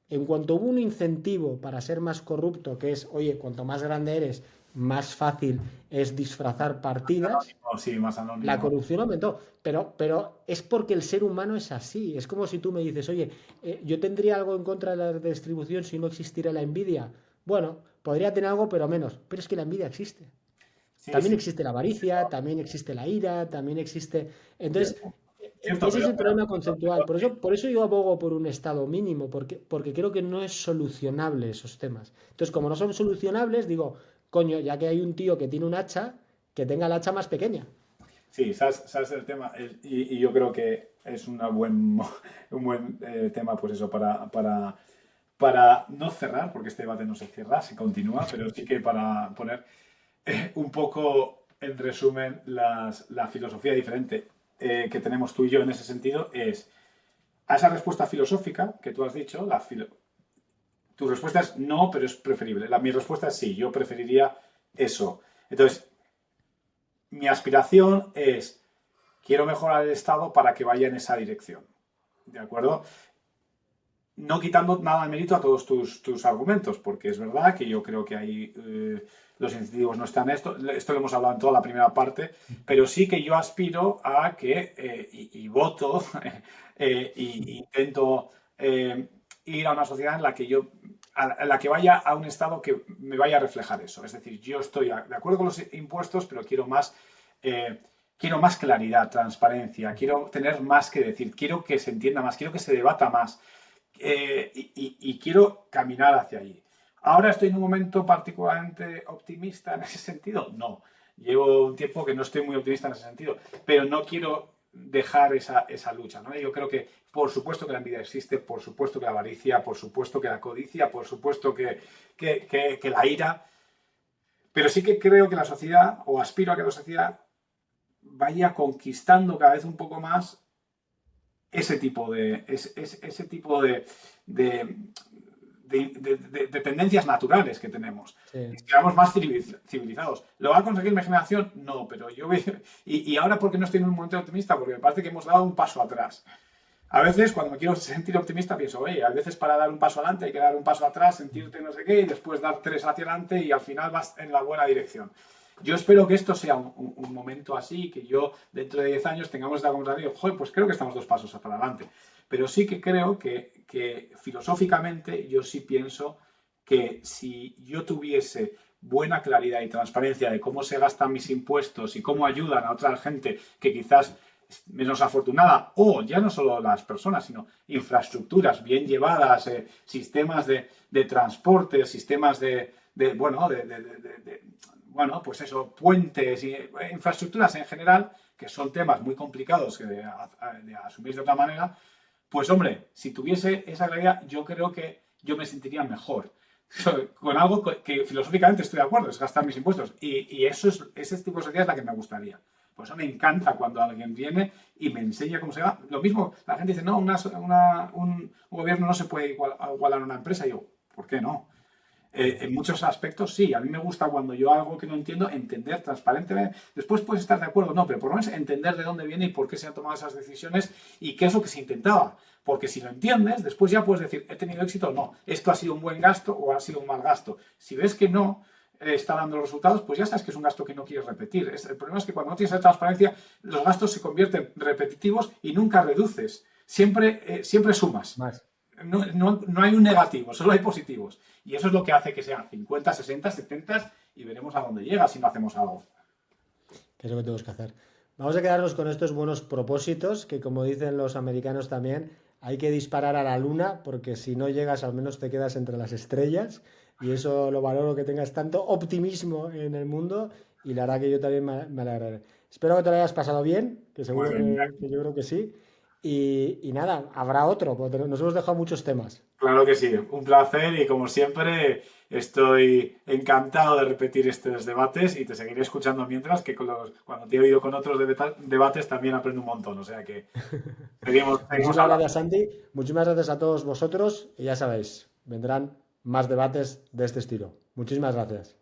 en cuanto hubo un incentivo para ser más corrupto, que es, oye, cuanto más grande eres, más fácil es disfrazar partidas, Anónimo, sí, más la anónimo. corrupción aumentó, pero es porque el ser humano es así. Es como si tú me dices, oye, yo tendría algo en contra de la redistribución si no existiera la envidia. Bueno, podría tener algo, pero menos. Pero es que la envidia existe. Sí, También sí, existe la avaricia, también existe la ira, también existe. Entonces, cierto, cierto, ese es pero, el problema conceptual. Por eso yo abogo por un estado mínimo, porque creo que no es solucionable esos temas. Entonces, como no son solucionables, digo, coño, ya que hay un tío que tiene un hacha, que tenga la hacha más pequeña. sí, sabes el tema. Y yo creo que es un buen tema, pues eso, para no cerrar, porque este debate no se cierra, se continúa, pero sí que para poner un poco en resumen la filosofía diferente que tenemos tú y yo en ese sentido es a esa respuesta filosófica que tú has dicho, tu respuesta es no, pero es preferible. Mi respuesta es sí, yo preferiría eso. Entonces, mi aspiración es, quiero mejorar el Estado para que vaya en esa dirección. ¿De acuerdo? No quitando nada de mérito a todos tus argumentos, porque es verdad que yo creo que ahí los incentivos no están esto lo hemos hablado en toda la primera parte, pero sí que yo aspiro a que, y voto, intento ir a una sociedad en la que en la que vaya a un estado que me vaya a reflejar eso. Es decir, yo estoy de acuerdo con los impuestos, pero quiero más claridad, transparencia, quiero tener más que decir, quiero que se entienda más, quiero que se debata más y quiero caminar hacia allí. ¿Ahora estoy en un momento particularmente optimista en ese sentido? No. Llevo un tiempo que no estoy muy optimista en ese sentido, pero no quiero dejar esa lucha. ¿No? Yo creo que, por supuesto que la envidia existe, por supuesto que la avaricia, por supuesto que la codicia, por supuesto que la ira, pero sí que creo que la sociedad, o aspiro a que la sociedad vaya conquistando cada vez un poco más ese tipo de tendencias naturales que tenemos. Sí. Y seamos más civilizados. ¿Lo va a conseguir mi generación? No, pero yo veo. Y ahora, ¿por qué no estoy en un momento optimista? Porque me parece que hemos dado un paso atrás. A veces, cuando me quiero sentir optimista, pienso, oye, a veces para dar un paso adelante hay que dar un paso atrás, sentirte no sé qué, y después dar 3 hacia adelante y al final vas en la buena dirección. Yo espero que esto sea un momento así, que yo dentro de 10 años tengamos esta conversación, joder, pues creo que estamos 2 pasos para adelante. Pero sí que creo que filosóficamente yo sí pienso que si yo tuviese buena claridad y transparencia de cómo se gastan mis impuestos y cómo ayudan a otra gente que quizás menos afortunada, o ya no solo las personas, sino infraestructuras bien llevadas, sistemas de transporte, sistemas bueno, bueno, pues eso, puentes, infraestructuras en general, que son temas muy complicados de asumir de otra manera, pues hombre, si tuviese esa claridad, yo creo que yo me sentiría mejor. Con algo que filosóficamente estoy de acuerdo, es gastar mis impuestos. Y ese tipo de sociedad es la que me gustaría. Por eso me encanta cuando alguien viene y me enseña cómo se va. Lo mismo, la gente dice, no, un gobierno no se puede igualar a una empresa. Y yo, ¿por qué no? En muchos aspectos sí, a mí me gusta cuando yo algo que no entiendo, entender transparentemente. Después puedes estar de acuerdo, no, pero por lo menos entender de dónde viene y por qué se han tomado esas decisiones y qué es lo que se intentaba. Porque si lo entiendes, después ya puedes decir, he tenido éxito o no, esto ha sido un buen gasto o ha sido un mal gasto. Si ves que no está dando los resultados, pues ya sabes que es un gasto que no quieres repetir. El problema es que cuando no tienes esa transparencia, los gastos se convierten repetitivos y nunca reduces. Siempre sumas. Más. No hay un negativo, solo hay positivos. Y eso es lo que hace que sean 50, 60, 70 y veremos a dónde llega si no hacemos algo. ¿Qué es lo que tenemos que hacer? Vamos a quedarnos con estos buenos propósitos que, como dicen los americanos también, hay que disparar a la luna porque si no llegas al menos te quedas entre las estrellas y eso lo valoro que tengas tanto optimismo en el mundo y la verdad que yo también me alegraré. Espero que te lo hayas pasado bien, que Muy seguro bien. que yo creo que sí. Y nada, habrá otro, porque nos hemos dejado muchos temas. Claro que sí, un placer y como siempre estoy encantado de repetir estos debates y te seguiré escuchando mientras que cuando te he oído con otros debates también aprendo un montón. O sea que seguimos Muchísimas hablando. gracias, Santi. Muchísimas gracias a todos vosotros y ya sabéis, vendrán más debates de este estilo. Muchísimas gracias.